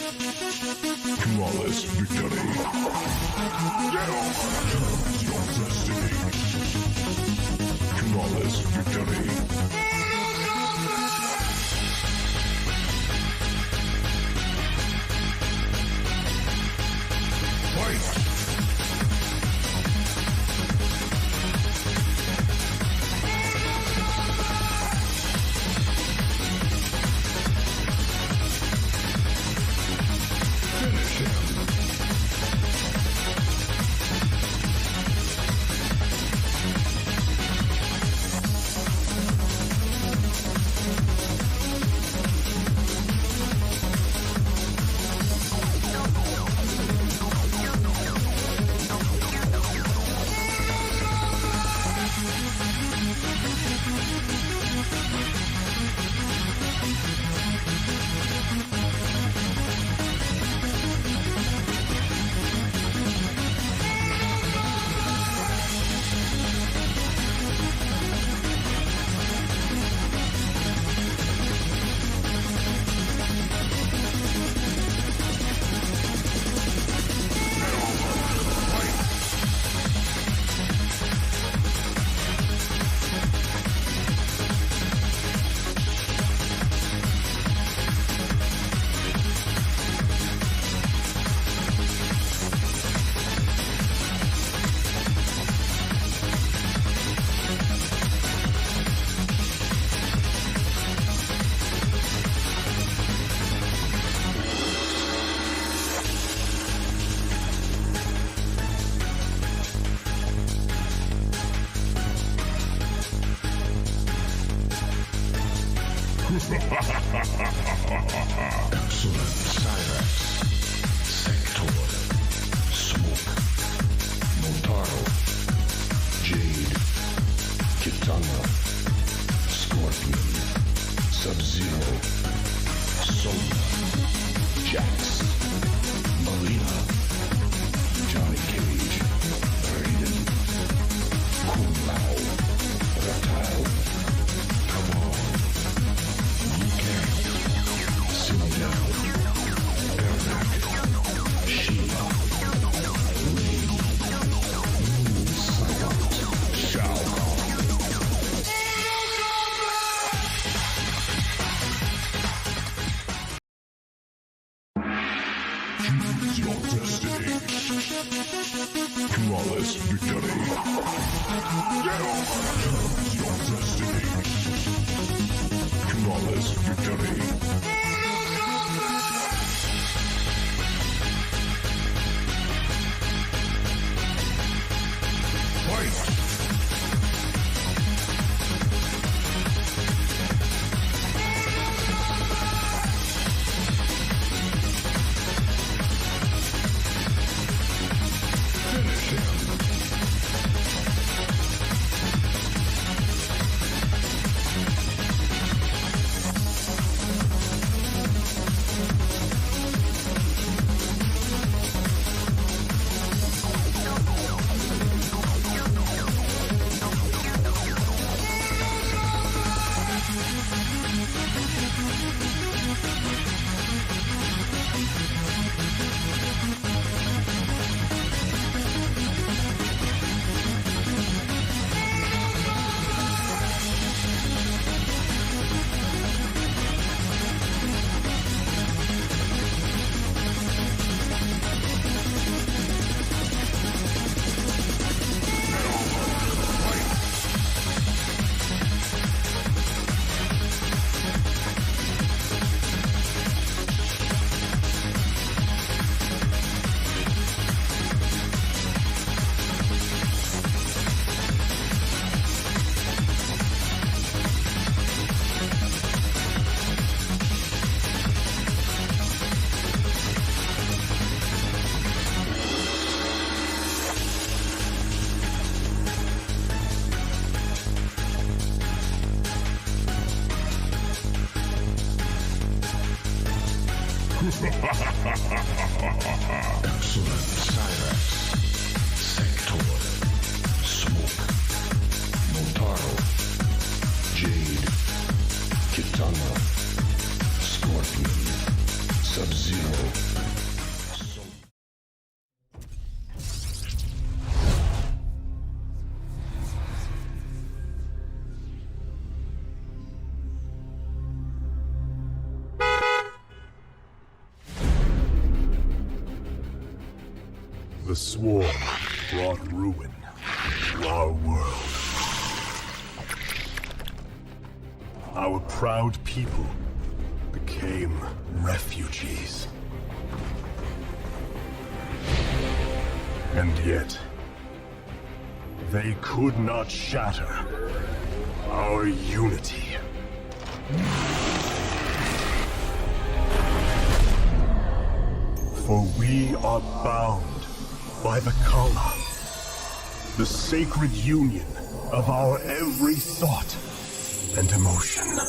Flawless victory. Get over. Choose your destiny. Flawless victory. Fight! Excellent. Cyrax. Sector. Smoke. Motaro. Jade. Kitana. Scorpion. Sub-Zero. Soma. Jax. Marina. Johnny Cage. Raiden. Kung Lao. Reptile. Come on. You can. Sit down. Ermac. Shiva. Lee. Silent. Shao Kahn. Choose your destiny. Flawless victory. Get over. Choose your destiny. Flawless victory. Fight! Finish him. Excellent. Cyrax. Sector. Smoke. Motaro. Jade. Kitana. Scorpion. Sub-Zero. The swarm brought ruin to our world. Our proud people became refugees. And yet, they could not shatter our unity. For we are bound by the Kala, the sacred union of our every thought and emotion.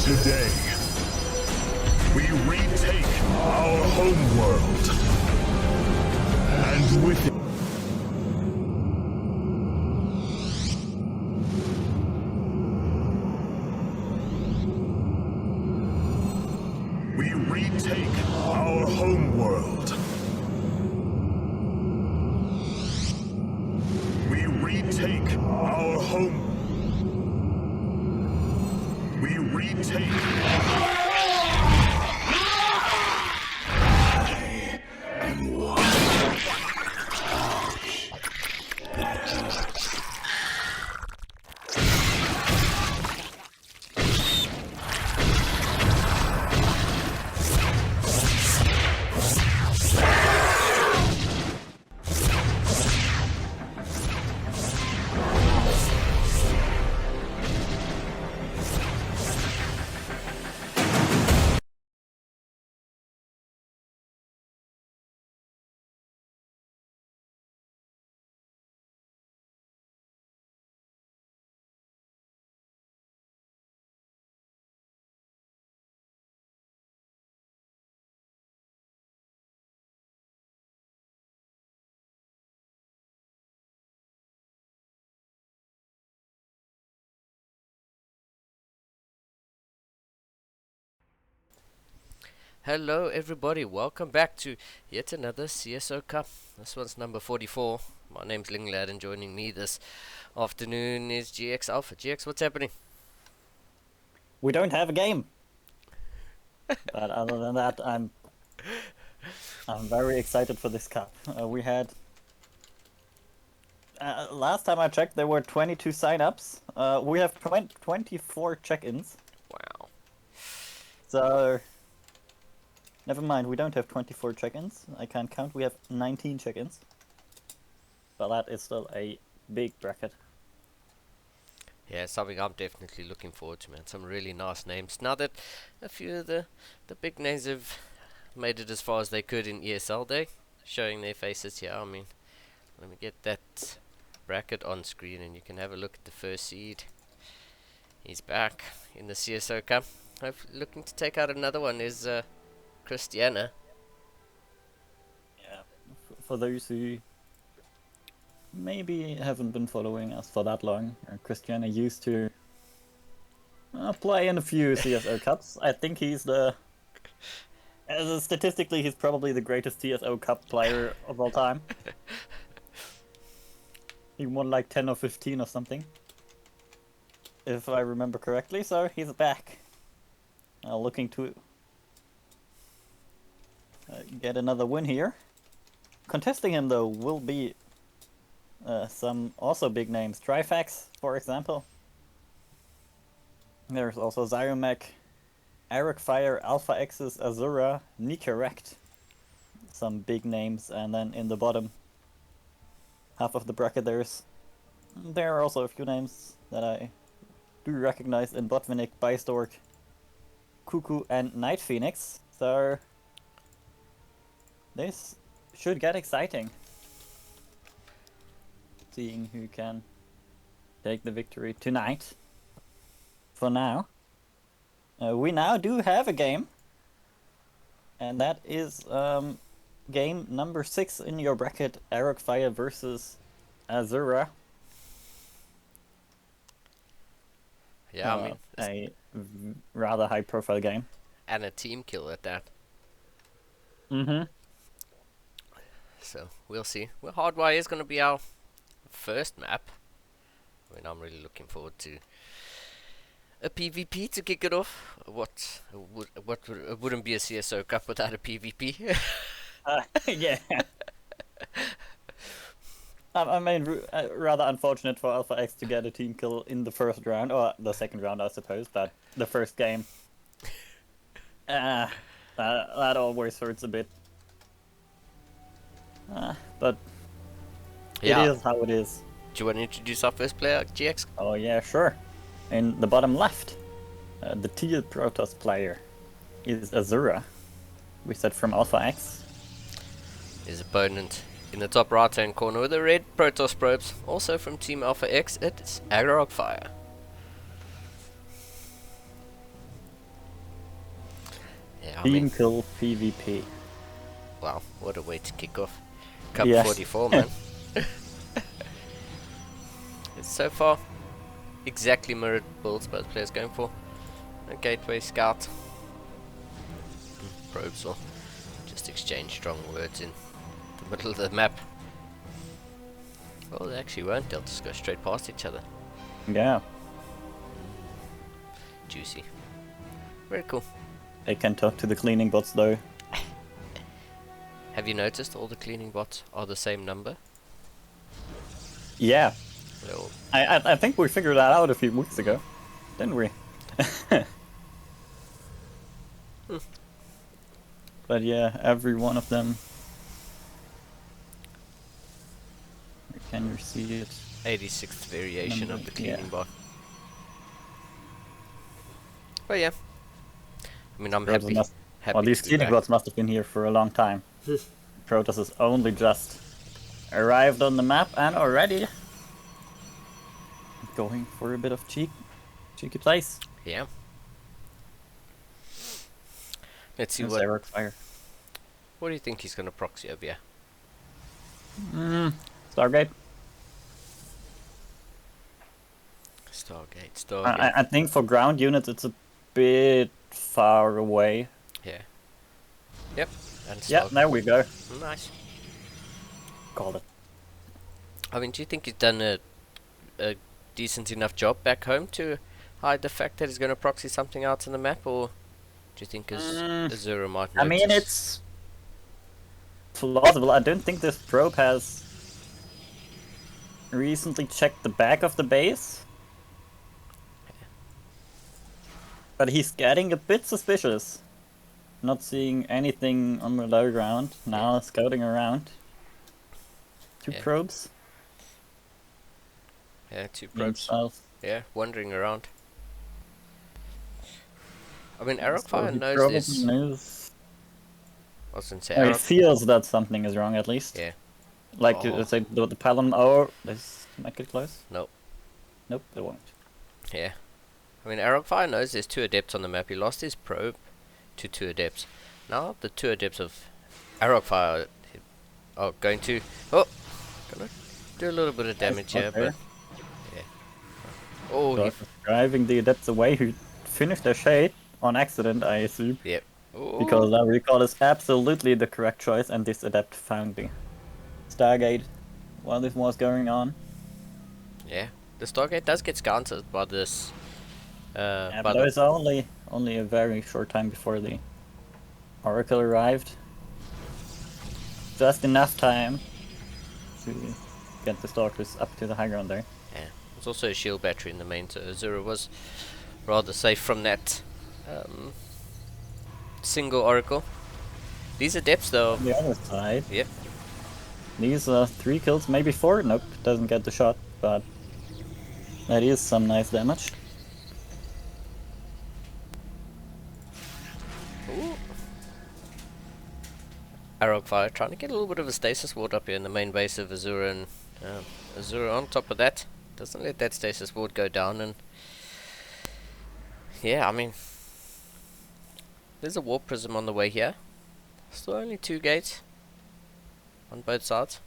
Today, we retake our homeworld, and with it, we retake our homeworld. We retake our home. We retake. I am one. Hello everybody, welcome back to yet another CSO Cup. This one's number 44. My name's Linglad and joining me this afternoon is GX Alpha. GX, what's happening? We don't have a game. But other than that, I'm very excited for this cup. We had last time I checked, there were 22 sign-ups. We have 24 check-ins. Wow. So never mind, we don't have 24 check-ins. I can't count. We have 19 check-ins. But that is still a big bracket. Yeah, it's something I'm definitely looking forward to, man. Some really nice names. Now that a few of the big names have made it as far as they could in ESL Day, showing their faces here. I mean, let me get that bracket on screen and you can have a look at the first seed. He's back in the CSO Cup. Hopefully looking to take out another one is Christiani. Yeah. For those who maybe haven't been following us for that long, Christiani used to play in a few CSO Cups. I think he's statistically, he's probably the greatest CSO Cup player of all time. He won like 10 or 15 or something, if I remember correctly, so he's back. Looking to get another win here. Contesting him, though, will be some also big names. Trifax, for example. There's also Zyromech, Eric Fire, Alpha X's, Azura, Nicorrect. Some big names, and then in the bottom half of the bracket there are also a few names that I do recognize in Botvinnik, Bystork, Cuckoo, and Night Phoenix. So this should get exciting. Seeing who can take the victory tonight. For now. We now do have a game. And that is game number 6 in your bracket, Eric Fire versus Azura. Yeah, I mean, a rather high-profile game. and a team kill at that. Mm-hmm. So we'll see. Well, Hardwire is going to be our first map. I mean, I'm really looking forward to a PvP to kick it off. What wouldn't be a CSO Cup without a PvP? Yeah. I mean, rather unfortunate for Alpha X to get a team kill in the first round, or the second round, I suppose, but the first game. That always hurts a bit. But Yeah. it is how it is. Do you want to introduce our first player, GX? Oh yeah, sure. In the bottom left, the teal Protoss player is Azura. We said from Alpha X. His opponent in the top right hand corner with the red Protoss probes, also from Team Alpha X, it's Fire. Yeah, I Team mean, kill PvP. wow, what a way to kick off Cup Yes. 44, man. It's so far exactly mirrored builds both players going for. A gateway scout. Probes will just exchange strong words in the middle of the map. Well, they actually won't, they'll just go straight past each other. Yeah, Juicy. Very cool. they can talk to the cleaning bots though. Have you noticed all the cleaning bots are the same number? Yeah, They're all I think we figured that out a few weeks ago, didn't we? But yeah, every one of them. Can you see it? 86th variation of the cleaning Yeah. bot. But yeah. I mean, I'm Protoss happy. must- happy well, these to be cleaning back. bots must have been here for a long time. Protoss has only just arrived on the map and already going for a bit of cheeky place. Yeah. Let's see There's what. Eric Fire. What do you think he's gonna proxy over here? Stargate. Stargate. I think for ground units it's a bit far away. Yeah. Yep. And Yeah, Stargate. there we go. Nice. Called it. I mean, do you think he's done a decent enough job back home to hide the fact that he's gonna proxy something else in the map, or do you think Azura might notice? I mean, it's plausible. I don't think this probe has recently checked the back of the base. But he's getting a bit suspicious. Not seeing anything on the low ground. Now scouting around. Two Yeah. probes. Yeah, 2 probes. Himself. Yeah, wandering around. I mean, Eric So Fire he knows probably this. knows. I was gonna say He Eric. feels that something is wrong at least. Yeah. Like, Oh. say, the Palom. Oh, this might get close. Nope. Nope, it won't. Yeah. I mean, Eric Fire knows there's 2 adepts on the map. He lost his probe to 2 adepts. Now the two adepts of Arrowfire are going to gonna do a little bit of damage here, but yeah. Oh, So driving the adepts away who finished their shade on accident, I assume. yep. Ooh. Because that recall is absolutely the correct choice, and this adept found the Stargate while this was going on. Yeah, the Stargate does get countered by this. Yeah, by but it was only a very short time before the Oracle arrived. Just enough time to get the Stalkers up to the high ground there. Yeah, there's also a shield battery in the main, so Azura was rather safe from that single Oracle. These adepts, though. On the other side, Yep. these 3 kills, maybe 4. Nope, doesn't get the shot, but that is some nice damage. Ooh. Arrowfire trying to get a little bit of a stasis ward up here in the main base of Azura, and Azura on top of that doesn't let that stasis ward go down. And yeah, I mean, there's a warp prism on the way here. Still only 2 gates on both sides.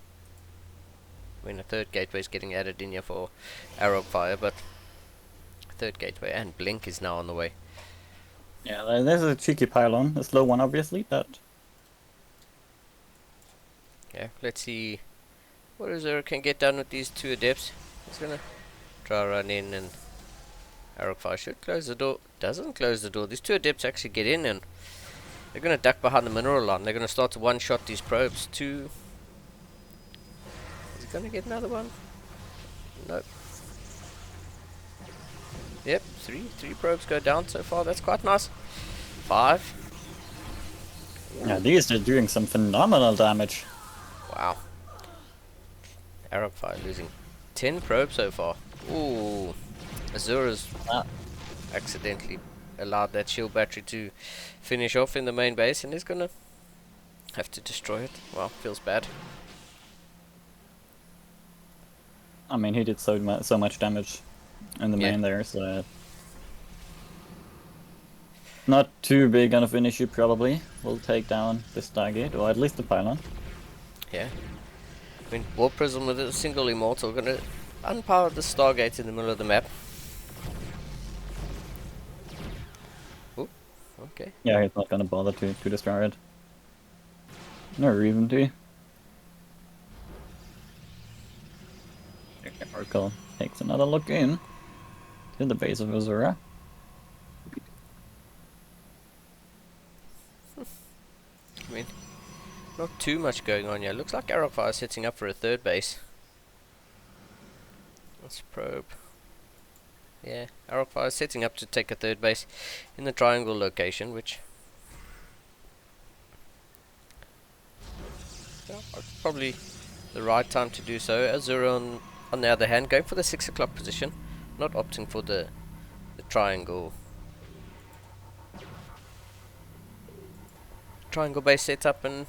I mean, a third gateway is getting added in here for Arrowfire, but third gateway and blink is now on the way. Yeah, there's a cheeky pylon, a slow one obviously, but Yeah, let's see what Azura can get done with these 2 adepts. He's gonna try run in, and Arrowfire should close the door. Doesn't close the door. These 2 adepts actually get in, and they're gonna duck behind the mineral line. They're gonna start to one-shot these probes. 2. Is he gonna get another one? Nope. Yep, 3 probes go down so far. That's quite nice. 5. yeah, these are doing some phenomenal damage. Wow. Arrowfire losing 10 probes so far. Ooh. Azura's accidentally allowed that shield battery to finish off in the main base, and is gonna have to destroy it. Well, feels bad. I mean, he did so much damage in the main there, so not too big of an issue probably. We'll take down the Stargate, or at least the pylon. Yeah. I mean, Warp Prism with a single Immortal gonna unpower the Stargate in the middle of the map. Ooh, okay. Yeah, he's not gonna bother to destroy it. No reason to. Oracle takes another look in to the base of Azura. I mean, not too much going on here. Looks like Arrowfire is setting up for a third base. Let's probe. Yeah, Arrowfire is setting up to take a third base in the triangle location, which probably the right time to do so. Azura on the other hand, going for the 6 o'clock position, not opting for the triangle base setup, and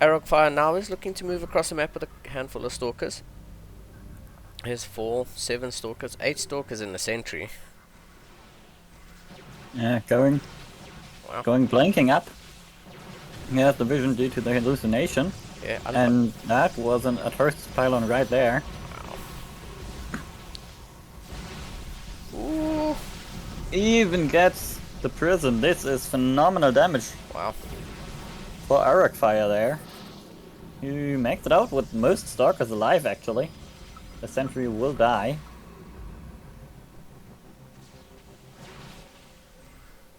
Arrowfire now is looking to move across the map with a handful of stalkers. There's 4, 7 stalkers, 8 stalkers in the sentry. Yeah, going blanking up. He has the vision due to the hallucination. Yeah, and that was a first pylon right there. Wow. Ooh. Even gets the prism. This is phenomenal damage. Wow. For Arrowfire there. You maxed it out with most stalkers alive actually. The sentry will die.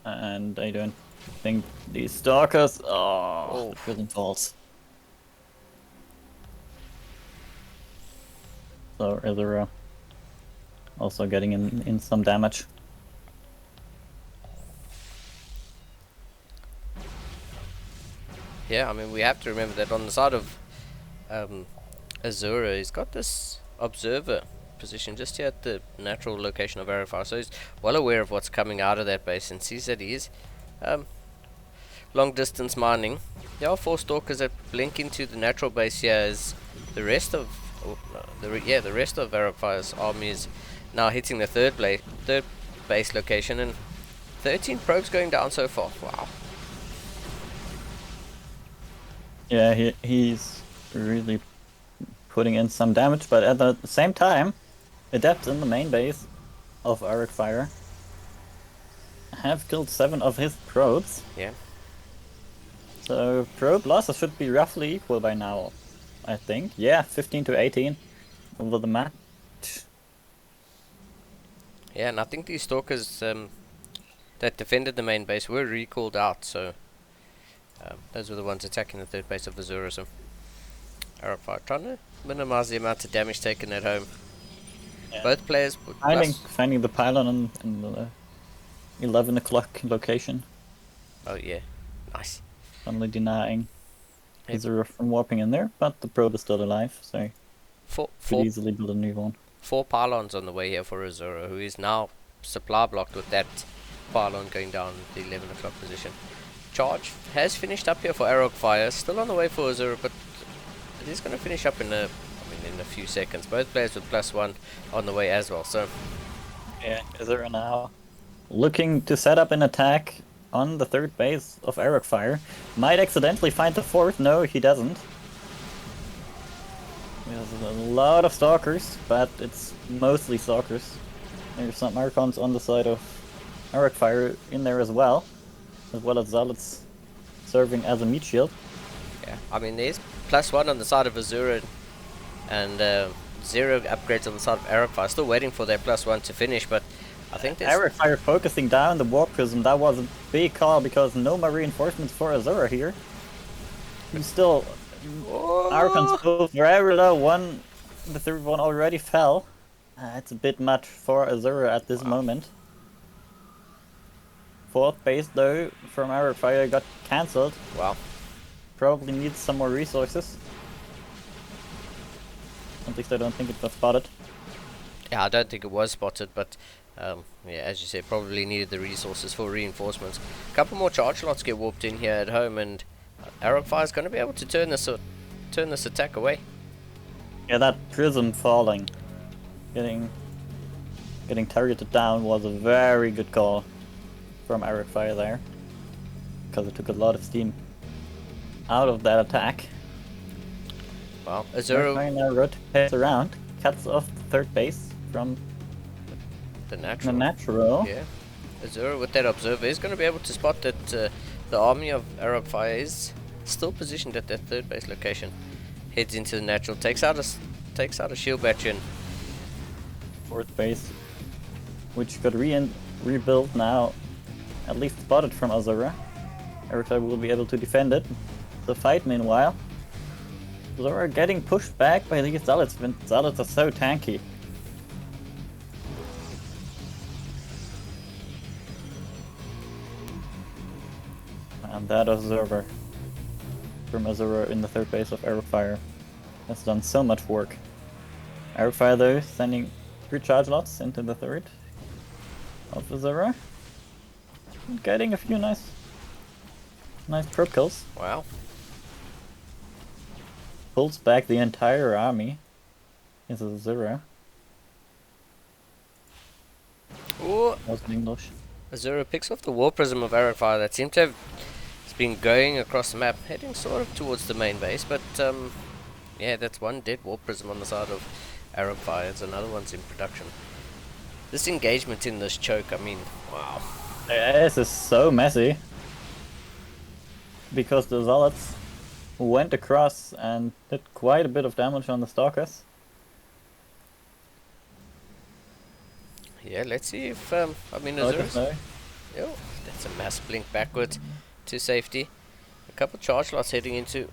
And I don't think these stalkers... Oh, the prism falls. So Azura also getting in some damage. Yeah, I mean, we have to remember that on the side of Azura, he's got this observer position just here at the natural location of Arrowfire, so he's well aware of what's coming out of that base and sees that he is long distance mining. There are 4 stalkers that blink into the natural base here, as the rest of the rest of Arrowfire's army is now hitting the third base location, and 13 probes going down so far. Wow. Yeah, he's really putting in some damage, but at the same time, Adepts in the main base of Arc Fire have killed 7 of his probes. Yeah. So probe losses should be roughly equal by now, I think. Yeah, 15 to 18 over the match. Yeah, and I think these stalkers that defended the main base were recalled out, so those were the ones attacking the third base of Azura. So Arc Fire trying to minimize the amount of damage taken at home. Yeah. Both players would Finding the pylon in the 11 o'clock location. Oh yeah, nice. Only denying Yep. Azura from warping in there, but the probe is still alive, so Four could easily build a new one. 4 pylons on the way here for Azura, who is now supply blocked with that pylon going down the 11 o'clock position. Charge has finished up here for Arrow Fire, still on the way for Azura, but it is going to finish up in a few seconds. Both players with +1 on the way as well, so Yeah, Azura now looking to set up an attack on the third base of Arrow Fire. Might accidentally find the fourth. No, he doesn't. There's a lot of stalkers, but it's mostly stalkers. There's some Archons on the side of Arc Fire in there as well as Zealots serving as a meat shield. yeah, I mean there's +1 on the side of Azura and 0 upgrades on the side of Arrow Fire. Still waiting for their +1 to finish, but I think there's Arc Fire focusing down the Warp Prism. That was a big call because no more reinforcements for Azura here. He's still Archons both very low. The third one already fell. It's a bit much for Azura at this moment. Fourth base though from Arc Fire got cancelled. wow. Probably needs some more resources. At least I don't think it was spotted. Yeah, I don't think it was spotted, but yeah, as you said, probably needed the resources for reinforcements. A couple more charge lots get warped in here at home, and Arrow Fire is going to be able to turn this attack away. Yeah, that prism falling, getting targeted down was a very good call from Arc Fire there, because it took a lot of steam out of that attack. Wow, Arc Azura, Fire now rotates around, cuts off the third base from the the natural. natural. Yeah, Azura with that observer is going to be able to spot that the army of Arrow Fire is still positioned at that third base location. Heads into the natural, takes out a shield battery, and Fourth base, which got rebuilt now, at least spotted from Azura. Arc Fire will be able to defend it. The fight, meanwhile, Azura getting pushed back by these Zealots. Zealots are so tanky. And that observer from Azura in the third base of Arrow Fire has done so much work. Arrow Fire though, sending 3 charge lots into the third of Azura. Getting a few nice probe kills. wow. Pulls back the entire army into Azura. Ooh, Was in English. Azura picks off the War Prism of Arrow Fire that seemed to have been going across the map, heading sort of towards the main base, but yeah, that's one dead War Prism on the side of Arrow Fire. It's another one's in production. This engagement in this choke, I mean, wow. This is so messy. Because the Zealots went across and did quite a bit of damage on the Stalkers. Yeah, let's see if I mean Azura's. No. Yo, that's a mass blink backwards to safety. A couple charge lots heading into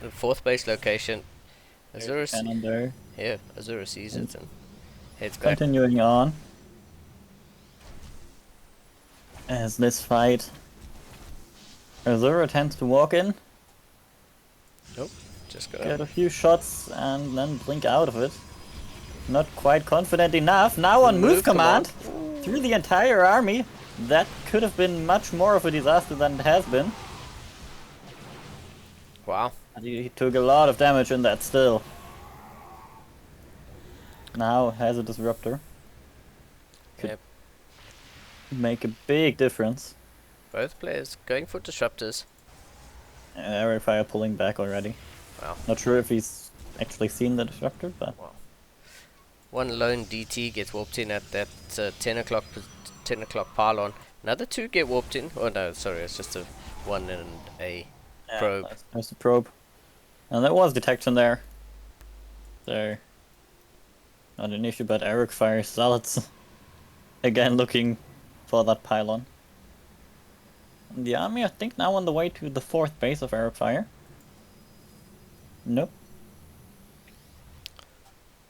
the fourth base location. Azura Cannon there. yeah, Azura sees it and heads back. Continuing on. As this fight, Azura tends to walk in, Nope, just get go. a few shots, and then blink out of it. Not quite confident enough. Now on move command through the entire army. That could have been much more of a disaster than it has been. Wow. And he took a lot of damage in that still. Now has a disruptor. Yep. make a big difference. Both players going for disruptors. And Eric Fire pulling back already. Wow. Not sure if he's actually seen the disruptor, but One lone DT gets warped in at that 10 o'clock 10 o'clock pylon. Another two get warped in. Oh no, sorry, it's just a one and a probe. There's the probe. And there was detection there. So, not an issue, but Eric Fire Salads again looking for that pylon. And the army, I think, now on the way to the 4th base of Eric Fire. Nope.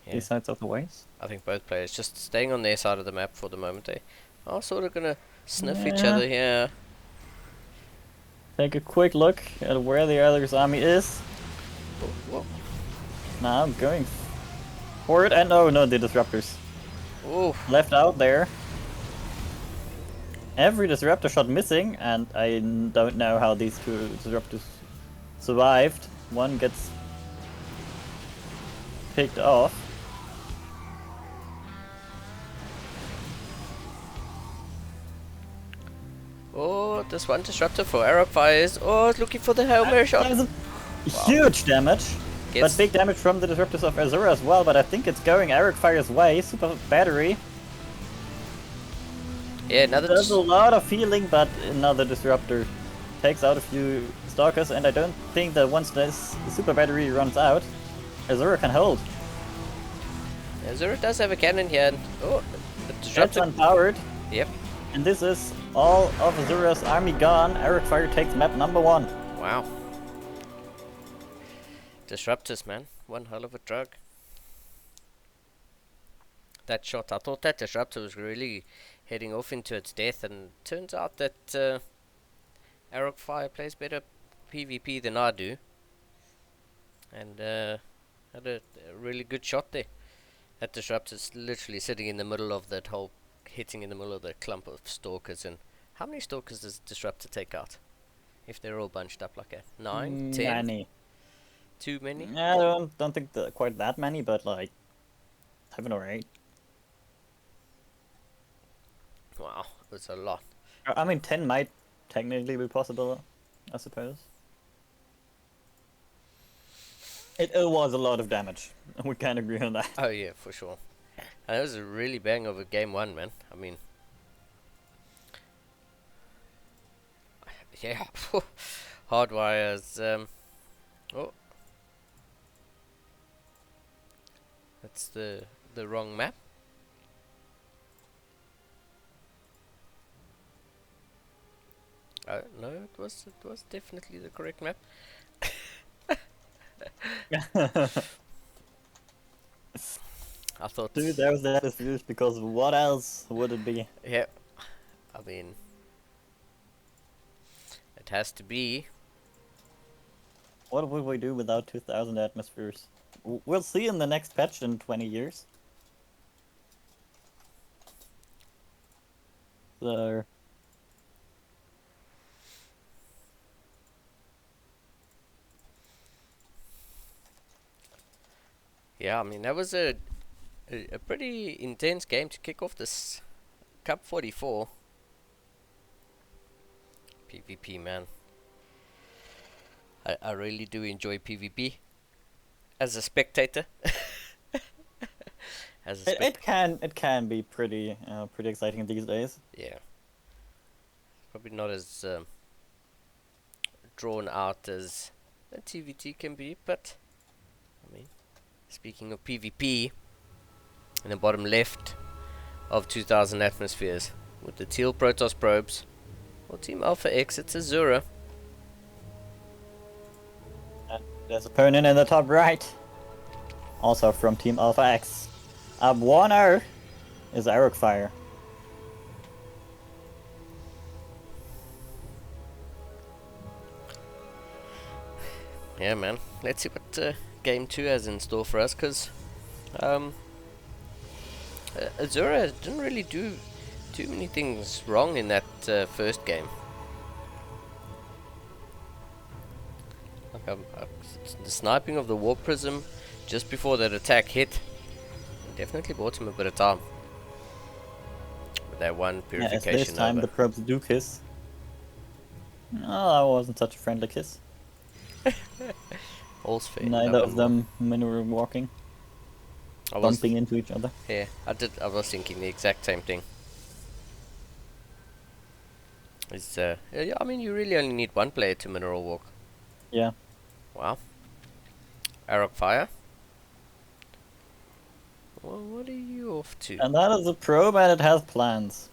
Yeah. These sides of the ways. I think both players just staying on their side of the map for the moment. They are sort of gonna sniff each Yeah. other here. Take a quick look at where the other's army is. Whoa. Now going for it, and oh no, the disruptors Ooh. left out there. Every disruptor shot missing, and I don't know how these two disruptors survived. One gets picked off. Oh, this one disruptor for arrow fires. Oh, it's looking for the Hail Mary shot. That is huge damage, Gets- but big damage from the disruptors of Azura as well. But I think it's going Eric Fire's way. Super battery Yeah, another does a lot of healing, but another disruptor takes out a few stalkers, and I don't think that once this super battery runs out, Azura can hold. Azura does have a cannon here. And, oh, the That's disruptor. unpowered, Yep. and this is all of Azura's army gone. Eric Fire takes map number 1. Wow. Disruptors, man. One hell of a drug. That shot, I thought that disruptor was really heading off into its death, and turns out that Arrow Fire plays better PvP than I do. And had a really good shot there. That disruptor's literally sitting in the middle of that whole, hitting in the middle of the clump of stalkers. And how many stalkers does disruptor take out? If they're all bunched up like that? 9? 10? Many. Too many? Yeah, I don't think quite that many, but like 7 or 8. Wow, that's a lot. I mean, 10 might technically be possible, I suppose. It was a lot of damage. We can agree on that. Oh yeah, for sure. And it was a really bang of a game 1, man. I mean, yeah, hardwires. Oh, that's the wrong map. No, it was definitely the correct map. I thought. Dude, that was that is because what else would it be? Yeah, I mean, it has to be. What would we do without 2000 atmospheres? We'll see in the next patch in 20 years. So... Yeah, I mean, that was a pretty intense game to kick off this Cup 44. PvP, man. I really do enjoy PvP as a spectator. As a It can be pretty exciting these days. yeah, probably not as drawn out as a TVT can be, but I mean, speaking of PvP, in the bottom left of 2000 atmospheres with the teal Protoss probes, or Team Alpha X, it's Azura. And there's opponent in the top right. Also from Team Alpha X. Up 1-0 is Arrow Fire. Yeah, man. Let's see what game 2 has in store for us, because Azura didn't really do too many things wrong in that first game. Like, the sniping of the Warp Prism just before that attack hit definitely bought him a bit of time. With that one Yeah, as purification this time over. the probes do kiss. Oh, that wasn't such a friendly kiss. All's fair. Neither of them mineral walking, I was, bumping into each other. yeah, I was thinking the exact same thing. It's yeah, I mean, you really only need one player to mineral walk. Yeah. Wow. Arrow fire. Well, what are you off to? And that is a probe and it has plans.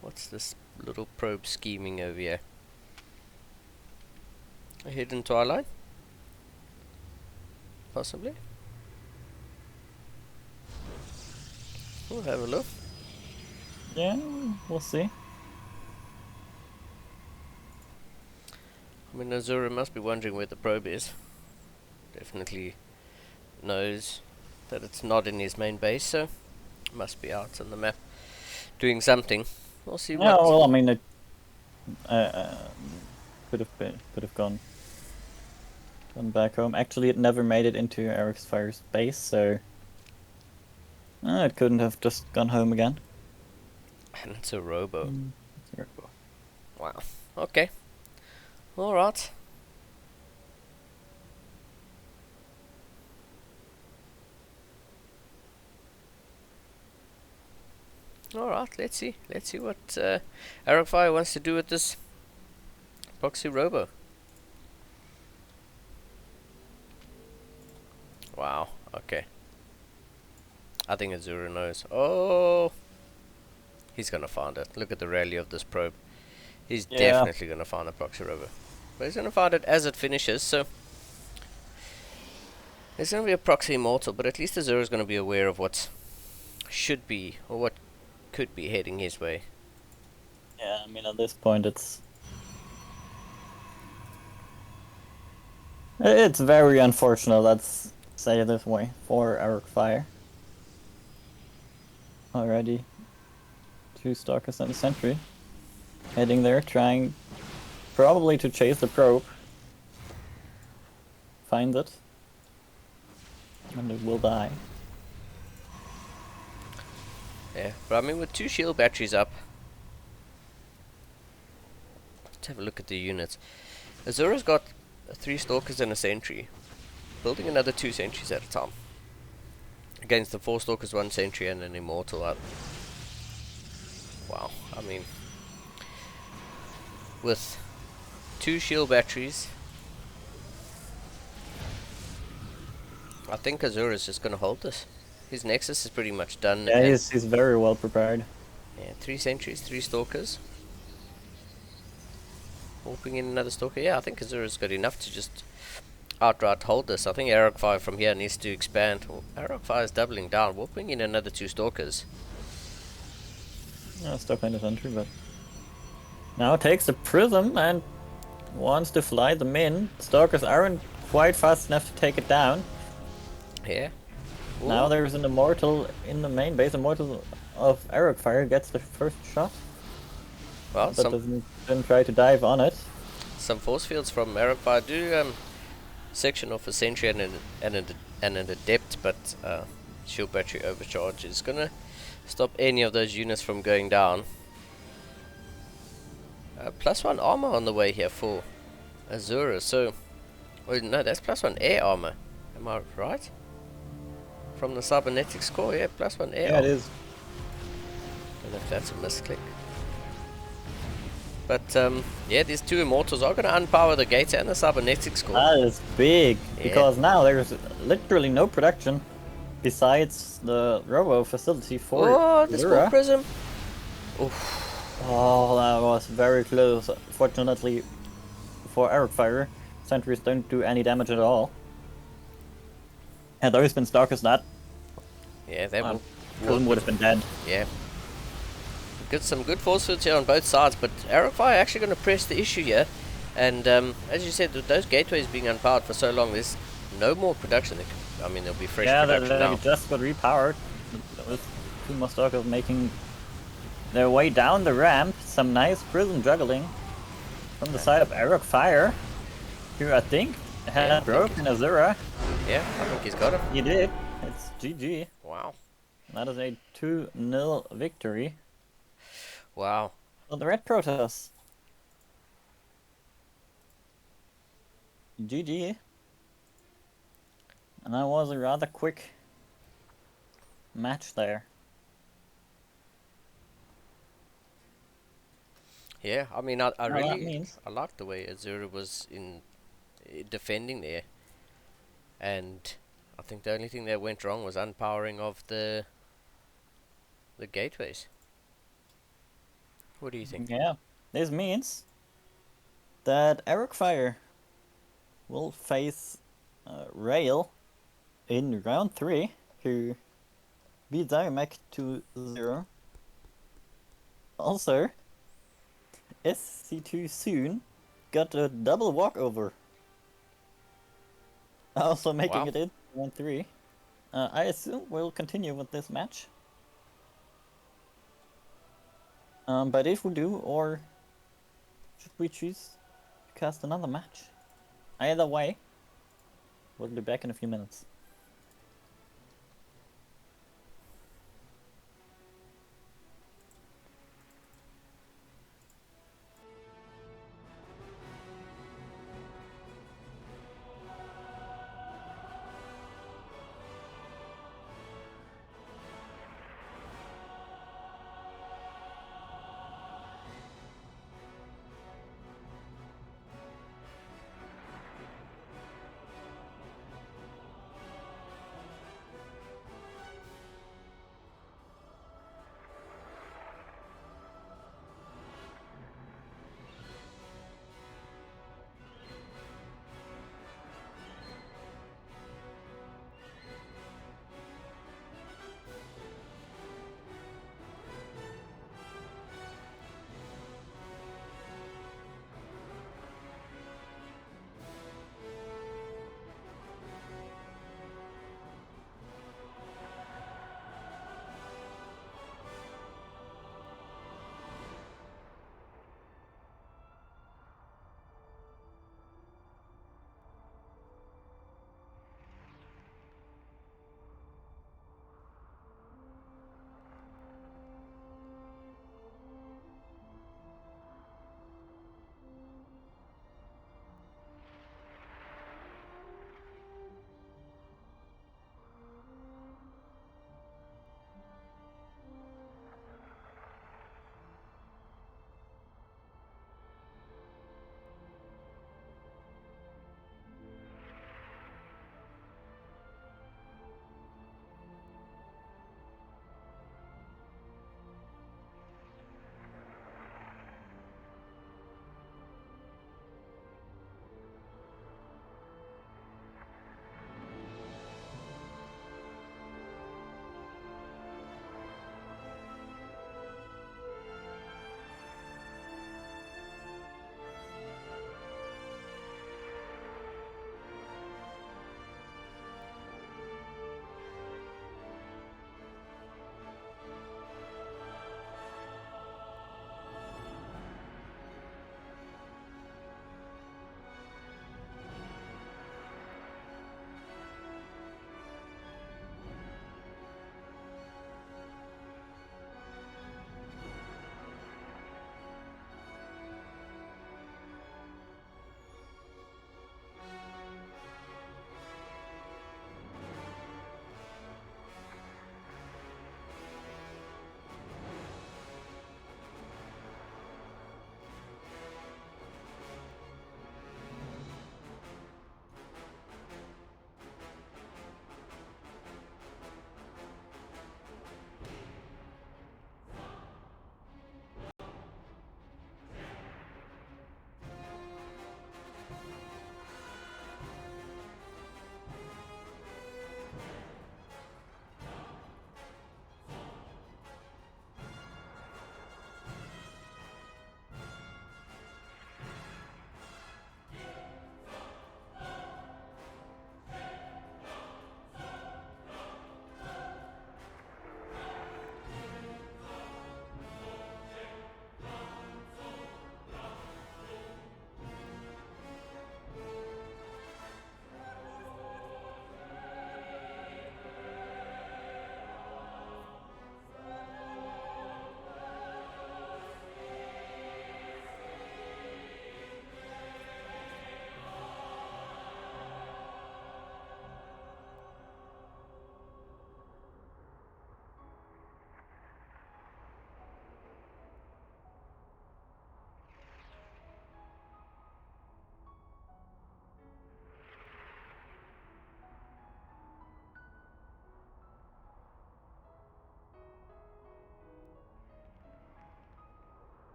What's this little probe scheming over here? A hidden twilight? Possibly. We'll have a look. Yeah, we'll see. I mean, Azura must be wondering where the probe is. Definitely knows that it's not in his main base, so must be out on the map doing something. We'll see Yeah, what. well, I mean, it could have gone back home. Actually, it never made it into Eric's Fire's base, so it couldn't have just gone home again. And it's a robo. It's a robo. Wow. Okay. Alright. Alright, let's see. Let's see what Arrowfire wants to do with this proxy robo. Wow, okay. I think Azura knows. Oh! He's gonna find it. Look at the rally of this probe. He's definitely gonna find a proxy robo. But he's gonna find it as it finishes, so there's gonna be a proxy immortal, but at least Azura's gonna be aware of what should be, or what could be heading his way. Yeah, I mean, at this point, it's very unfortunate, let's say it this way, for Eric Fire. Already 2 Stalkers and a Sentry. Heading there, trying probably to chase the probe. Finds it. And it will die. Yeah, but I mean, with 2 shield batteries up, let's have a look at the units. Azura's got 3 Stalkers and a Sentry, building another 2 Sentries at a time. Against the 4 Stalkers, 1 Sentry, and an Immortal up. Wow, I mean, with 2 shield batteries, I think Azura's just gonna hold this. His Nexus is pretty much done. Yeah, he's very well prepared. Yeah, 3 Sentries, 3 Stalkers. Warping in another Stalker. Yeah, I think Azura's got enough to just outright hold this. I think Arrow Fire from here needs to expand. Well, Arrow Fire is doubling down, warping in another 2 Stalkers. Yeah, stuck in the Sentry, but now takes the Prism and wants to fly them in. Stalkers aren't quite fast enough to take it down. Yeah. Ooh. Now there's an Immortal in the main base. Immortal of Eric Fire gets the first shot, Well, but doesn't try to dive on it. some force fields from Arrow Fire do section off a Sentry and an Adept, but shield battery overcharge is gonna stop any of those units from going down. +1 armor on the way here for Azura, so... Well, no, that's +1 air armor. Am I right? From the cybernetics core, yeah, +1 air Yeah, armor. it is. Don't know if that's a misclick. But, yeah, these 2 Immortals are gonna unpower the gates and the cybernetics core. That is big, Yeah. because now there's literally no production besides the Robo facility for Oh, the Azura. Small Prism! Oof. Oh, that was very close. Fortunately for Eric Fire, Sentries don't do any damage at all. Had those been Stalkers, that Yeah, that Prism would have been dead. Yeah. Get some good force fields here on both sides, but Arrowfire actually going to press the issue here. And as you said, with those gateways being unpowered for so long, there's no more production. I mean, there'll be fresh Yeah, production they now. just got repowered with 2 more Stalkers making their way down the ramp. Some nice Prism juggling from the side of Eric Fire, who I think had broken Azura. Yeah, I think he's got him. He did. It's GG. Wow. That is a 2-0 victory Wow. for the Red Protoss. GG. And that was a rather quick match there. Yeah, I mean, I Now that really means I liked the way Azura was in defending there, and I think the only thing that went wrong was unpowering of the gateways. What do you think? yeah, this means that Eric Fire will face Rail in round 3 to beat Diamec to 0. Also, SC2 soon got a double walkover. Also making Wow. it in round 3. I assume we'll continue with this match. But if we do, or should we choose to cast another match? Either way, we'll be back in a few minutes.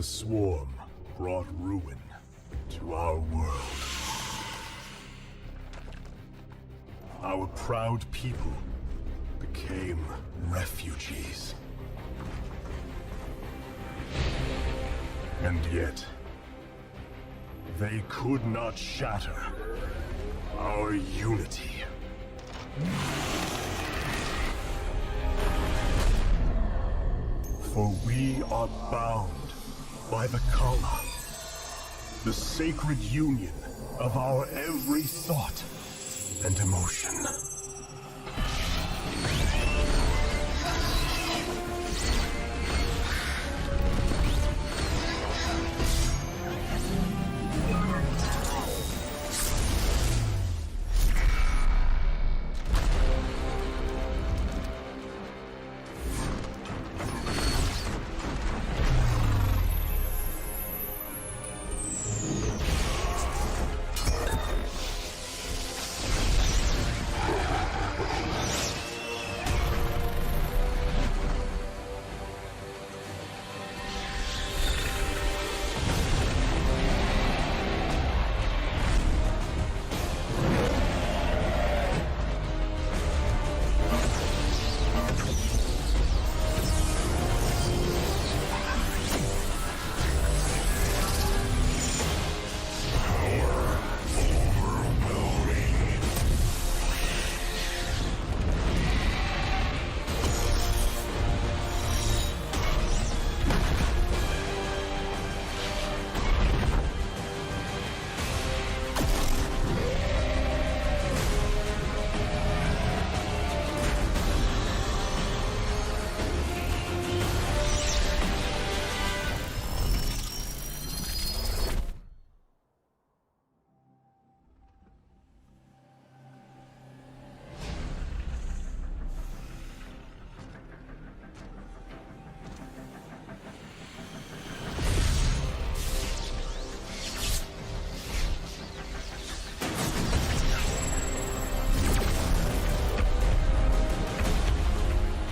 The swarm brought ruin to our world. Our proud people became refugees. And yet, they could not shatter our unity. For we are bound by the Kala, the sacred union of our every thought and emotion.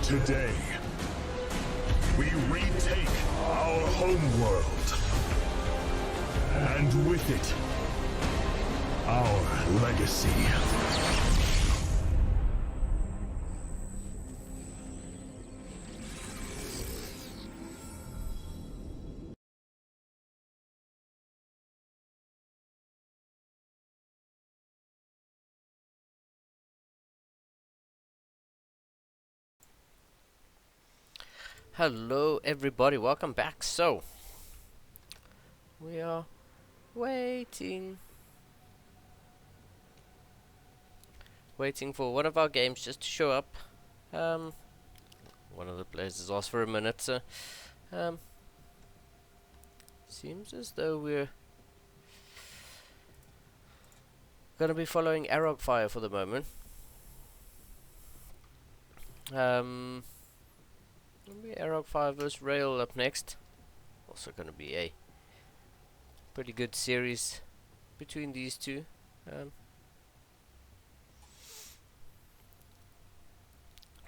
Today, we retake our homeworld. And with it, our legacy. Hello everybody, welcome back. So, we are waiting for one of our games just to show up. One of the players has asked for a minute, so seems as though we're gonna be following Arrow Fire for the moment. Maybe Arrow Fire vs Rail up next. Also gonna be a pretty good series between these two.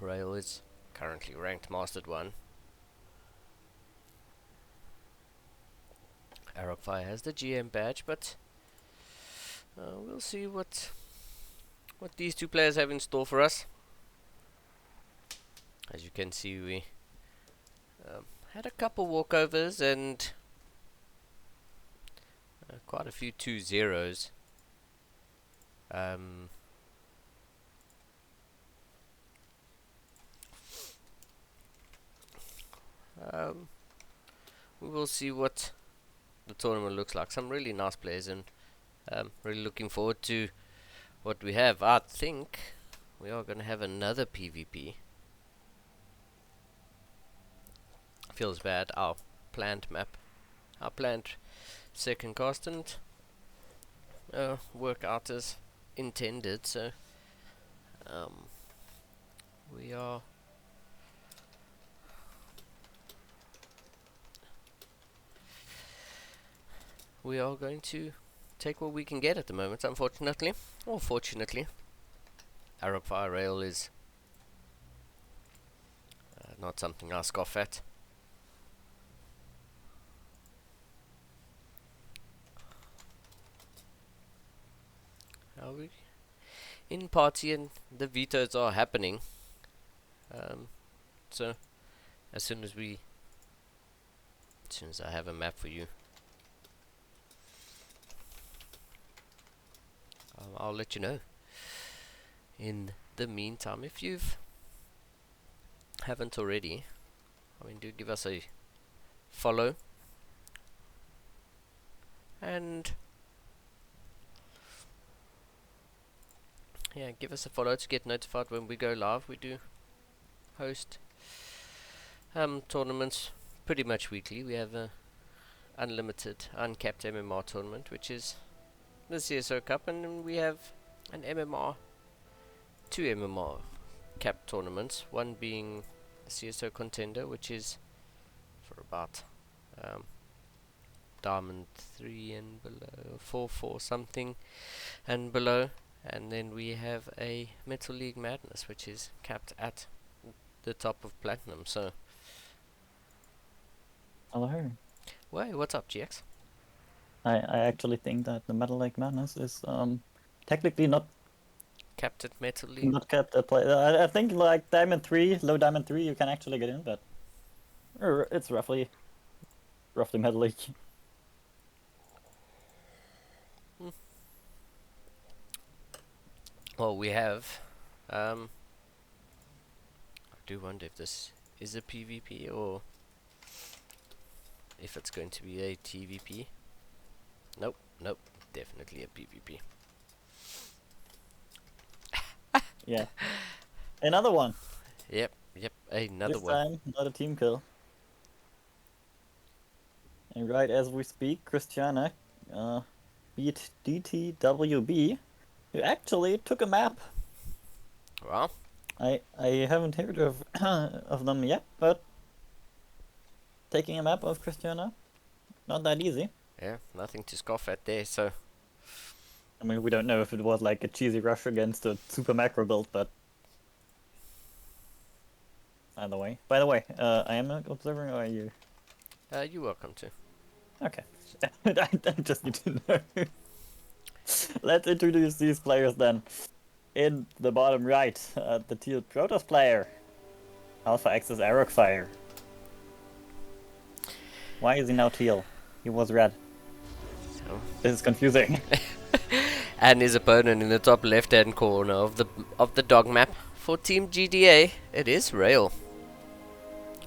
Rail is currently ranked Mastered 1. Arrow Fire has the GM badge, but we'll see what these two players have in store for us. As you can see, we had a couple walkovers and quite a few 2-0s. We will see what the tournament looks like. Some really nice players, and really looking forward to what we have. I think we are going to have another PvP. Feels bad. Our planned map, our planned second cast didn't work out as intended, so we are going to take what we can get at the moment, unfortunately. Or fortunately. Arrow Fire Rail is not something I scoff at. Are we in party and the vetoes are happening? So as soon as I have a map for you, I'll let you know. In the meantime, if you haven't already, I mean, do give us a follow, and yeah, give us a follow to get notified when we go live. We do host tournaments pretty much weekly. We have a unlimited, uncapped MMR tournament, which is the CSO Cup, and then we have an MMR, two MMR cap tournaments, one being the CSO Contender, which is for about Diamond 3 and below, 4 something and below, and then we have a Metal League Madness, which is capped at the top of Platinum. So Hello. wait, what's up, GX? I actually think that the Metal Lake Madness is technically not Capped at Metal League? not kept at play. I think like Diamond 3, low Diamond 3, you can actually get in, but it's roughly Metal League. Well, we have I do wonder if this is a PvP or if it's going to be a TVP. Nope, definitely a PvP. Yeah. Another one. Yep, another This one. time, not a team kill. And right as we speak, Christiani beat DTWB, who actually took a map. Well, I haven't heard of of them yet, but taking a map of Christiani, not that easy. yeah, nothing to scoff at there, so I mean, we don't know if it was like a cheesy rush against a super macro build, but either way. By the way, I am observing, or are you? you're welcome to. Okay. I just need to know. Let's introduce these players then. In the bottom right, the teal Protoss player, Alpha X's Arrow Fire. Why is he now teal? He was red. So. This is confusing. And his opponent in the top left-hand corner of the dog map for Team GDA, it is Rail,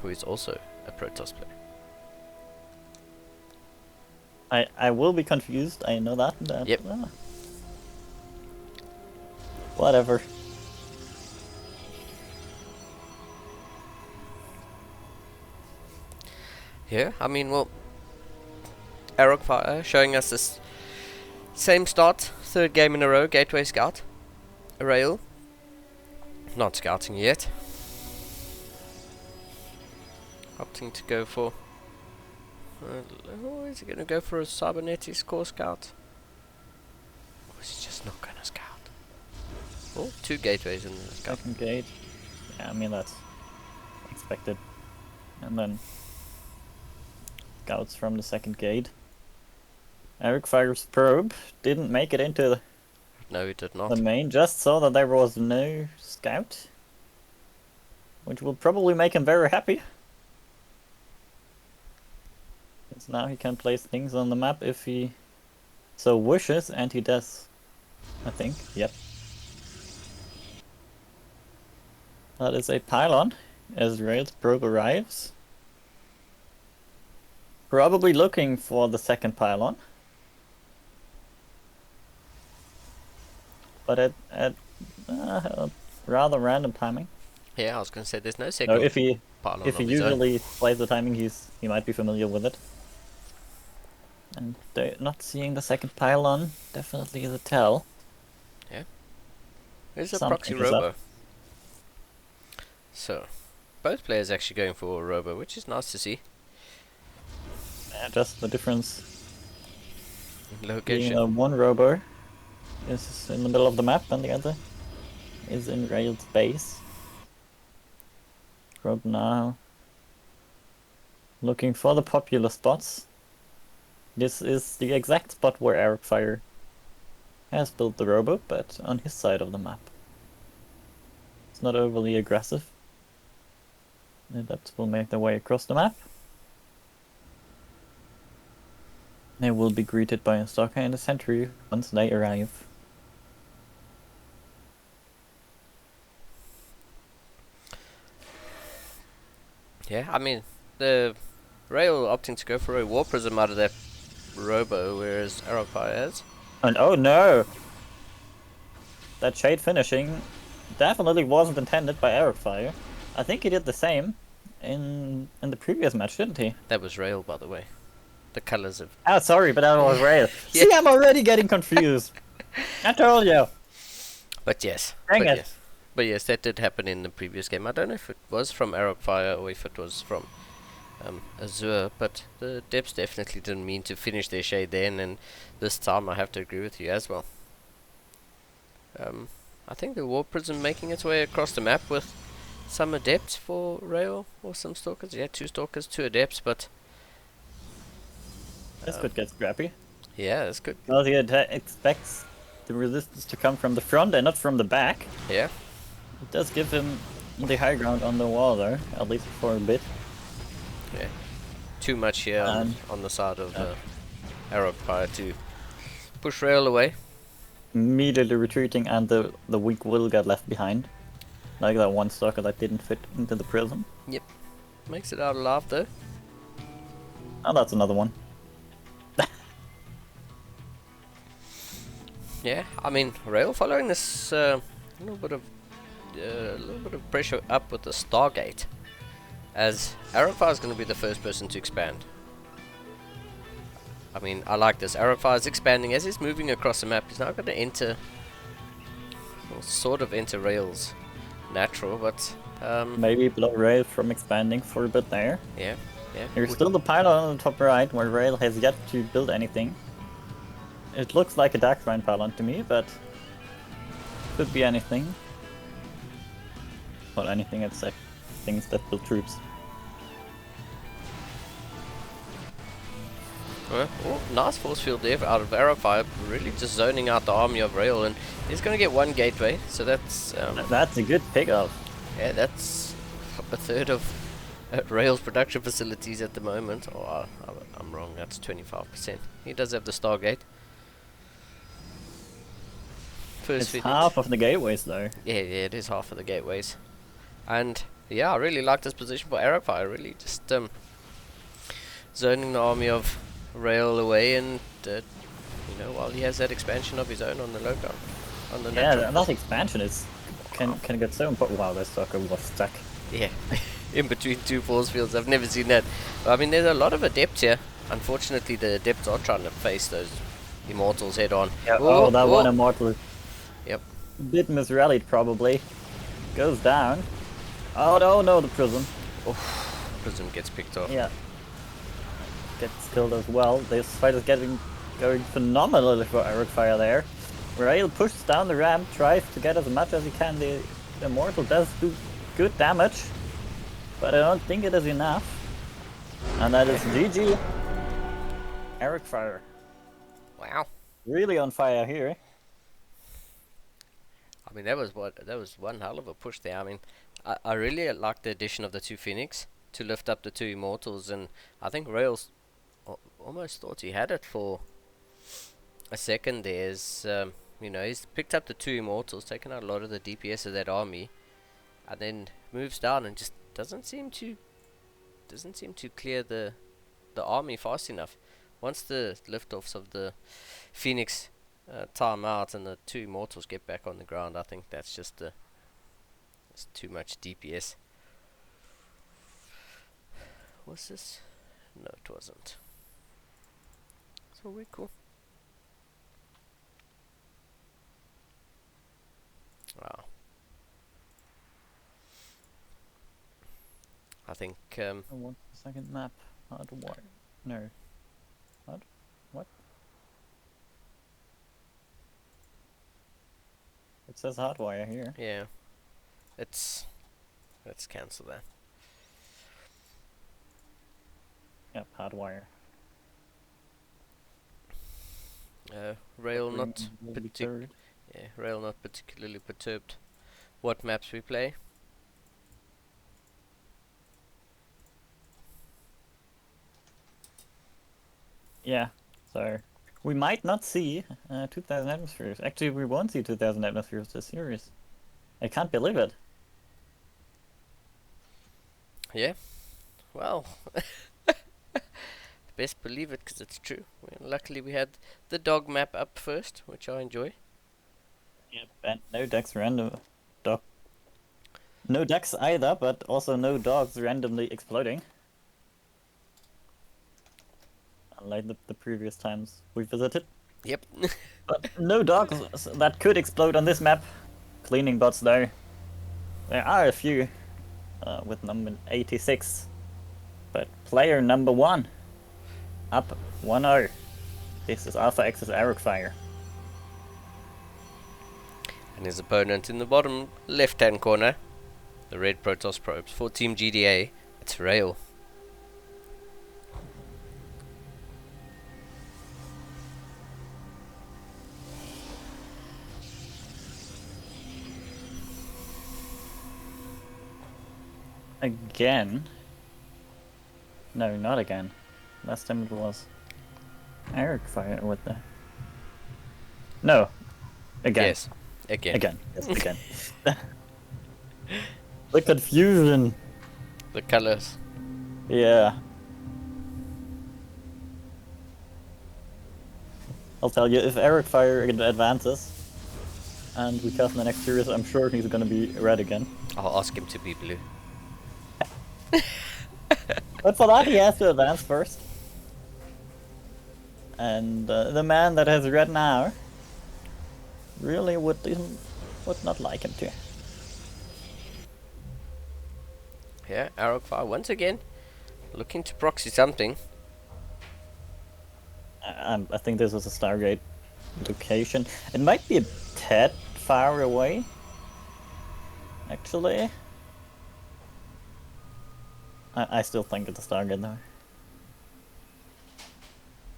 who is also a Protoss player. I will be confused. I know that. Yep. Whatever. Yeah, I mean, well, Arrow Fire showing us this same start, third game in a row, Gateway Scout. Rail, not scouting yet. Opting to go for... is he going to go for a Cybernetics Core Scout? Or is he just not going to scout? Oh, 2 gateways in the scout. Second gate. Yeah, I mean, that's expected. And then scouts from the second gate. Eric Fire's probe didn't make it into the No, he did not. main, just saw that there was no scout, which will probably make him very happy. Because now he can place things on the map if he so wishes, and he does, I think. Yep. That is a pylon as Rail's probe arrives. Probably looking for the second pylon. But at rather random timing. Yeah, I was going to say there's no second No, if he pylon if he of his own. usually plays the timing, he might be familiar with it. And not seeing the second pylon definitely is a tell. Yeah. There's a Something proxy is robo. up. So, both players actually going for a robo, which is nice to see. Yeah, just the difference In being location. one robo is in the middle of the map and the other is in Rail's base. Probe now looking for the popular spots. This is the exact spot where Eric Fire has built the rowboat, but on his side of the map. It's not overly aggressive. The Adepts will make their way across the map. They will be greeted by a stalker and a sentry once they arrive. Yeah, I mean, the Rail opting to go for a War Prism out of that Robo, whereas Arrowfire has. And oh no! That shade finishing definitely wasn't intended by Arrowfire. I think he did the same in the previous match, didn't he? That was Rail, by the way. The colors of... Ah, sorry, but that was Rail. Yeah. See, I'm already getting confused. I told you. But yes. Dang but it. yes. But yes, that did happen in the previous game. I don't know if it was from Arrowfire or if it was from Azure, but the Depths definitely didn't mean to finish their shade then, and this time I have to agree with you as well. I think the War Prism making its way across the map with some Adepts for Rail or some Stalkers. Yeah, 2 Stalkers, 2 Adepts, but This could get scrappy. yeah, that's good. Well, he expects the resistance to come from the front and not from the back. Yeah. It does give him the high ground on the wall though, at least for a bit. Yeah. Too much here on the side of Arrowfire to push Rail away. Immediately retreating and the weak will get left behind. Like that one stalker that didn't fit into the prism. Yep. Makes it out alive though. Oh, that's another one. Yeah, I mean, Rail following this little bit of pressure up with the Stargate, as Arrowfire is going to be the first person to expand. I mean, I like this. Arrowfire is expanding as he's moving across the map. He's now going to enter, well, sort of enter Rail's natural, but Maybe block Rail from expanding for a bit there. yeah. There's still the pylon on the top right where Rail has yet to build anything. It looks like a Darkshrine pylon to me, but could be anything. Well, anything except things that build troops. Oh, nice force field there out of Arrowfire, really just zoning out the army of Rail, and he's going to get 1 gateway, so that's That's a good pickup. yeah, that's a third of Rail's production facilities at the moment. Oh, I'm wrong, that's 25%. He does have the Stargate. First It's Phoenix. half of the gateways though. Yeah, it is half of the gateways. And yeah, I really like this position for Arrowfire, really just zoning the army of Rail away, and while he has that expansion of his own on the low ground. On the Yeah, natural. that expansion is can get so important. Wow, that stalker was stuck. Yeah, in between 2 force fields. I've never seen that. But, I mean, there's a lot of Adepts here. Unfortunately, the Adepts are trying to face those Immortals head on. Yeah, Whoa, that whoa. one immortal. Yep. Bit misrallied probably. Goes down. Oh no, the prism. Prism gets picked off. Yeah. Gets killed as well. This fight is going phenomenally for Arrowfire there. Rail pushes down the ramp, tries to get as much as he can. The immortal does do good damage, but I don't think it is enough. And that is GG. Arrowfire. Wow. Really on fire here. I mean, that was one hell of a push there. I mean, I really like the addition of the 2 Phoenix to lift up the 2 Immortals, and I think Rails almost thought he had it for a second there. He's picked up the 2 Immortals, taken out a lot of the DPS of that army, and then moves down and just doesn't seem to clear the army fast enough. Once the liftoffs of the Phoenix time out and the 2 Immortals get back on the ground, I think that's just it's too much DPS. Was this? No, it wasn't. So we're cool. Wow. I think I want the second map. Hardwire. No. What? It says hardwire here. yeah. Let's cancel that. Yep, hardwire. Rail not Will be partic- third. yeah, Rail not particularly perturbed. What maps we play? Yeah, so we might not see 2,000 atmospheres. Actually, we won't see 2,000 atmospheres this series. I can't believe it. Yeah. Well, best believe it, 'cause it's true. Luckily, we had the dog map up first, which I enjoy. Yep. And no decks random. Dog. No decks either, but also no dogs randomly exploding. Unlike the previous times we visited. Yep. But no dogs that could explode on this map. Cleaning bots though. There are a few with number 86. But player number 1 up 1-0. This is Alpha X's Arrow Fire. And his opponent in the bottom left-hand corner, the red Protoss probes for Team GDA. It's Rail. Again? No, not again. Last time it was Arrow Fire with the... No. Again. Yes. Again. Again. Yes, again. The confusion. The colors. Yeah. I'll tell you, if Eric Fire advances and we cast in the next series, I'm sure he's gonna be red again. I'll ask him to be blue. But for that, he has to advance first. And the man that has red now really would not like him to. Yeah, Arrow Fire once again looking to proxy something. I think this was a Stargate location. It might be a tad far away, actually. I still think it's a Stargate though.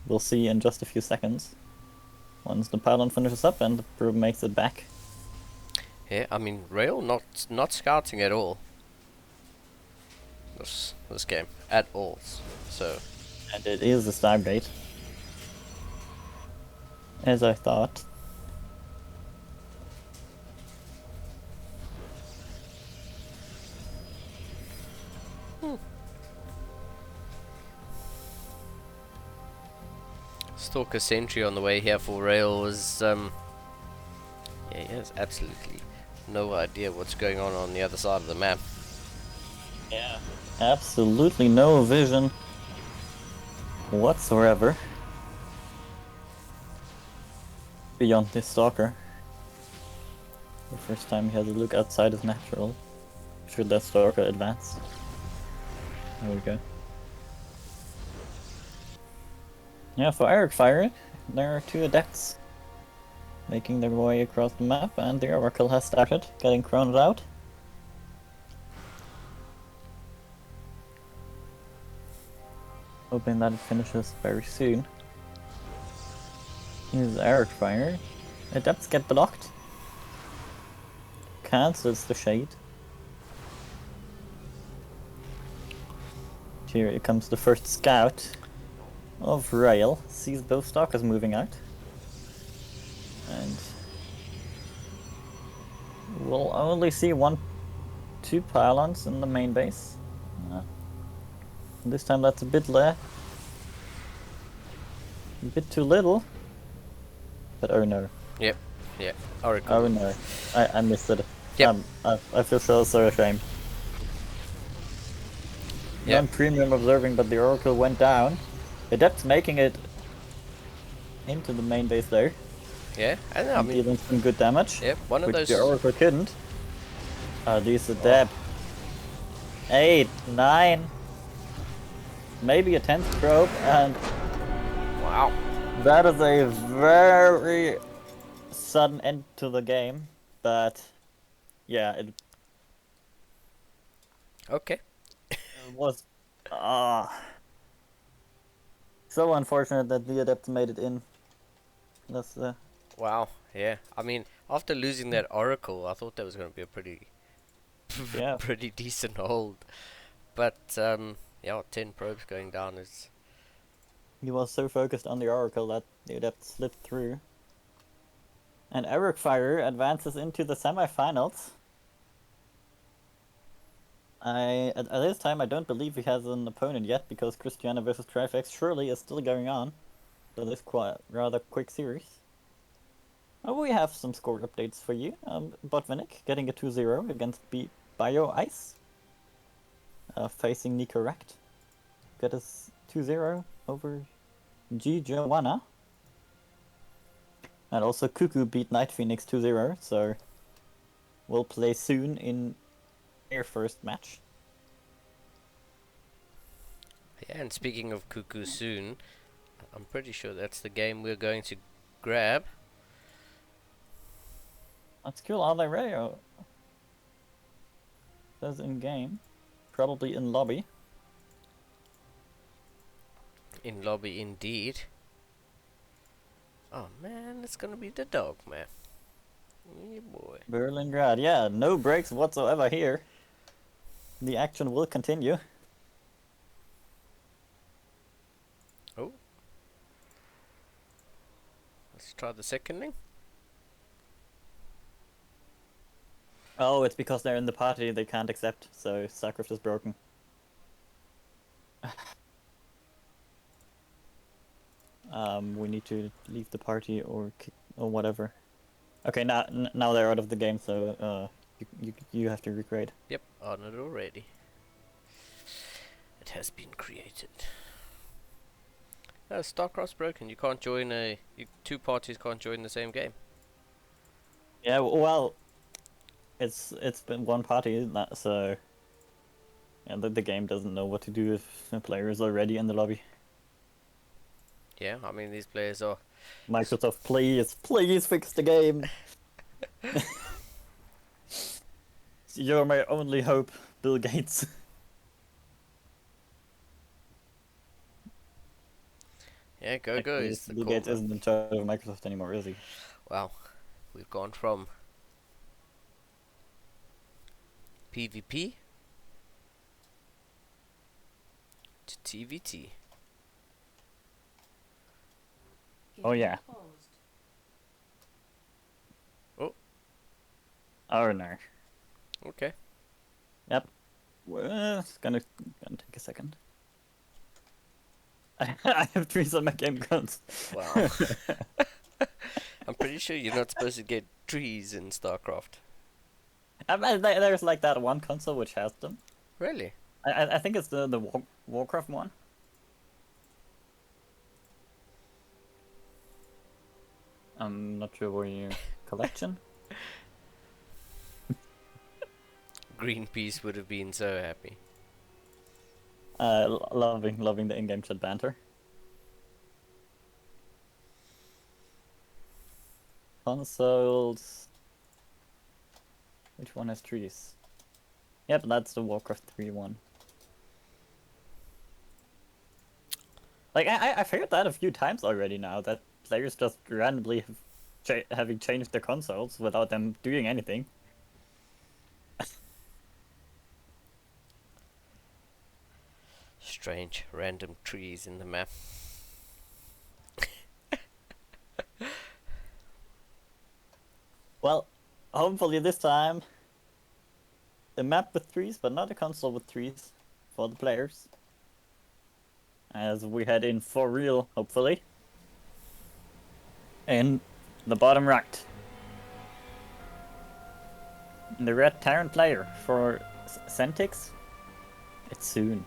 We'll see in just a few seconds. Once the pylon finishes up and the probe makes it back. Yeah, I mean, Rail not scouting at all. This game at all. So And it is a Stargate. As I thought. Stalker Sentry on the way here for Rail was yeah, he has absolutely no idea what's going on the other side of the map. Yeah. Absolutely no vision whatsoever beyond this Stalker. The first time he has a look outside his natural. Should that Stalker advance? There we go. Yeah, for Eric Fire, there are 2 adepts making their way across the map, and the Oracle has started getting crowned out. Hoping that it finishes very soon. Here's Eric Fire. Adepts get blocked. Cancels the shade. Here comes the first scout of Rail. Sees both stalkers moving out. And we'll only see 2 pylons in the main base. This time that's a bit too little. But oh no. Yep. Yeah. Oracle. Oh no. I missed it. Yep. I feel so ashamed. Yep. I'm premium observing, but the Oracle went down. Adept's making it into the main base there. Yeah, and I mean, dealing some good damage. yep, one of which those. the Oracle couldn't. These Adept. 8, 9. Maybe a 10th probe, and Wow. that is a very sudden end to the game. But yeah, it Okay. was so unfortunate that the Adepts made it in. That's Wow, yeah. I mean, after losing that Oracle, I thought that was going to be a pretty, yeah. pretty decent hold. But, yeah, 10 probes going down is... He was so focused on the Oracle that that slipped through. And Eric Fire advances into the semifinals. At this time I don't believe he has an opponent yet because Christiani versus Trifex surely is still going on. So this rather quick series. Oh, we have some score updates for you. Botvinnik getting a 2-0 against Bio Ice. Facing Nicorrect. Got a 2-0 over G Joanna. And also Cuckoo beat Night Phoenix 2-0, so we'll play soon in their first match. Yeah, and speaking of Cuckoo soon, I'm pretty sure that's the game we're going to grab. That's cool. Are they ready? Says in game. Probably in lobby. In lobby indeed. Oh man, it's gonna be the dog, man. Yeah, boy. Berlingrad. Yeah, no breaks whatsoever here. The action will continue. Oh. Let's try the second link. Oh, it's because they're in the party they can't accept, so Starcraft is broken. We need to leave the party or whatever. Okay, now they're out of the game, so you have to recreate. Yep, on it already. It has been created. No, StarCraft's broken. You can't join two parties can't join the same game. Yeah, well, it's been one party, so yeah, the game doesn't know what to do if a player is already in the lobby. Yeah, I mean these players are... Microsoft, please fix the game. You're my only hope, Bill Gates. Yeah, go is the Bill call. Gates isn't in charge of Microsoft anymore, is he? Wow, we've gone from PvP to TVT. Oh yeah. Oh. Oh no. Okay. Yep. Well, it's gonna take a second. I have trees on my game guns. Wow. I'm pretty sure you're not supposed to get trees in StarCraft. There's like that one console which has them. Really? I think it's the Warcraft one. I'm not sure where you collection. Greenpeace would have been so happy. Loving the in-game chat banter. Consoles. Which one has trees? Yep, that's the Warcraft 3 one. Like I've heard that a few times already now, that players just randomly having changed their consoles without them doing anything. Strange random trees in the map. Well, hopefully this time a map with trees, but not a console with trees for the players. As we head in for real, hopefully. In the bottom right. The red Terran player for Centix. It's soon.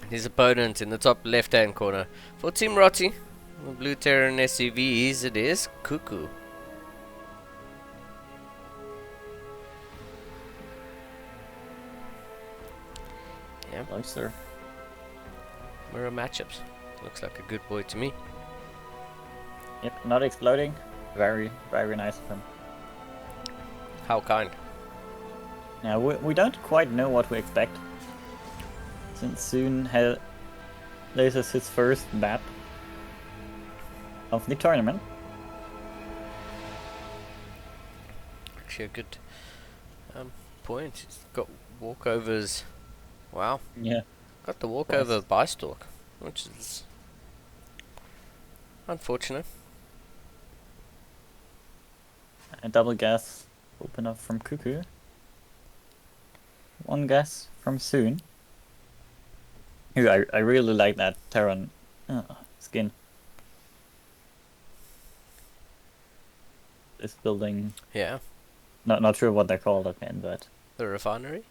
His opponent in the top left-hand corner. For Team Rotti, the blue Terran SUVs, it is Cuckoo. Yeah, Nice, sir. mirror matchups. Looks like a good boy to me. Yep, not exploding. Very, very nice of him. How kind. Now, we don't quite know what we expect. Since soon this is his first map. of the tournament. Actually, a good point. He's got walkovers. Wow. Yeah. Got the walkover by Stork, which is unfortunate. A double gas open up from Cuckoo. One gas from Soon. Ooh, I really like that Terran skin. This building, Yeah. not sure what they're called again, but The refinery?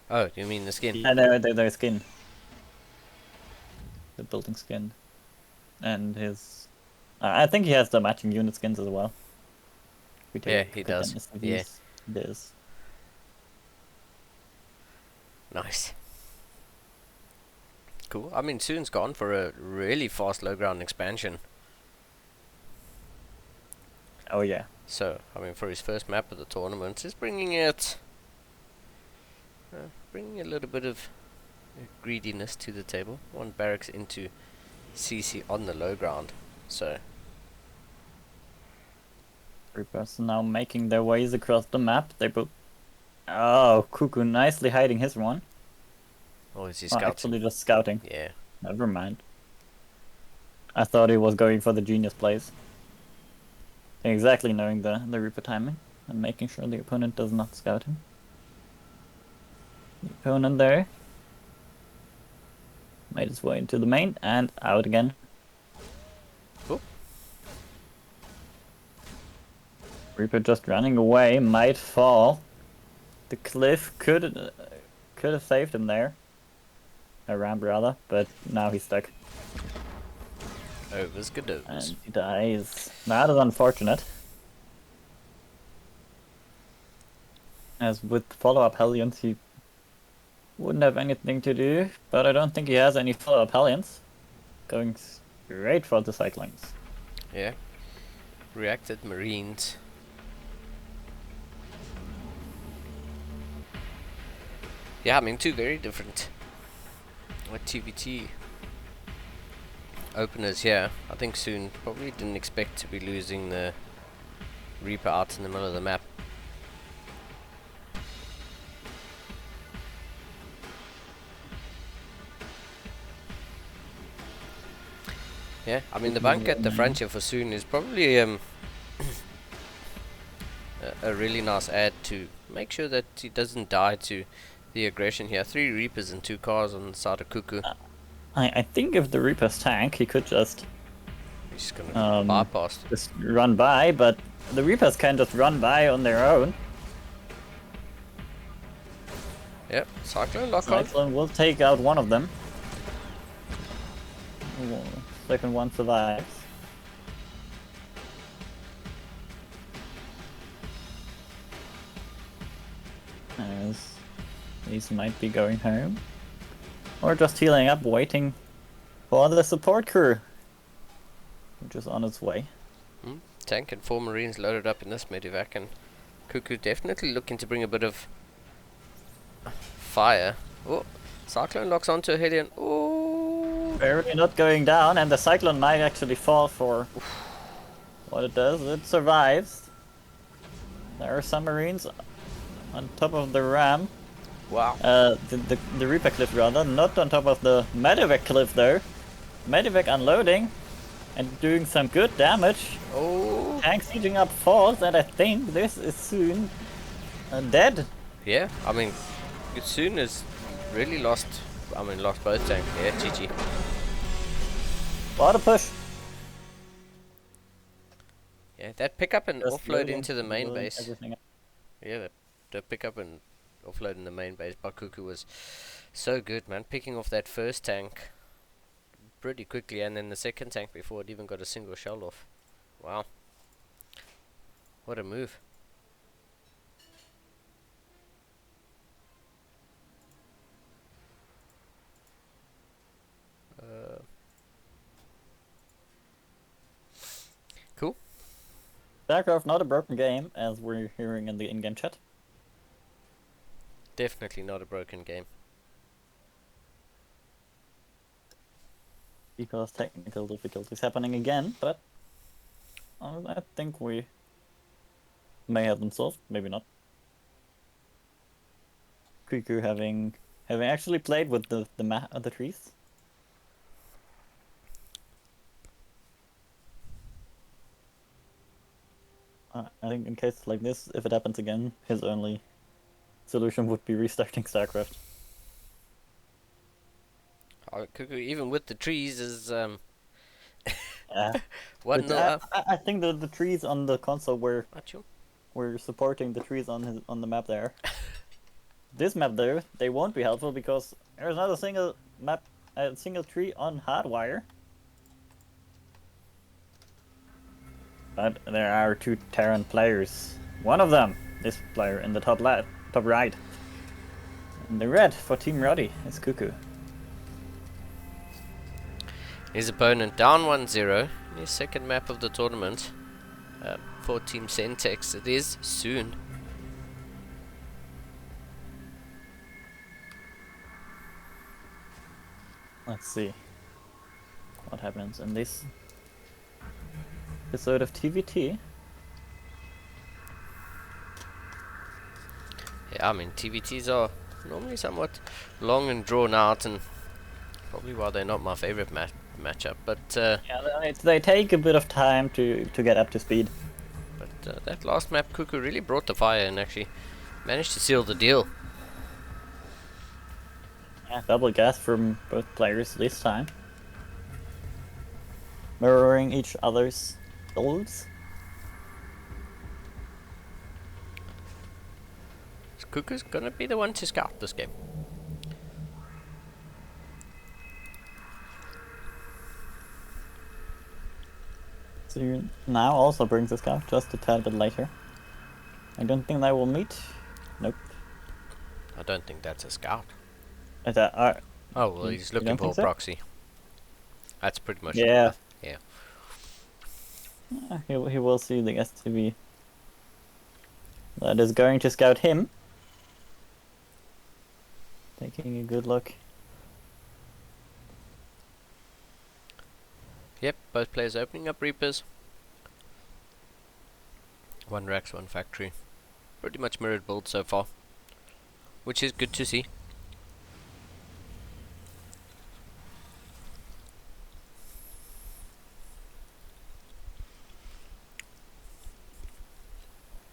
Oh, you mean the skin? yeah, their skin. The building skin. And his... I think he has the matching unit skins as well. We Yeah, take he a look at does. them, Yeah. It is. Nice. Cool. I mean, Soon's gone for a really fast low ground expansion. Oh yeah. So, I mean, for his first map of the tournament, he's bringing it... bringing a little bit of greediness to the table. One barracks into CC on the low ground. So, Reapers now making their ways across the map. They both... Oh, Cuckoo nicely hiding his one. oh, is he Oh, scouting? actually just scouting. Yeah. Never mind. I thought he was going for the genius plays. Exactly knowing the Reaper timing and making sure the opponent does not scout him. The opponent there made his way into the main and out again. Cool. Reaper just running away, might fall. The cliff could have saved him there. A ramp rather, but now he's stuck. Overs, good overs. And he dies. That is unfortunate. As with follow-up Hellions, he wouldn't have anything to do, but I don't think he has any follow-up Hellions. Going straight for the Cyclones. Yeah. Reacted Marines. Yeah, I mean, two very different TVT openers here. I think Soon probably didn't expect to be losing the Reaper out in the middle of the map. Yeah, I mean, the bank at the front here for Soon is probably a really nice add to make sure that he doesn't die to the aggression here. 3 Reapers and 2 cars on the side of Cuckoo. I think if the Reaper's tank, he could just He's gonna bypass. just run by, but the Reapers can just run by on their own. Yep, Cyclone lock on. Cyclone will take out one of them. Second one survives. As these might be going home. Or just healing up, waiting for the support crew. Which is on its way. Tank and 4 Marines loaded up in this medevac, and Cuckoo definitely looking to bring a bit of fire. Oh, Cyclone locks onto a Hellion. Oh, Barely not going down, and the Cyclone might actually fall for what it does. It survives. There are some Marines on top of the ram. wow. The Reaper cliff rather, not on top of the medevac cliff though. Medevac unloading and doing some good damage. Oh, Tank sieging up falls, and I think this is soon dead. yeah. I mean, Soon has really lost. I mean, lost both tanks. Yeah, GG. What a push. Yeah, that pickup and Just offload loading, into the main loading base. everything up. Yeah, the pickup and offload in the main base by Cuckoo was so good, man. Picking off that first tank pretty quickly, and then the second tank before it even got a single shell off. Wow. What a move. Cool. StarCraft not a broken game, as we're hearing in the in-game chat. Definitely not a broken game. because technical difficulties happening again, but I think we may have them solved, maybe not. Cuckoo having actually played with the trees. I think in cases like this, if it happens again, his only solution would be restarting StarCraft. Cuckoo, even with the trees, is Yeah. what? But No, I think the trees on the console were Macho? supporting the trees on the map there. This map there, they won't be helpful because there's not a single tree on Hardwire. But there are 2 Terran players. One of them, this player in the top right. And the red for Team Roddy is Cuckoo. His opponent down 1-0 in his second map of the tournament for Team Centex. It is soon. Let's see what happens in this episode of TVT. Yeah, I mean, TVTs are normally somewhat long and drawn out, and probably why they're not my favorite matchup. But Yeah, they take a bit of time to get up to speed. that last map, Cuckoo really brought the fire and actually managed to seal the deal. Yeah, double gas from both players this time. Mirroring each other's goals. So Cuckoo's gonna be the one to scout this game. So you now also brings the scout just a tad bit later. I don't think they will meet. Nope. I don't think that's a scout. Oh, well, he's looking don't for a think so? proxy. That's pretty much Yeah. Yeah. He will see the STV. That is going to scout him. Taking a good look. Yep, both players opening up Reapers. 1 Rex, 1 Factory. Pretty much mirrored build so far, which is good to see.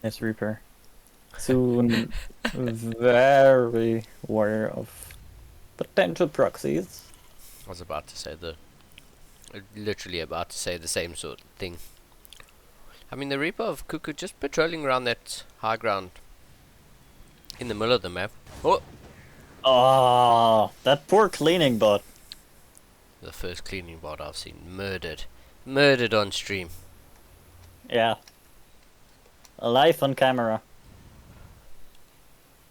Yes, Reaper. Soon very aware of potential proxies. I was about to say literally about to say the same sort of thing. I mean, the Reaper of Cuckoo just patrolling around that high ground in the middle of the map. Oh! Oh, that poor cleaning bot. The first cleaning bot I've seen murdered. Murdered on stream. Yeah. Alive on camera.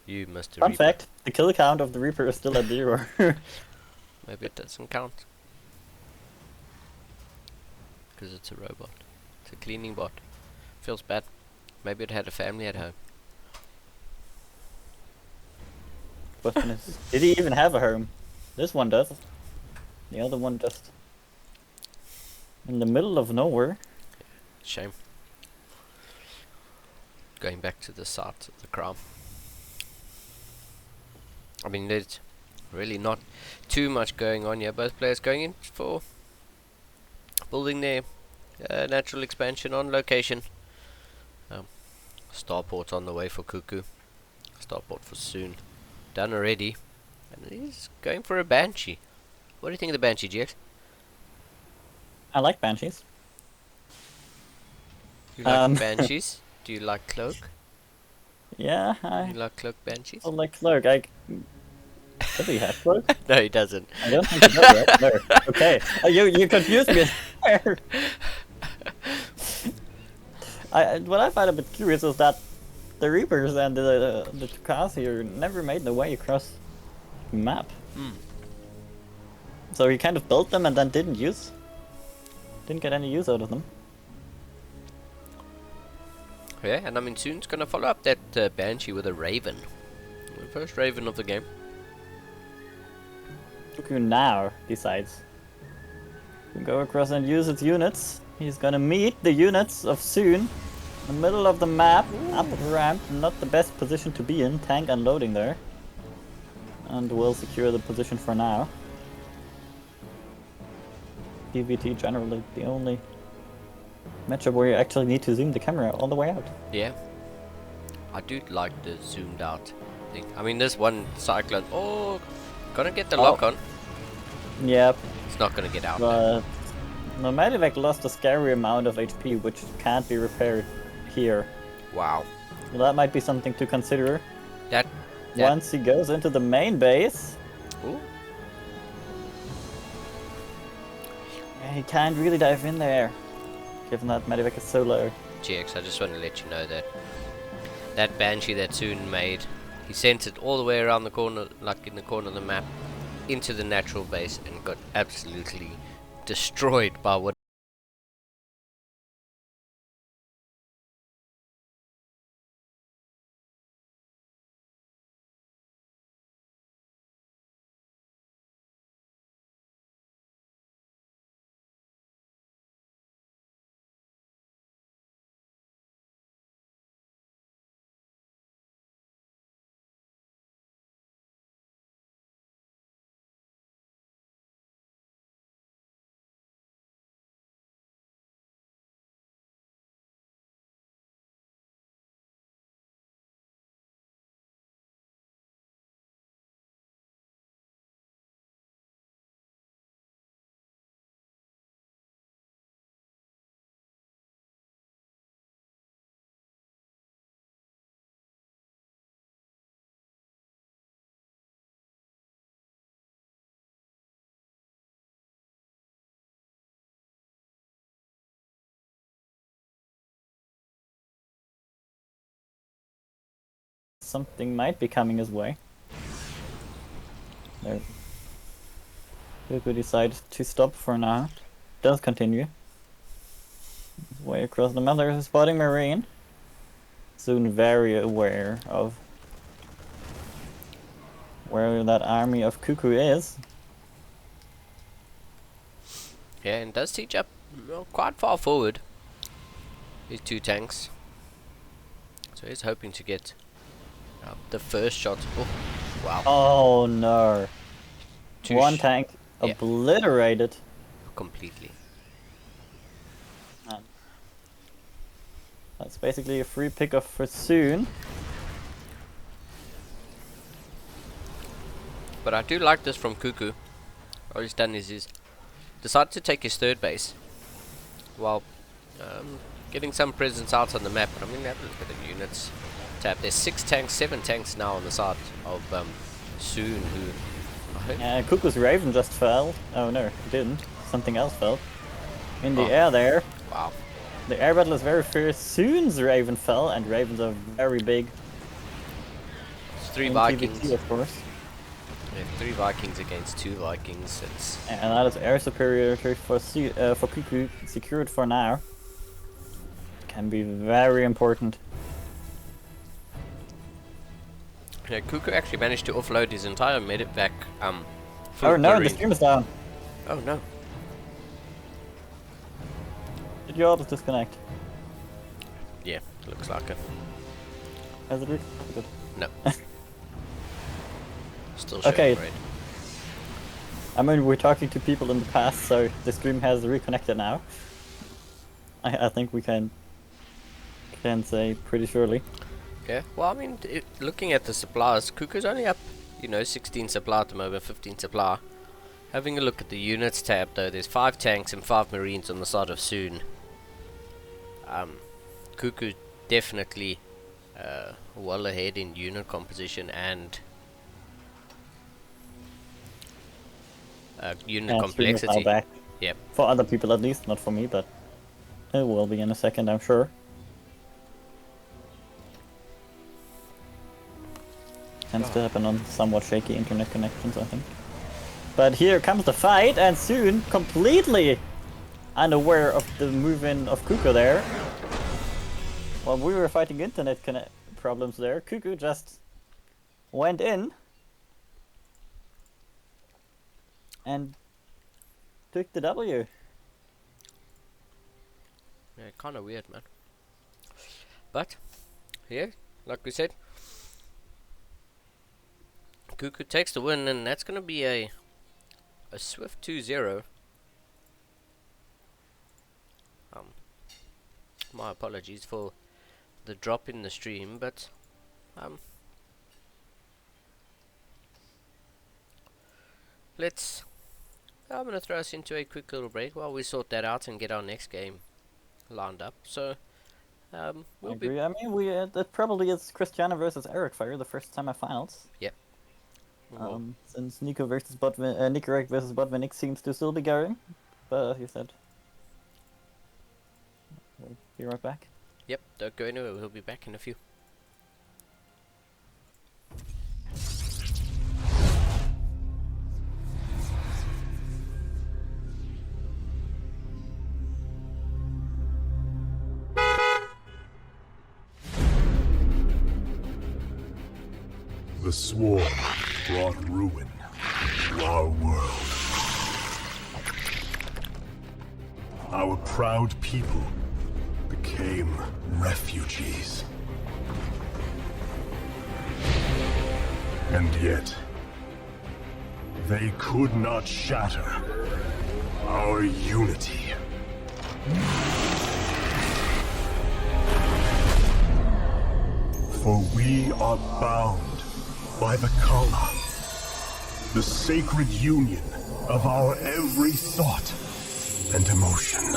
You, Mr. Fun Reaper. fact, the kill count of the Reaper is still at 0. Maybe it doesn't count. Because it's a robot. It's a cleaning bot. Feels bad. Maybe it had a family at home. Question is, did he even have a home? This one does. The other one just in the middle of nowhere. Shame. Going back to the start of the crown. I mean, there's really not too much going on here. Both players going in for building their natural expansion on location. Starport on the way for Cuckoo. Starport for soon. Done already. And he's going for a Banshee. What do you think of the Banshee, GX? I like Banshees. You like Banshees? Do you like Cloak? Yeah, You I like Cloak Banshees? like Clerk. Does he have Clerk? No, he doesn't. I don't think he does, right? No. Okay. You confused me there. What I find a bit curious is that the Reapers and the Tukaz here never made their way across the map. So he kind of built them and then didn't get any use out of them. Yeah, and I mean, soon's gonna follow up that Banshee with a Raven. The first Raven of the game. Cuckoo now decides To go across and use its units. He's gonna meet the units of Soon. In the middle of the map, up the ramp, not the best position to be in. Tank unloading there. And will secure the position for now. PVT generally the only matchup where you actually need to zoom the camera all the way out. Yeah. I do like the zoomed out thing. I mean, this one cyclone. Oh, gonna get the lock on. Yep, It's not gonna get out. but the Medivac lost a scary amount of HP, which can't be repaired here. Wow. So that might be something to consider That. once he goes into the main base. Ooh. Yeah, he can't really dive in there, given that Medivac is so low. GX, I just want to let you know that that Banshee that Soon made, he sent it all the way around the corner, like in the corner of the map, into the natural base and got absolutely destroyed by what. Something might be coming his way. There. Goku decides to stop for now. Does continue. Way across the map, there's a spotting Marine. Soon very aware of where that army of Cuckoo is. Yeah, and does teach up quite far forward. These two tanks. So he's hoping to get the first shot. Oh, wow. Oh no. One sh- tank yeah. obliterated. Completely. That's basically a free pickup for Soon. But I do like this from Cuckoo. All he's done is he's decided to take his third base while getting some presence out on the map. But I mean, have a look at the units tab. There's 6 tanks, 7 tanks now on the side of Soon, who I hope Cuckoo's Raven just fell. Oh no, it didn't. Something else fell. In the air there. wow. The air battle is very fierce. Soon's Raven fell, and Ravens are very big. It's 3 in Vikings. PvT, of course. Yeah, 3 Vikings against 2 Vikings. It's And that is air superiority for Cuckoo secured for now. Can be very important. yeah, Cuckoo actually managed to offload his entire medivac. Oh no, the Marine. stream is down. Oh no. Did you all just disconnect? Yeah, looks like it. Has it good. No. Still showing Okay. red. I mean, we're talking to people in the past, so the stream has reconnected now. I think we can say pretty surely. Yeah, well, I mean, looking at the supplies, Cuckoo's only up, 16 supply at the moment, 15 supply. Having a look at the units tab, though, there's 5 tanks and 5 marines on the side of Soon. Cuckoo definitely well ahead in unit composition and unit Stream is now complexity. back. Yep. For other people at least, not for me, but it will be in a second, I'm sure. Tends to happen on somewhat shaky internet connections, I think. But here comes the fight, and Soon completely unaware of the move-in of Cuckoo there. While we were fighting internet problems there, Cuckoo just went in and took the W. kind of weird, man. But yeah, like we said, Cuckoo takes the win, and that's gonna be a swift 2-0. My apologies for the drop in the stream, but I'm gonna throw us into a quick little break while we sort that out and get our next game lined up. So we'll I agree. I mean, that probably is Christiani versus Eric Fire, the first semifinals. Yep. Since Nico versus Nicorect versus Botvinnik seems to still be going, but as you said, we'll be right back. Yep, don't go anywhere, we'll be back in a few. The swarm brought ruin to our world. Our proud people became refugees. And yet, they could not shatter our unity. For we are bound by the Kala, the sacred union of our every thought and emotion.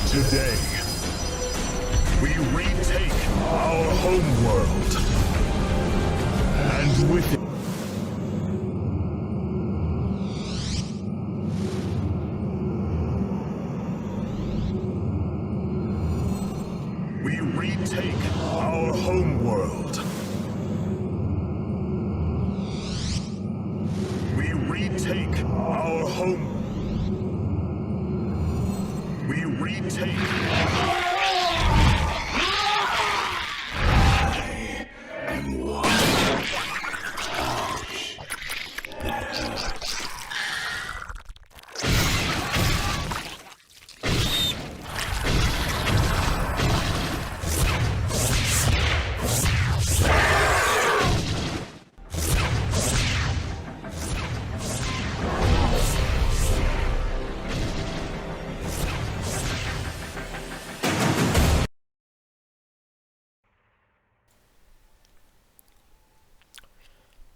Today, we retake our homeworld, and with it, we retake our homeworld. We retake our home. We retake. I am one.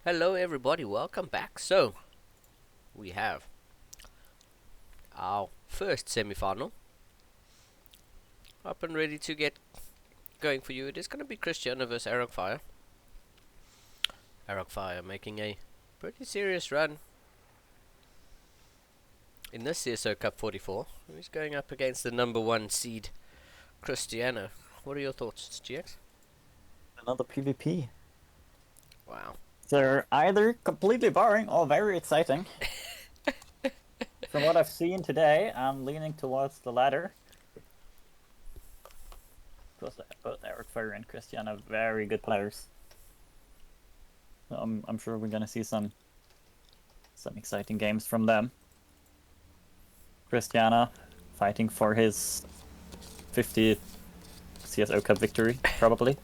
Hello everybody, welcome back. So, we have our first semi-final up and ready to get going for you. It is going to be Christiani versus Eric Fire. Eric Fire making a pretty serious run In this CSO Cup 44, he's going up against the number 1 seed, Christiano. What are your thoughts, GX? Another PvP. Wow. They're either completely boring or very exciting. From what I've seen today, I'm leaning towards the latter. Because both Eric Fire and Christian are very good players. So I'm sure we're gonna see some exciting games from them. Christiana fighting for his 50th CSO Cup victory, probably.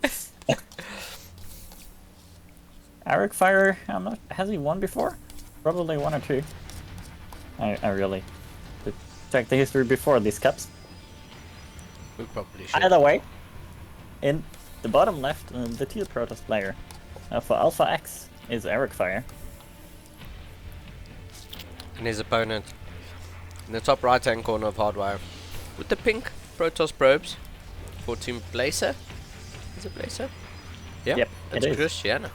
Eric Fire, I'm not. Has he won before? Probably 1 or 2. I really should check the history before these cups. We probably should. Either way, in the bottom left, the Teal Protoss player for Alpha X is Eric Fire. And his opponent in the top right hand corner of Hardwire with the pink Protoss probes for Team Blazer. Is it Blazer? Yeah, Yep, that's it is. Christiana.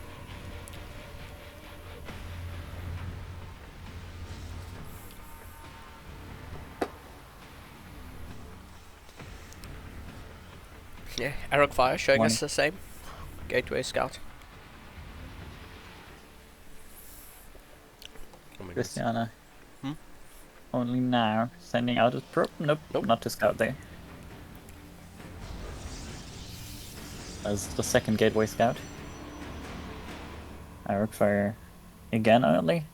Yeah, Eric Fire showing us the same. Gateway Scout. Oh my goodness. Christiana. Hmm? Only now sending out his probe. Nope, Nope. not to scout there. As the second gateway scout. Eric Fire again only.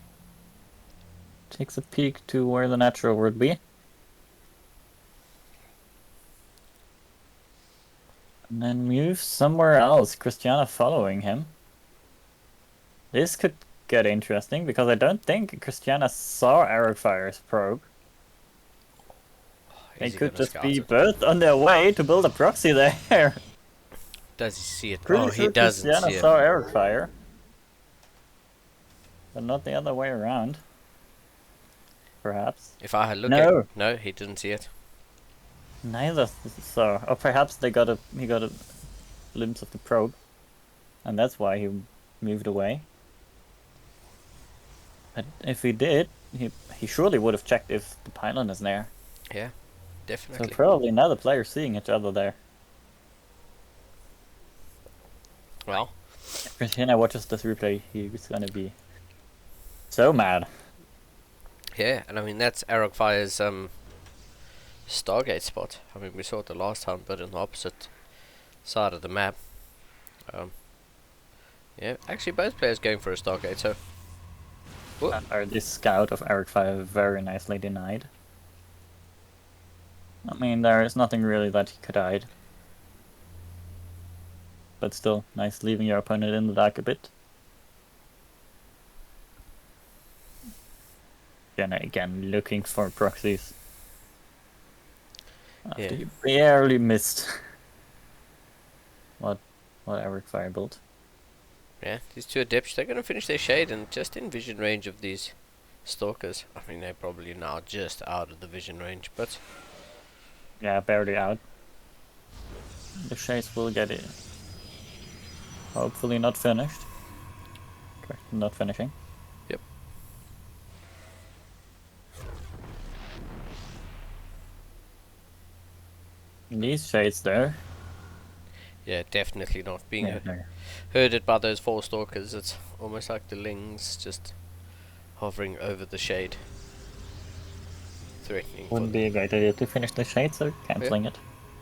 Takes a peek to where the natural would be. And then moves somewhere else. Christiana following him. This could get interesting because I don't think Christiana saw Eric Fire's probe. They Is he could gonna just scout be it? both on their way to build a proxy there. Does he see it? Pretty Oh, sure he doesn't Christiana see it. saw Eric Fire. But not the other way around. Perhaps. If I had looked No. at no, he didn't see it. Neither saw. Or perhaps he got a glimpse of the probe. And that's why he moved away. But if he did, he surely would have checked if the pylon is there. Yeah, So definitely. probably another player seeing each other there. Well, If Christiana watches this replay, he's gonna be so mad. yeah, and I mean that's Eric Fire's Stargate spot. I mean we saw it the last time, but on the opposite side of the map. Yeah, actually both players going for a Stargate, so whoop. Or this scout of Eric Fire very nicely denied. I mean, there is nothing really that he could hide. But still, nice leaving your opponent in the dark a bit. Again, looking for proxies. After Yeah. you barely missed what Eric Fire built. Yeah, these two adepts, they're gonna finish their shade and just in vision range of these stalkers. I mean they're probably now just out of the vision range, but Yeah, barely out. The shades will get it. Hopefully not finished. Correct, not finishing. yep. These shades there. Yeah, definitely not being Yeah, there. herded by those 4 stalkers. It's almost like the lings just hovering over the shade. Threatening for Wouldn't be a great idea to finish the shade, so cancelling it.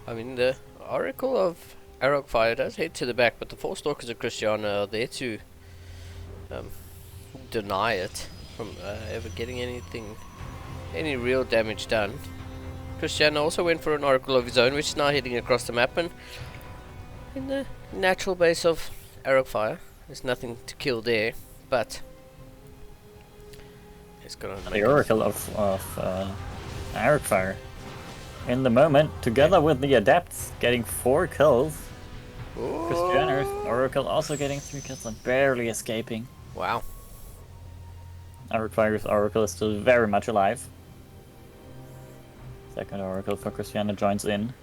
I mean, the Oracle of Arrow Fire does head to the back, but the 4 Stalkers of Christiana are there to deny it from ever getting any real damage done. Christiana also went for an Oracle of his own, which is now heading across the map, and in the natural base of Arrow Fire, there's nothing to kill there, but it's gonna The make Oracle of Eric Fire. In the moment, together with the Adepts, getting 4 kills. Ooh. Christiana's Oracle also getting 3 kills and barely escaping. Wow. Eric Fire's Oracle is still very much alive. Second Oracle for Christiana joins in.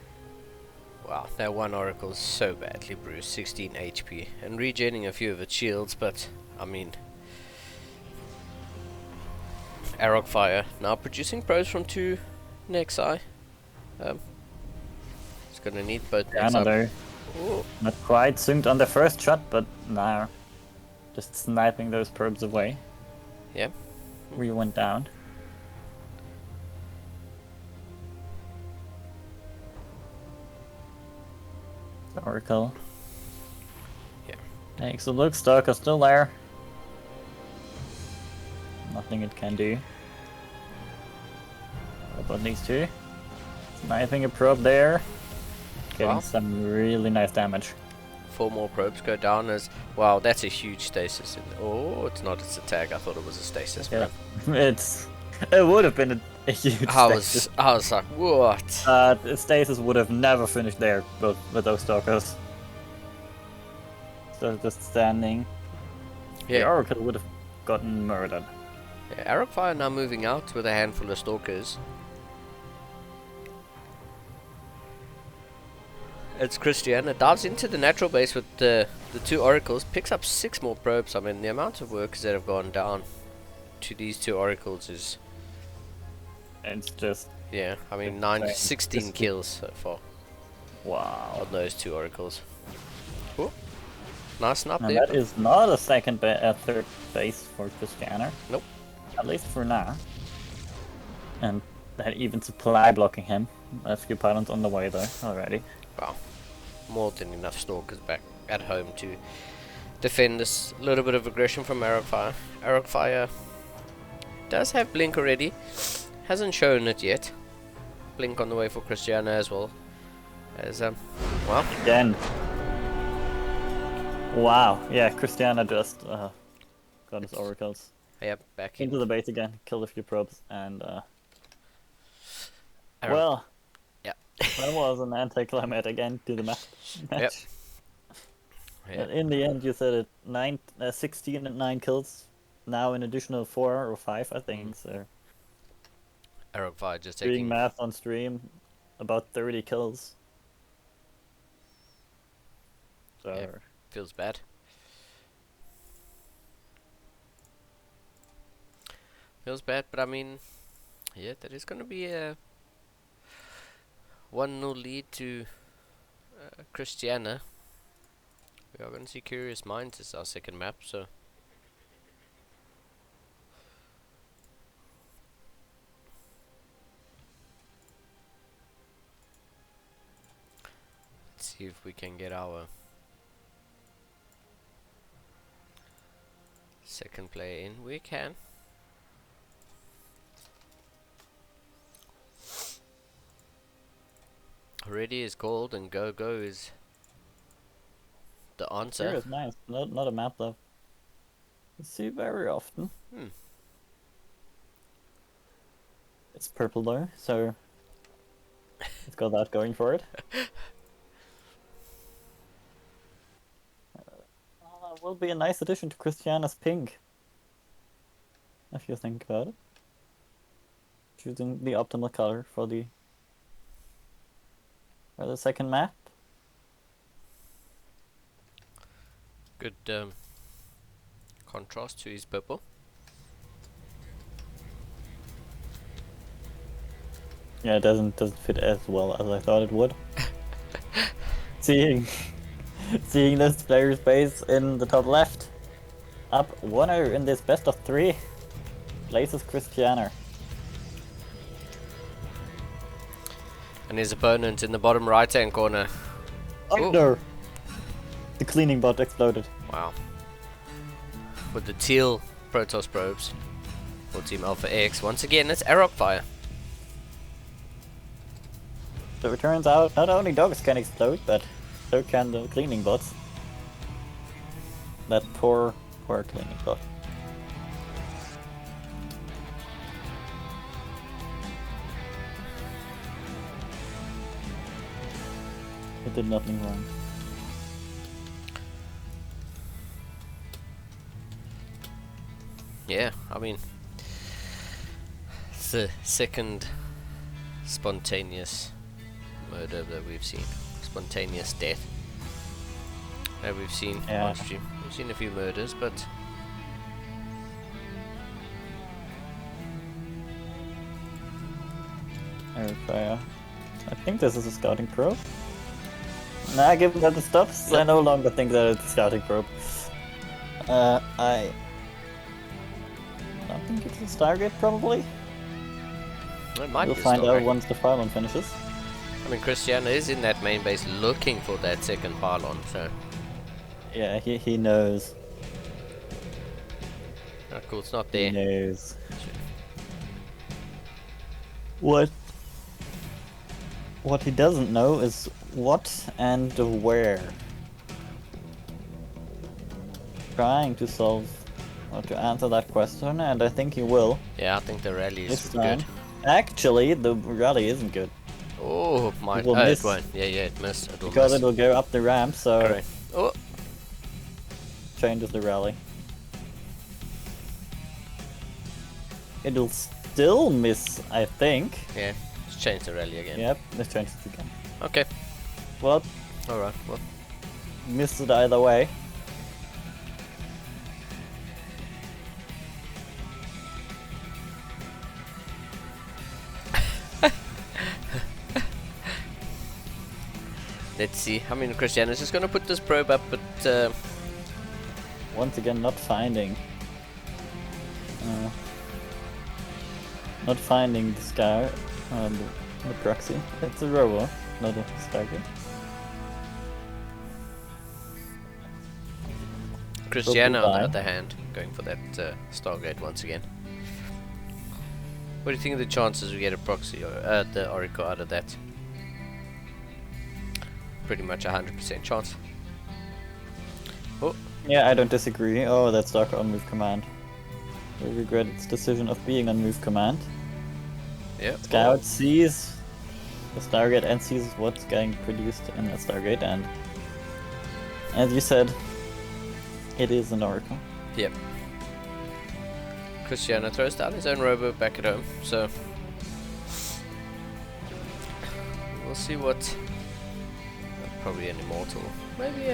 Wow, that one Oracle is so badly bruised, 16 HP, and regenerating a few of its shields, but, I mean, Arrow Fire now producing probes from 2 Nexi. It's gonna need both Nexi. Another. Ooh. Not quite synced on the first shot, but now just sniping those probes away. Yeah. We went down. The Oracle. Yeah. Takes a look, Stalker still there. Nothing it can do. What about these two? Sniping a probe there. Getting Wow. some really nice damage. 4 more probes go down as... Wow, that's a huge stasis. Oh, it's not, it's a tag. I thought it was a stasis. Yeah. Man. It would have been a huge stasis. I was like, what? Stasis would have never finished there with those stalkers. So just standing. The Yeah. Oracle would have gotten murdered. Yeah, Arrow Fire now moving out with a handful of stalkers. It's Christiani dives into the natural base with the 2 oracles, picks up 6 more probes. I mean, the amount of workers that have gone down to these 2 oracles is... It's just Yeah, I mean, Insane. 16 Just- kills so far wow. on those 2 oracles. Ooh. Nice snap And there. that is not a third base for Christiani. Nope. At least for now. And that even supply blocking him. A few pilots on the way though already. Wow. More than enough stalkers back at home to defend this little bit of aggression from Arrow Fire. Arrow Fire does have Blink already. Hasn't shown it yet. Blink on the way for Christiani as well. As well, Again. Wow. Yeah, Christiani just got his oracles. yeah, back in. Into the base again, killed a few probes, and Arrow. well, Yeah. that was an anticlimactic end to the match. Yep. And in the end, you said it 16 and 9 kills. Now an additional 4 or 5, I think. So Arrow Fire just doing taking. math on stream, about 30 kills. So Yeah. Feels bad. Feels bad, but I mean, yeah, that is going to be a 1-0 lead to Christiani. We are going to see Curious Minds as our second map, so... Let's see if we can get our second player in. We can. Ready is gold and go is the answer. Curious Minds, not a map though. You see very often. Hmm. It's purple though, so it's got that going for it. Will be a nice addition to Christiana's pink. If you think about it. Choosing the optimal color for the second map. Good contrast to his purple. Yeah, it doesn't fit as well as I thought it would. Seeing this player's base in the top left. Up 1-0 in this best of 3. Places Christiani. And his opponent in the bottom right hand corner. Oh no! The cleaning bot exploded. Wow. With the teal Protoss probes for Team Alpha X. Once again, it's Arrow Fire. So it turns out not only dogs can explode, but so can the cleaning bots. That poor cleaning bot. It did nothing wrong. Yeah, I mean, it's the second spontaneous murder that we've seen. Spontaneous death that we've seen Yeah. on stream. We've seen a few murders, but Eric Fire. I think this is a scouting probe. Nah, given that it stops, I no longer think that it's a scouting probe. I don't think it's a Stargate, probably. It might We'll be a find out Stargate. once the pylon finishes. I mean, Christiani is in that main base looking for that second pylon, so... Yeah, he knows. Oh, cool, it's not He there. knows. What he doesn't know is what and where. Trying to solve or to answer that question, and I think he will. Yeah, I think the rally is This good. time. Actually, the rally isn't good Oh, my... It will Oh, miss. it won't. Yeah, it missed. It will because miss. it will go up the ramp, so Correct. Oh, changes the rally. It'll still miss, I think. yeah. Let's change the rally again. Yep, let's change it again. Okay. Well, Alright, well... missed it either way. Let's see. I mean, Christiani's just gonna put this probe up, but... Once again, not finding the scar, the proxy. It's a rover, not a Stargate. Christiana, on the fine. other hand, going for that Stargate once again. What do you think of the chances we get a proxy or the Oracle out of that? Pretty much 100% chance. Oh, Yeah, I don't disagree. Oh, that's Dark on move command. We regret its decision of being on move command. yeah. Scout sees the Stargate and sees what's getting produced in that Stargate, and as you said, it is an Oracle. Yep. Christiana throws down his own robo back at home, so we'll see what. Probably an immortal, maybe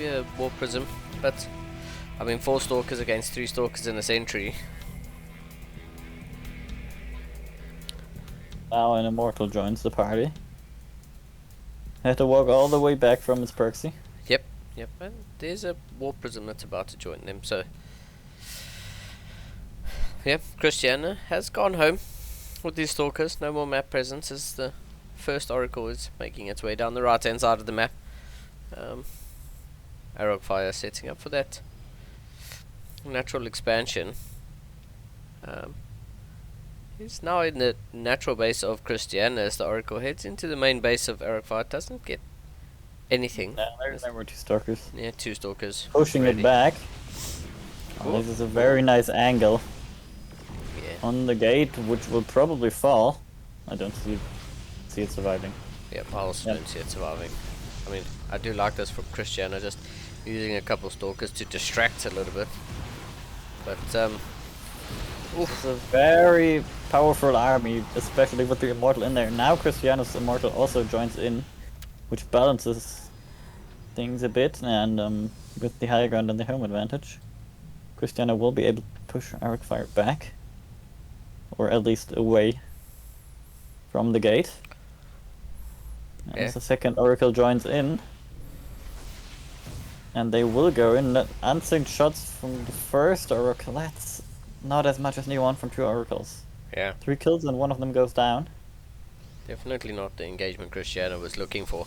a war prism, but I mean 4 stalkers against 3 stalkers in a sentry. Now an Immortal joins the party. Had to walk all the way back from his proxy. Yep, and there's a war prism that's about to join them, so yep, Christiana has gone home with these stalkers. No more map presence as the first Oracle is making its way down the right hand side of the map. Arrowfire setting up for that natural expansion. He's now in the natural base of Christiana as the Oracle heads into the main base of Arrowfire. Doesn't get anything. There were 2 Stalkers. Yeah, 2 stalkers. Pushing ready. it back. Oh. This is a very nice angle Yeah, on the gate, which will probably fall. I don't see it surviving. yep, I also Yep. don't see it surviving. I mean, I do like this from Christiana, just using a couple stalkers to distract a little bit. But, It's a very powerful army, especially with the Immortal in there. Now Christiana's Immortal also joins in, which balances things a bit, and with the higher ground and the home advantage, Christiana will be able to push Arcfire back, or at least away from the gate. Yeah. As the second Oracle joins in, and they will go in. Unsynced shots from the first Oracle, that's not as much as you want from 2 Oracles. yeah, 3 kills and 1 of them goes down. definitely not the engagement Christiana was looking for.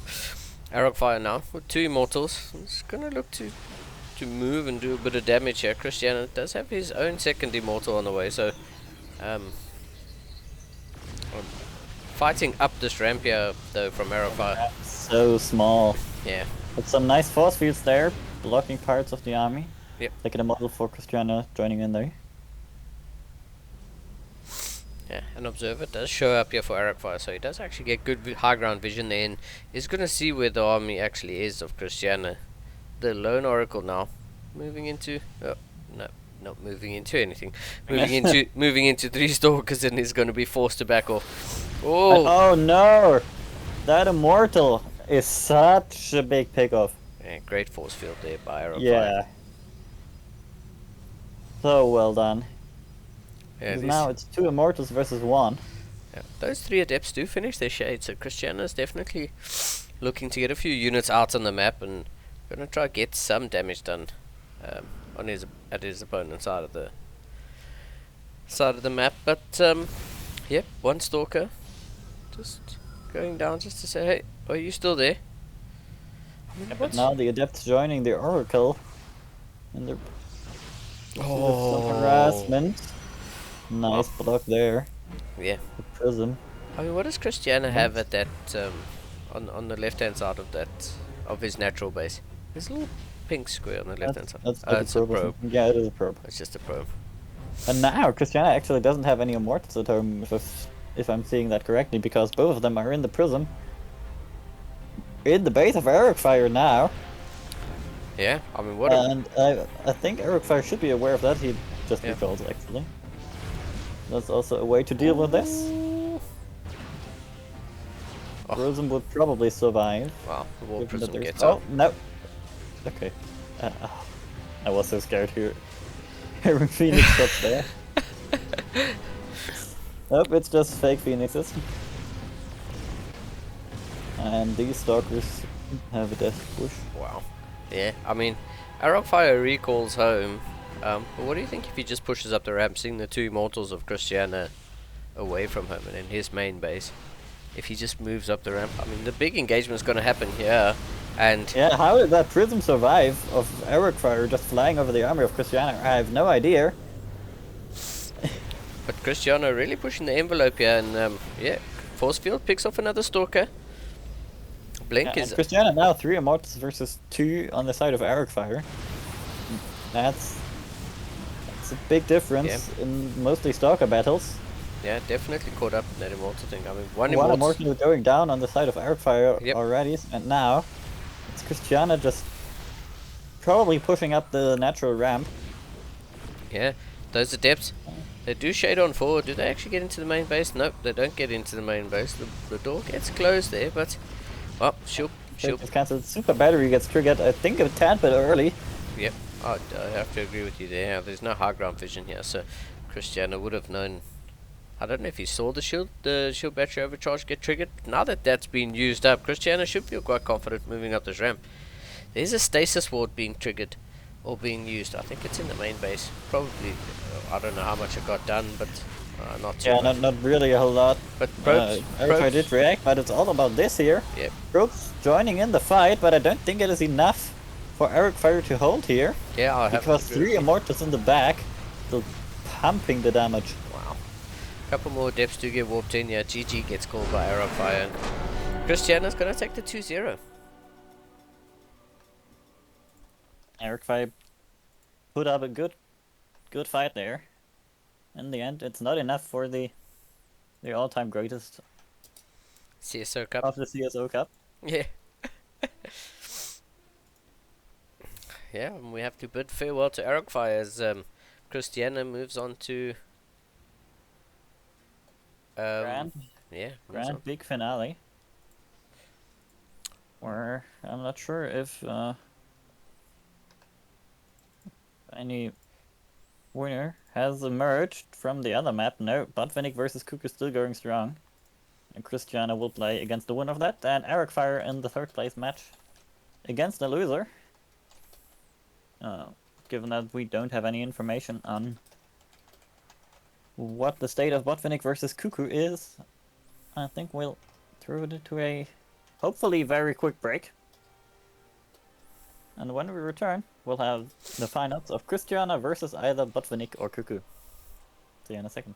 Arrowfire now with 2 immortals. He's gonna look to move and do a bit of damage here. Christiana does have his own second immortal on the way, so fighting up this ramp here though from Arrowfire. So small. Yeah, But some nice force fields there, blocking parts of the army. Yep. Taking a model for Christiana joining in there. yeah. An observer does show up here for Arrowfire, so he does actually get good high ground vision there, and he's gonna see where the army actually is of Christiana. The lone oracle now moving into not moving into anything, moving into 3 stalkers, and he's gonna be forced to back off. Oh no! That Immortal is such a big pickoff. Yeah, great force field there by Arrowfire. Yeah. So well done. Yeah, 'Cause now it's 2 Immortals versus 1. Yeah, those 3 adepts do finish their shade, so Christiana's definitely looking to get a few units out on the map and gonna try get some damage done at his opponent's side of the map. But yep, one stalker just going down just to say, hey, are you still there? But now the adepts joining the Oracle. And they're some harassment. Nice block there. Yeah. The prism. I mean, what does Christiana have at that on the left hand side of his natural base? There's a little pink square on the left hand side. That's It's a probe. Yeah, it is a probe. It's just a probe. And now Christiana actually doesn't have any immortals at home, if I'm seeing that correctly, because both of them are in the prism. In the base of Eric Fire now. Yeah, I mean, what? And I think Eric Fire should be aware of that. He just recalls actually. That's also a way to deal with this. Prism would probably survive. Wow, the wall given that prism there's- gets Oh, up. no. Okay. I was so scared here. Hearing Phoenix shots there. Nope, it's just fake Phoenixes. And these stalkers have a death push. Wow. Yeah, I mean, Arrow-Fire recalls home. But what do you think if he just pushes up the ramp, seeing the 2 immortals of Christiana away from him and in his main base? If he just moves up the ramp, I mean, the big engagement's going to happen here. And yeah, how did that prism survive of Eric Fire just flying over the army of Christiana? I have no idea. But Christiana really pushing the envelope here, and yeah, Force Field picks off another stalker. Blink is Christiana now 3 immortals versus 2 on the side of Eric Fire. That's a big difference in mostly stalker battles. yeah, definitely caught up in that immortal thing. I mean, one One immortal. immortal is going down on the side of Eric Fire Yep. already, and now it's Christiana just probably pushing up the natural ramp. Yeah, those adepts, they do shade on forward. Do they actually get into the main base? Nope, they don't get into the main base. The door gets closed there, but oh, she'll. It's cancelled. Super battery gets triggered, I think, a tad bit early. Yep, I have to agree with you there. There's no high ground vision here, so Christiana would have known. I don't know if he saw the shield battery overcharge get triggered. Now that that's been used up, Christiana should feel quite confident moving up this ramp. There's a stasis ward being triggered or being used. I think it's in the main base. Probably, I don't know how much it got done, but not too much. Not really a whole lot. But probes, Eric Fire did react, but it's all about this here. Yep. Probes joining in the fight, but I don't think it is enough for Eric Fire to hold here. Yeah, I have Because to agree 3 immortals in the back, still pumping the damage. Wow. A couple more depths do get warped in. Yeah, GG gets called by Arrow Fire. Christiana's gonna take the 2-0. Eric Fire put up a good fight there. In the end, it's not enough for the all-time greatest CSO Cup. of the CSO Cup. Yeah. Yeah, and we have to bid farewell to Arrow Fire as Christiana moves on to Grand moves on. big finale. Where I'm not sure if any winner has emerged from the other map. No, Botvinnik versus Cuckoo still going strong. And Christiana will play against the winner of that, and Eric Fire in the 3rd place match against the loser. Given that we don't have any information on what the state of Botvinnik versus Cuckoo is, I think we'll throw it to a hopefully very quick break. And when we return, we'll have the finals of Christiana versus either Botvinnik or Cuckoo. See you in a second.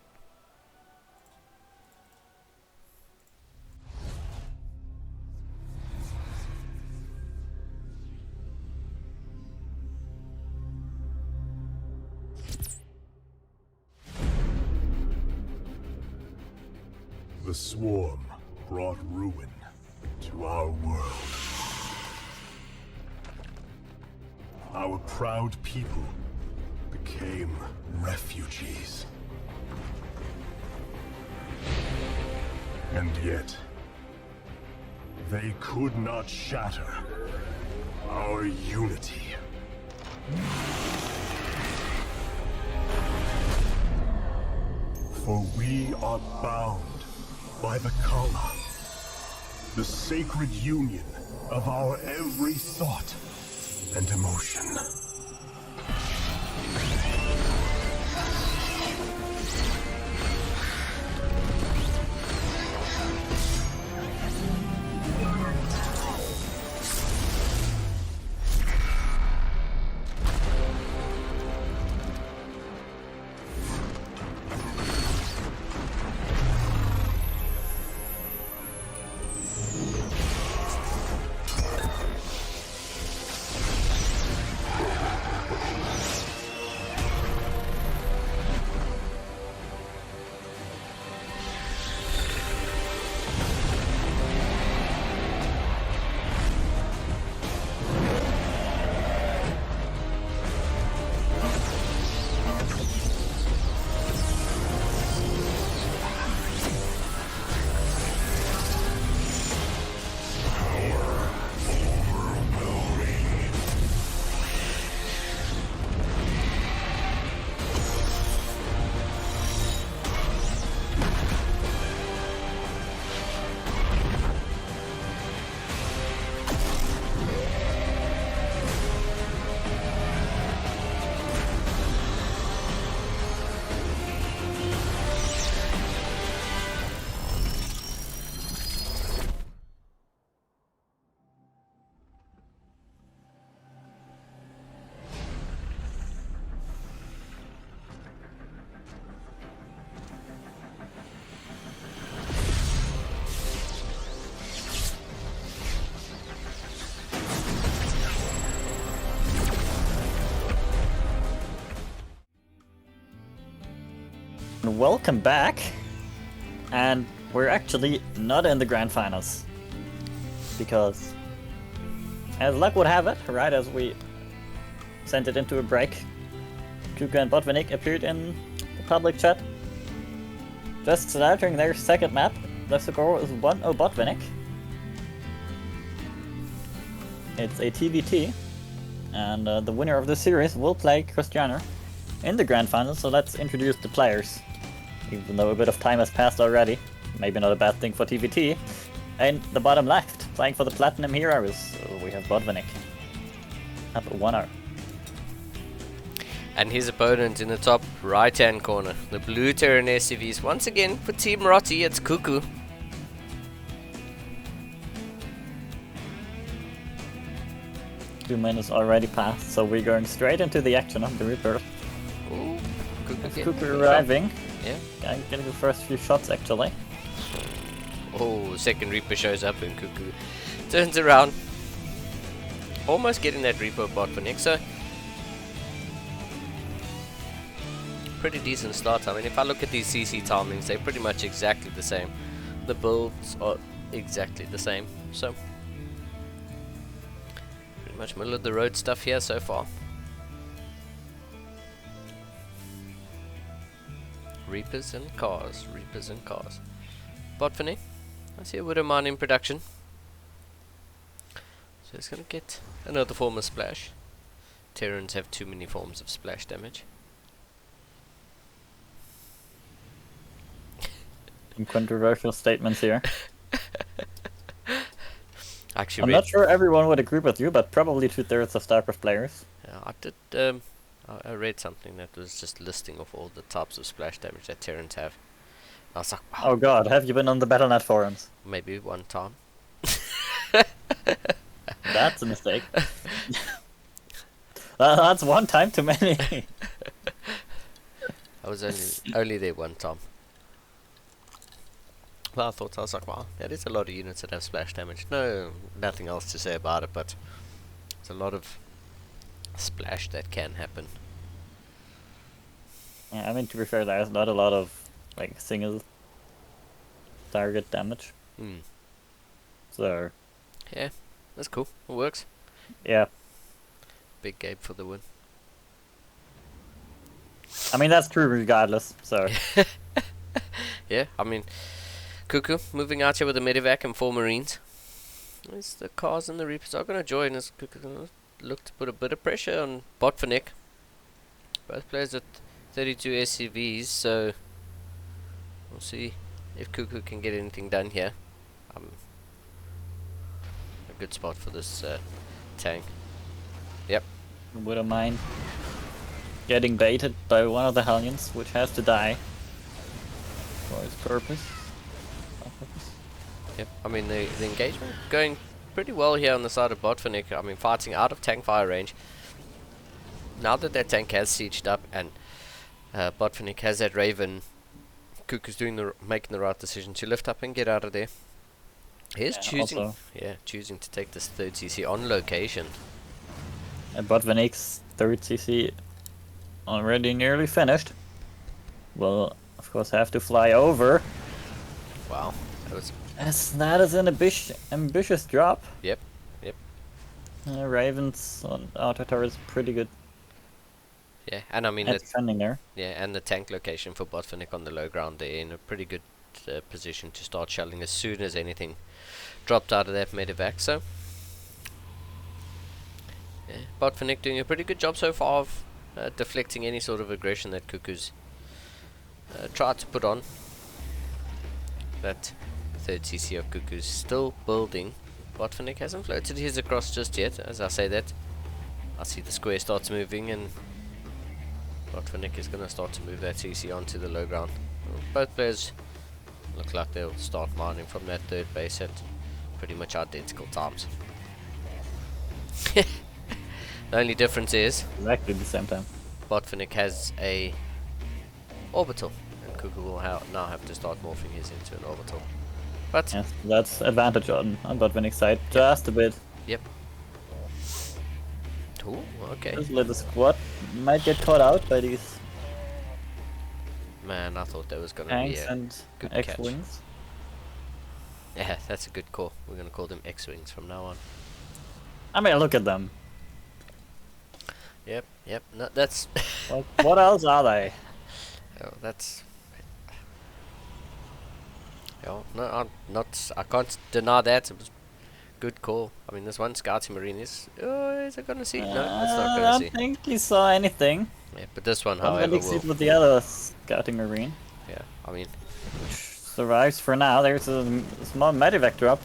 The swarm brought ruin to our world. Our proud people became refugees. And yet, they could not shatter our unity. For we are bound by the Kala, the sacred union of our every thought and emotion. Welcome back, and we're actually not in the grand finals because, as luck would have it, right as we sent it into a break, Kuka and Botvinnik appeared in the public chat, just starting their second map. The score is 1-0 Botvinnik. It's a TVT, and the winner of the series will play Christiani in the grand finals. So let's introduce the players. Even though a bit of time has passed already, maybe not a bad thing for TVT. In the bottom left, playing for the Platinum Heroes, we have Botvinnik. Up 1-0. And his opponent in the top right-hand corner, the blue Terran SCVs. Once again, for Team Rotti, it's Cuckoo. 2 minutes already passed, so we're going straight into the action of the Reaper. Ooh, Cuckoo arriving. Yeah. Getting the first few shots actually. Oh, second Reaper shows up and Cuckoo turns around. Almost getting that Reaper bot for Nick, so pretty decent start time. And if I look at these CC timings, they're pretty much exactly the same. The builds are exactly the same, so pretty much middle of the road stuff here so far. Reapers and cars, Reapers and cars. Botvinnik, I see a Widowmine in production. So it's gonna get another form of splash. Terrans have too many forms of splash damage. Some controversial statements here. Actually, I'm not sure everyone would agree with you, but probably 2/3 of StarCraft players. yeah, I did. I read something that was just listing of all the types of splash damage that Terrans have. I was like, wow, Oh god, have you been on the Battle.net forums? maybe one time. That's a mistake. That's one time too many. I was only there one time. Well, I was like, wow, that is a lot of units that have splash damage. No, nothing else to say about it, but it's a lot of splash that can happen. Yeah, I mean, to be fair, there's not a lot of like single target damage. Hmm. So Yeah, that's cool. It works. yeah, Big Gabe for the win. I mean that's true regardless. So Yeah, I mean, Cuckoo moving out here with a medevac and 4 Marines. As the cars and the Reapers are going to join us. Cuckoo going to look to put a bit of pressure on Botvinnik. Both players at 32 SCVs, so we'll see if Cuckoo can get anything done here, a good spot for this tank. Yep. Wouldn't mind getting baited by one of the Hellions, which has to die for its purpose. Yep. I mean, the engagement going pretty well here on the side of Botvinnik. I mean, fighting out of tank fire range. Now that that tank has sieged up and Botvinnik has that Raven, Cuckoo's making the right decision to lift up and get out of there. He's choosing to take this third CC on location. And Botvinnik's third CC already nearly finished. Will of course have to fly over. Wow, that was. That is an ambitious drop. Yep. Ravens on auto turret is pretty good. Yeah, and I mean at defending there. Yeah, and the tank location for Botvinnik on the low ground, they're in a pretty good position to start shelling as soon as anything dropped out of that medevac. So, yeah, Botvinnik doing a pretty good job so far of deflecting any sort of aggression that Cuckoo's tried to put on. That third CC of Cuckoo's still building. Botvinnik hasn't floated his across just yet. As I say that, I see the square starts moving and Botvinnik is going to start to move that CC onto the low ground. Both players look like they'll start mining from that third base at pretty much identical times. The only difference is exactly the same time. Botvinnik has a orbital, and Cuckoo will now have to start morphing his into an orbital. But yes, that's advantage on Botvinnik's side just a bit. Yep. Ooh, okay. This little squad might get caught out by these Man, I thought that was gonna be tanks a and good catch. X-wings. Yeah, that's a good call. We're gonna call them X-wings from now on. I mean, look at them. Yep. No, that's. What else are they? Oh, that's. Oh, no, I'm not. I can't deny that. It was good call. I mean, this one scouting marine is. Oh, is it gonna see? No, it's not I gonna see. don't think he saw anything. Yeah, but this one, I'm however, gonna exceed with the other scouting marine. Yeah, I mean, Survives for now. There's a small medevac drop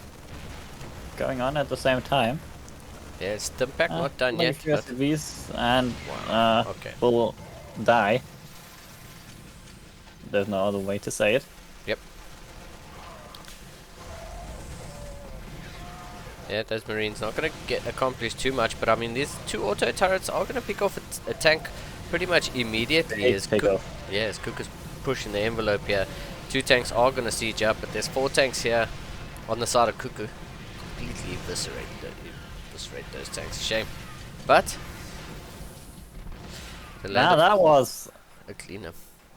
going on at the same time. yeah, it's the pack not done yet. Few But SUVs and Wow, okay. will die. There's no other way to say it. Yep. Yeah, those marines not gonna get accomplished too much, but I mean, these two auto turrets are gonna pick off a tank pretty much immediately. As Cook is pushing the envelope here. Two tanks are gonna siege up, but there's 4 tanks here on the side of Cuckoo. Completely eviscerate those tanks. Shame, but Now that was a cleanup.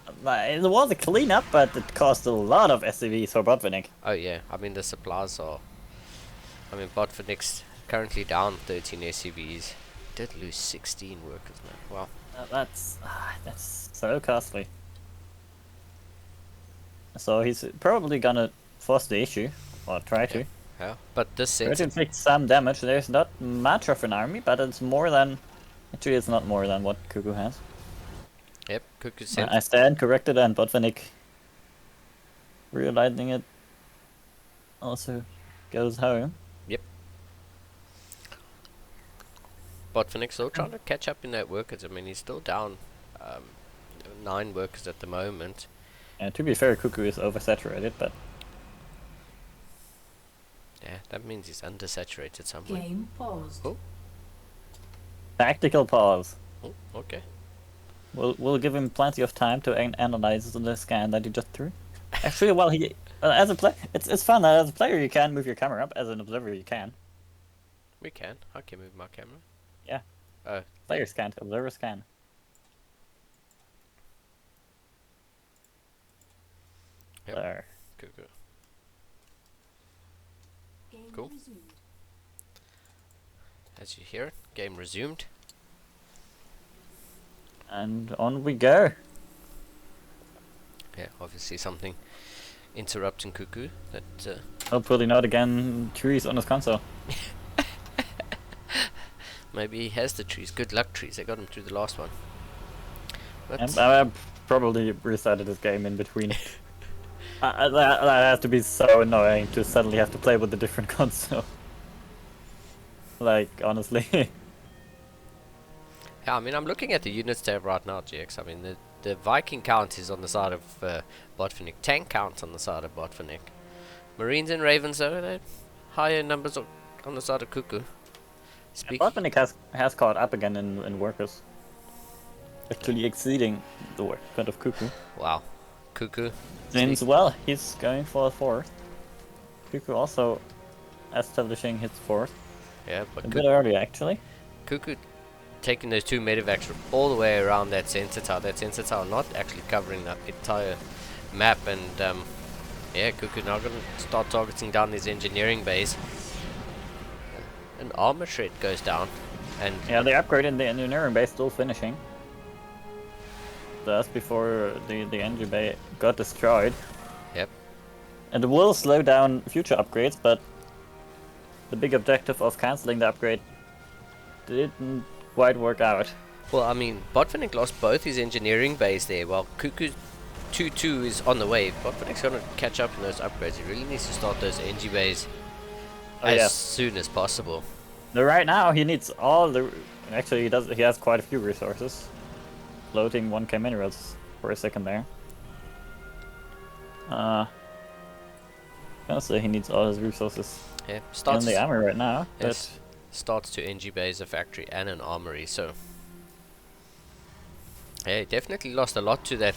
it was a cleanup, but it cost a lot of SUVs for Botvinnik. Oh yeah, I mean the supplies are. I mean Botvinnik's currently down 13 SUVs. Did lose 16 workers, man. Wow. That's so costly. So he's probably gonna force the issue, or try to. Yeah, but this Try sense. to inflict some damage. There's not much of an army, but it's more than. Actually, it's not more than what Cuckoo has. Yep, Cuckoo sent. I stand corrected, and Botvinnik, realizing it, also goes home. Yep. Botvinnik still trying to catch up in that workers. I mean, he's still down 9 workers at the moment. And to be fair, Cuckoo is oversaturated, but Yeah, that means he's undersaturated somewhere. Game paused. Oh, tactical pause. oh, okay. We'll give him plenty of time to analyze the scan that he just threw. Actually, well, he as a player, it's fun. As a player, you can move your camera up. As an observer, you can. We can. I can move my camera. Yeah. Oh, Players can't. Observers can. Yep. There. Cuckoo. Game Cool. resumed. As you hear it, game resumed. And on we go. Yeah, obviously something interrupting Cuckoo. That Hopefully not again trees on his console. maybe he has the trees. Good luck, trees. I got him through the last one. But And I probably restarted this game in between. That has to be so annoying to suddenly have to play with a different console. Like, honestly. Yeah, I mean, I'm looking at the units tab right now, GX. I mean, the Viking count is on the side of Botvinnik. Tank count on the side of Botvinnik. Marines and Ravens, though, they're higher numbers on the side of Cuckoo. Botvinnik has caught up again in workers. Actually exceeding the work count of Cuckoo. Wow. Cuckoo. Since, well, he's going for a 4th. Cuckoo also establishing his 4th. Yeah, but A bit early, actually. Cuckoo taking those 2 medevacs all the way around that center tower. That center tower not actually covering the entire map, and yeah, Cuckoo now going to start targeting down these engineering bays. An armor shred goes down, and Yeah, the upgrade in the engineering base still finishing. Just before the engine bay got destroyed. yep, And it will slow down future upgrades, but the big objective of cancelling the upgrade didn't quite work out. well, I mean, Botvinnik lost both his engineering bays there, while Cuckoo 2-2 is on the way. Botvinnik's going to catch up in those upgrades. He really needs to start those NG bays as soon as possible. But right now he needs all the... Actually, he does. He has quite a few resources. Floating 1k minerals for a second there. Honestly, he needs all his resources Yeah, in starts the armor right now. yes, But starts to NG base, a factory, and an armory. So, yeah, he definitely lost a lot to that.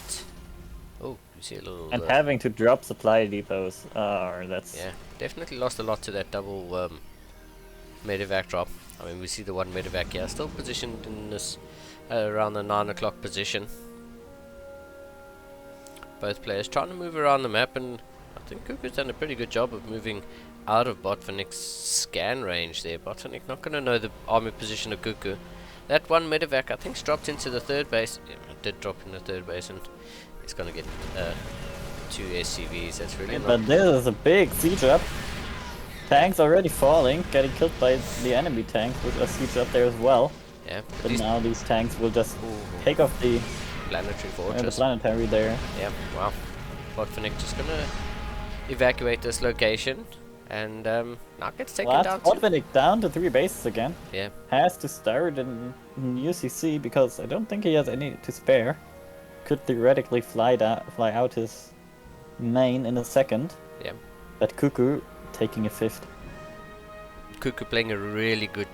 Oh, you see a little. and having to drop supply depots, that's Yeah, definitely lost a lot to that double medevac drop. I mean, we see the one medevac here, still positioned in this around the 9 o'clock position. Both players trying to move around the map, and I think Cuckoo's done a pretty good job of moving out of Botvinnik's scan range there. Botvinnik not going to know the army position of Cuckoo. That one medevac, I think, dropped into the 3rd base. Yeah, it did drop in the 3rd base, and it's going to get 2 SCVs. That's really not... But this is a big siege up. Tanks already falling, getting killed by the enemy tanks, which are siege up there as well. Yeah, But these now these tanks will just Ooh. take off the planetary the fortress. planetary there. Yeah, wow. Botvinnik just going to evacuate this location, and now gets taken Well, down that's to... Botvinnik down to 3 bases again. Yeah, Has to start in UCC because I don't think he has any to spare. Could theoretically fly out his main in a second. yeah. But Cuckoo taking a 5th. Cuckoo playing a really good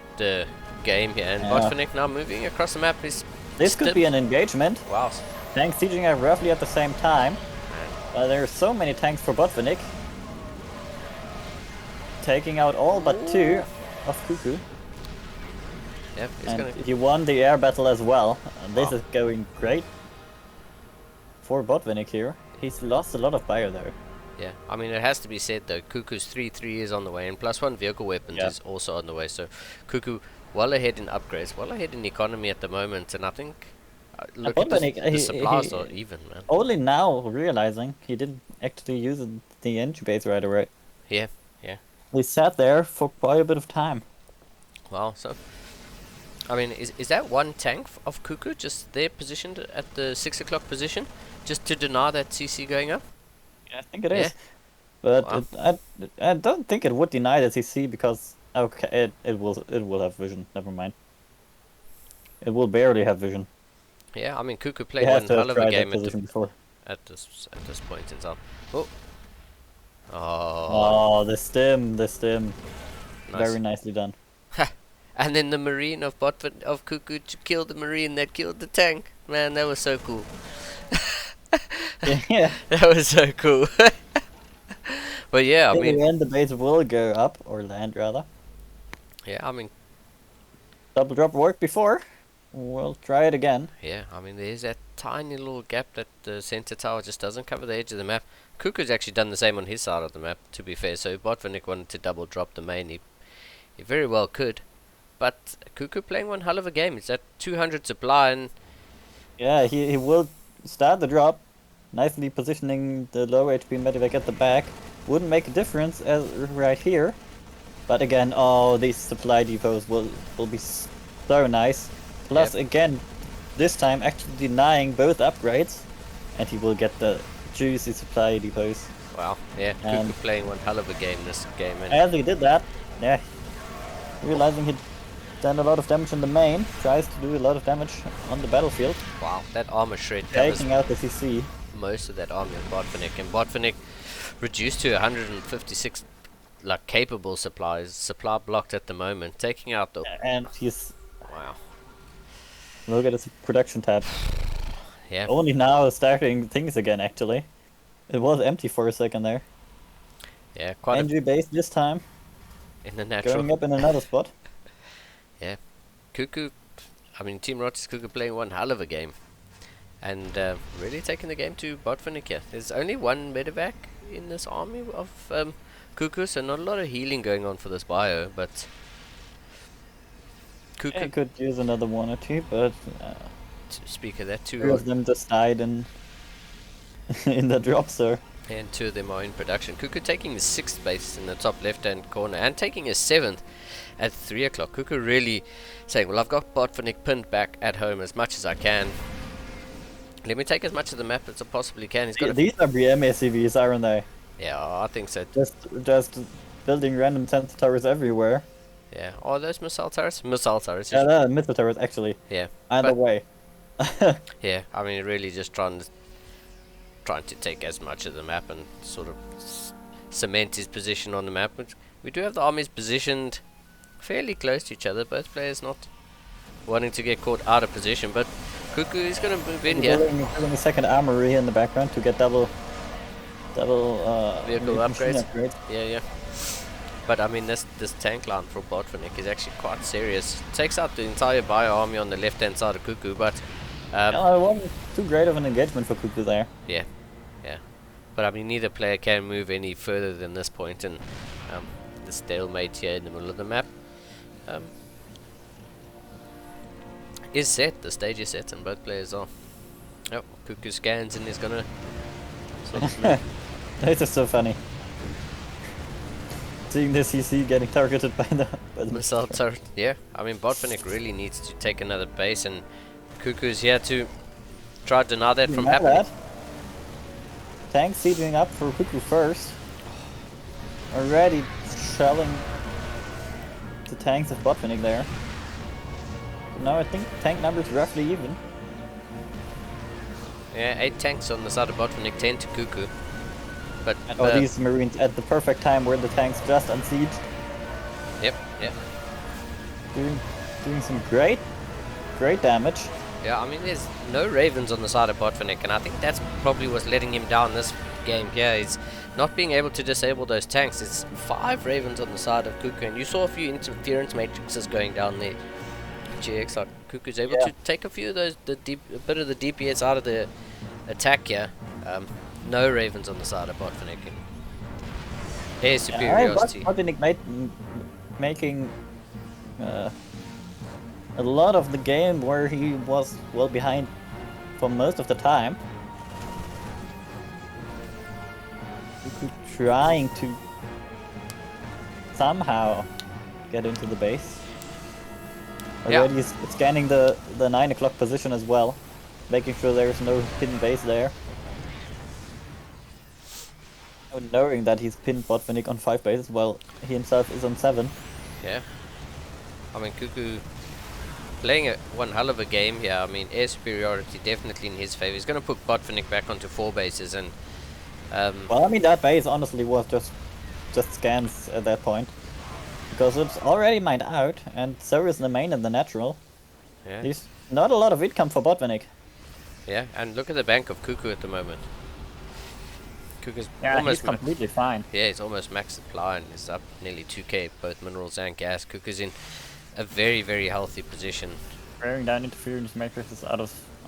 game here, and Yeah. Botvinnik now moving across the map is... This could be an engagement. Wow. Tanks sieging at roughly at the same time. There are so many tanks for Botvinnik. Taking out all but 2 of Cuckoo. Yep, he's And gonna... he won the air battle as well. And this Wow. is going great for Botvinnik here. He's lost a lot of bio though. Yeah, I mean, it has to be said though, Cuckoo's 3-3 is on the way, and +1 vehicle weapons Yeah. is also on the way, so Cuckoo well ahead in upgrades, well ahead in economy at the moment, and I think... look at Botvinnik, the he- supplies he- are even, man. Only now realizing he didn't actually use the engine base right away. Yeah, yeah. He sat there for quite a bit of time. Wow, so... I mean, is that one tank of Cuckoo just there positioned at the 6 o'clock position? Just to deny that CC going up? I think it Yeah. is. But Wow. I don't think it would deny the CC because okay it will have vision. Never mind. It will barely have vision. Yeah, I mean, Cuckoo He played has one to hell have of a tried that game position before. at this point in time. Oh. Oh, Oh, the stim. nice. Very nicely done. And then the marine of Cuckoo to kill the marine that killed the tank. Man, that was so cool. Yeah. That was so cool. But yeah, I In mean, the end, the base will go up or land rather. yeah, I mean, Double drop worked before. We'll try it again. yeah, I mean, there's that tiny little gap that the center tower just doesn't cover the edge of the map. Cuckoo's actually done the same on his side of the map, to be fair. So if Botvinnik wanted to double drop the main, he very well could. But Cuckoo playing one hell of a game. It's at 200 supply, and Yeah, he will start the drop. Nicely positioning the low HP medevac at the back. Wouldn't make a difference as right here. But again, oh, these supply depots will be so nice. Plus, Yep. again, this time actually denying both upgrades. And he will get the juicy supply depots. Wow, yeah, And- Cuckoo playing one hell of a game this game, and As he did that, yeah, realizing he'd done a lot of damage in the main, tries to do a lot of damage on the battlefield, wow, that armor shred covers taking out the CC. most of that army on Botvinnik, and Botvinnik reduced to 156 like capable supplies, supply blocked at the moment, taking out the And he's, wow, look at his production tab. yeah, Only now starting things again, actually. It was empty for a second there. yeah, quite Entry base this time, in the natural. going up in another spot. Yeah, Cuckoo, I mean Team Rott's Cuckoo playing one hell of a game, and really taking the game to Botvinnik here. There's only one medevac in this army of Cuckoo, so not a lot of healing going on for this bio, but Cuckoo, I could use another one or two, but to speak of that, two two of them just died in in the drop, sir. and two of them are in production. Cuckoo taking the 6th base in the top left-hand corner and taking his 7th at 3 o'clock. Cuckoo really saying, well, I've got Botvinnik pinned back at home as much as I can. Let me take as much of the map as I possibly can. He's got a These are BM SCVs, aren't they? yeah, I think so. Just building random sensor towers everywhere. Yeah. Are those missile turrets? Missile turrets. Yeah, they're missile towers actually. Yeah. Either But- way. Yeah. I mean, really just trying to take as much of the map and sort of cement his position on the map. Which we do have the armies positioned fairly close to each other. Both players not wanting to get caught out of position, but Cuckoo is going to move in here. Building a second armory in the background to get double Vehicle machine upgrades. Yeah. But I mean, this tank line for Botvinnik is actually quite serious. Takes out the entire bio army on the left-hand side of Cuckoo, but It wasn't too great of an engagement for Cuckoo there. yeah. But I mean, neither player can move any further than this point, and the stalemate here in the middle of the map is set. The stage is set, and both players are. Oh, Cuckoo scans and is gonna sort of move. This is so funny. Seeing the CC getting targeted by the missile turret. Yeah, I mean, Botvinnik really needs to take another base, and Cuckoo's here to try to deny that from happening. Tank sieging up for Cuckoo first. Already shelling the tanks of Botvinnik there. Now I think tank numbers roughly even. Yeah, 8 tanks on the side of Botvinnik, 10 to Cuckoo. But And all these Marines at the perfect time where the tanks just unsieged. Yep. Doing some great damage. Yeah, I mean, there's no Ravens on the side of Botvinnik, and I think that's probably what's letting him down this game here, is not being able to disable those tanks. It's 5 Ravens on the side of Cuckoo, and you saw a few interference matrices going down there. GX, like Cuckoo's able to take a few of those, a bit of the DPS out of the attack here. No Ravens on the side of Botvinnik. Air superiority. Botvinnik making a lot of the game where he was well behind for most of the time. Trying to somehow get into the base. Already scanning the 9 o'clock position as well, making sure there's no hidden base there. And knowing that he's pinned Botvinnik on 5 bases while he himself is on 7. Yeah. I mean, Cuckoo playing one hell of a game here. I mean, air superiority definitely in his favor. He's going to put Botvinnik back onto 4 bases, and well, I mean, that base honestly was just scans at that point. Because it's already mined out, and so is the main and the natural. yeah, There's not a lot of income for Botvinnik. yeah. And look at the bank of Cuckoo at the moment. Cuckoo's He's almost completely fine. yeah, he's almost max supply and is up nearly 2k both minerals and gas. Cuckoo's in a very, very healthy position. Wearing down interference matrices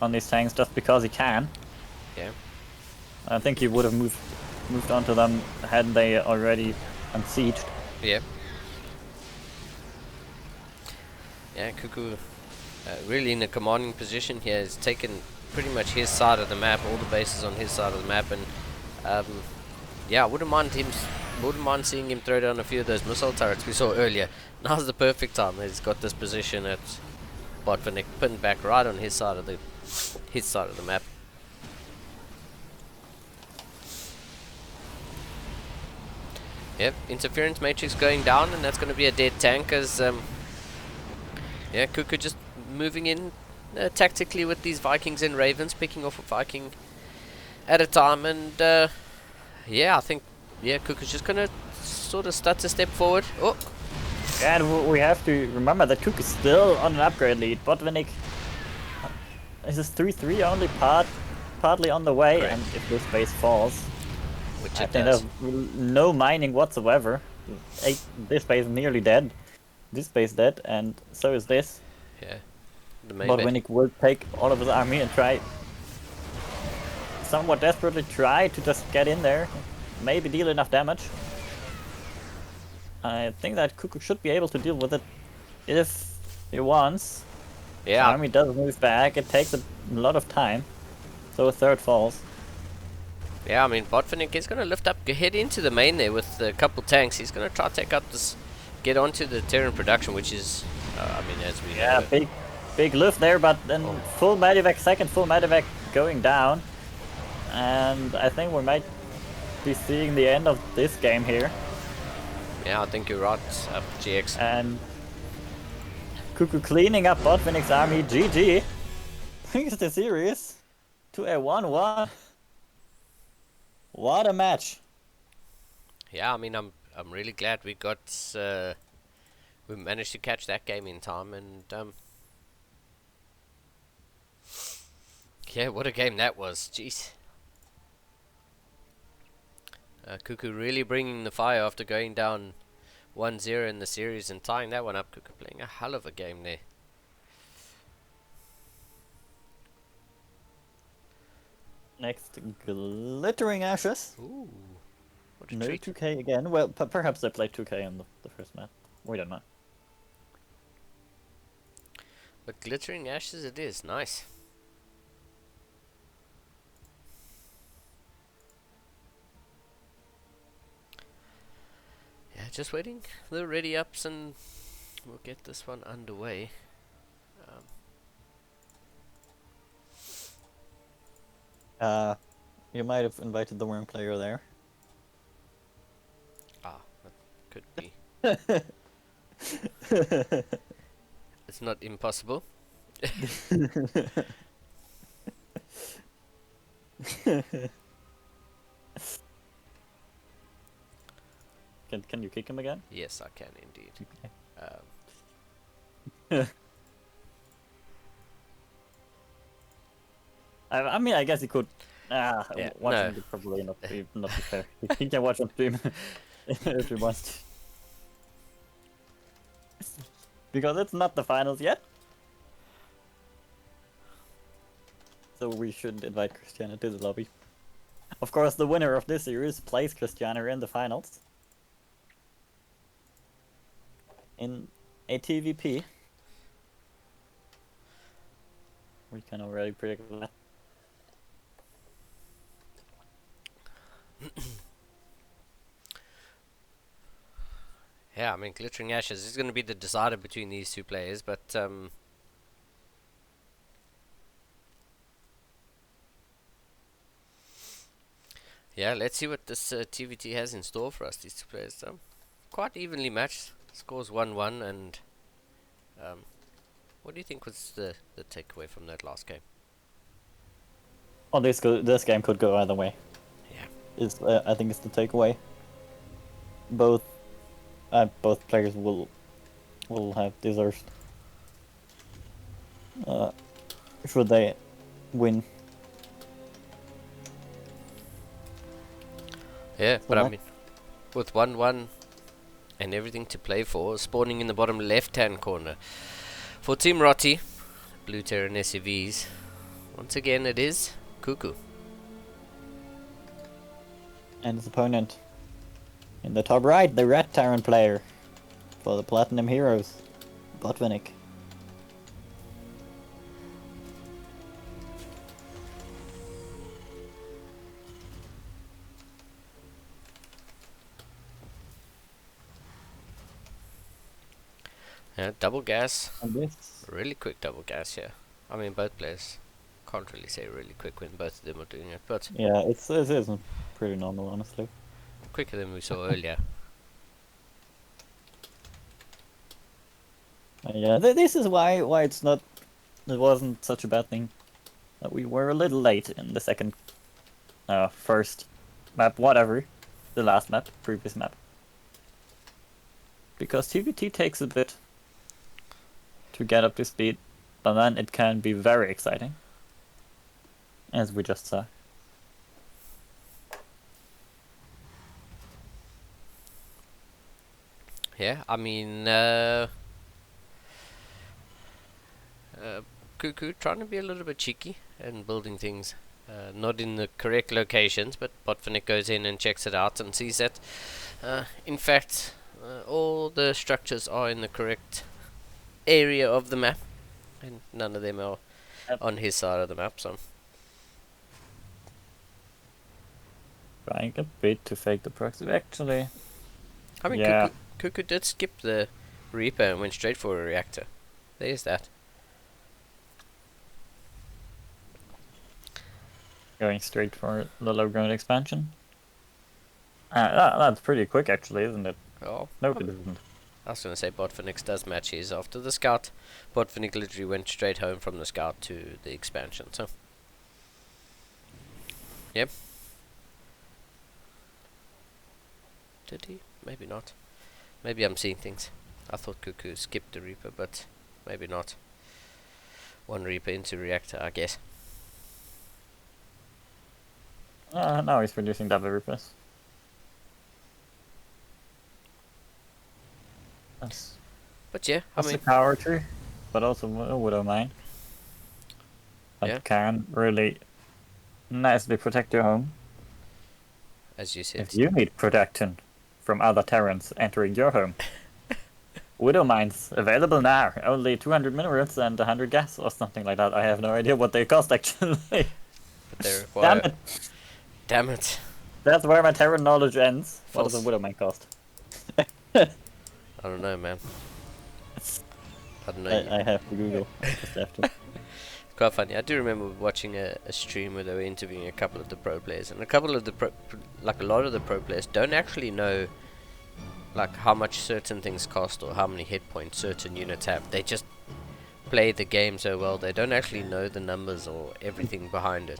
on these tanks just because he can. Yeah. I think he would have moved on to them had they already unsieged. Yeah. Yeah, Cuckoo really in a commanding position here. He's taken pretty much his side of the map, all the bases on his side of the map, and yeah, I wouldn't mind seeing him throw down a few of those missile turrets we saw earlier. Now's the perfect time. He's got this position at Botvinnik pinned back right on his side of the map. Yep, interference matrix going down, and that's going to be a dead tank as yeah, Cuckoo just moving in tactically with these Vikings and Ravens, picking off a Viking at a time, and yeah, I think Cuckoo's just going to sort of start to step forward. Oh, And we have to remember that Cook is still on an upgrade lead. Botvinnik is 3-3 only partly on the way, Correct. and if this base falls, which I it think does. there's no mining whatsoever. This base is nearly dead. This base dead, and so is this. Yeah, the main But base. Winnick will take all of his army and somewhat desperately try to just get in there, maybe deal enough damage. I think that Cuckoo should be able to deal with it if he wants. Yeah, Army does move back, it takes a lot of time. So a third falls. yeah. I mean, Botvinnik is going to lift up, head into the main there with a couple tanks. He's going to try to take out this, get onto the Terran production, which is, I mean, as we know. Big lift there, but then full medevac, second full medevac going down. And I think we might be seeing the end of this game here. Yeah, I think you're right, GX. And Cuckoo cleaning up Botvinnik's army. GG. Brings the series to a 1-1. What a match. Yeah, I mean, I'm really glad we got we managed to catch that game in time, and yeah, what a game that was. Jeez. Cuckoo really bringing the fire after going down 1-0 in the series and tying that one up. Cuckoo playing a hell of a game there. Next, Glittering Ashes. Ooh, what a No treat. 2K again. Well, perhaps they played 2K on the first map. We don't know. But Glittering Ashes it is, nice. Yeah, just waiting the ready ups and we'll get this one underway. You might have invited the wrong player there. That could be. It's not impossible. Can you kick him again? Yes, I can indeed. I mean, I guess he could. Yeah, Watching no. would probably not be fair. He can watch on stream if he wants to. Because it's not the finals yet. So we shouldn't invite Christiani to the lobby. Of course, the winner of this series plays Christiani in the finals. In a TVP. We can already predict that. Yeah, I mean, Glittering Ashes is going to be the decider between these two players, but yeah, let's see what this TVT has in store for us. These two players, quite evenly matched. Scores 1-1, and what do you think was the takeaway from that last game? Oh, this game could go either way. Yeah. I think it's the takeaway. Both players will have deserved. Should they win? Yeah, but So I mean, with 1-1 and everything to play for, spawning in the bottom left-hand corner for Team Rotti, Blue Terran SUVs. Once again, it is Cuckoo. And his opponent in the top right, the Red Terran player for the Platinum Heroes, Botvinnik. Yeah, double gas. And this, Really quick double gas here. I mean, both players can't really say really quick when both of them are doing it, but yeah, it is pretty normal, honestly. quicker than we saw earlier. Yeah, this is why it's not. It wasn't such a bad thing that we were a little late in the second, first map, whatever, the last map, previous map. Because TVT takes a bit to get up to speed, but then it can be very exciting, as we just saw. Yeah, I mean, Cuckoo trying to be a little bit cheeky and building things not in the correct locations, but Botvinnik goes in and checks it out and sees that, in fact, all the structures are in the correct area of the map, and none of them are on his side of the map, so... Trying a bit to fake the proxy. Actually, I mean, yeah. Cuckoo did skip the Reaper and went straight for a reactor. There's that. Going straight for the low ground expansion. That's pretty quick, actually, isn't it? Oh, No, it isn't. I was going to say Botvinnik does match his after the scout. Botvinnik literally went straight home from the scout to the expansion, so... Yep. Did he? Maybe not. Maybe I'm seeing things. I thought Cuckoo skipped the Reaper, but maybe not. One Reaper into reactor, I guess. Now he's producing double Reapers. That's But yeah, I mean... a power tree, but also a Widow Mine. That Yeah. can really nicely protect your home. As you said. If you need protection from other Terrans entering your home. Widow Mines available now. Only 200 minerals and 100 gas or something like that. I have no idea what they cost actually. But they Damn require... it! Damn it. That's where my Terran knowledge ends. What does False. a Widow Mine cost? I don't know, man. I don't know. I have to Google. I just have to. Quite funny. I do remember watching a stream where they were interviewing a couple of the pro players, and a couple of the like a lot of the pro players don't actually know like how much certain things cost or how many hit points certain units have. They just play the game so well they don't actually know the numbers or everything behind it.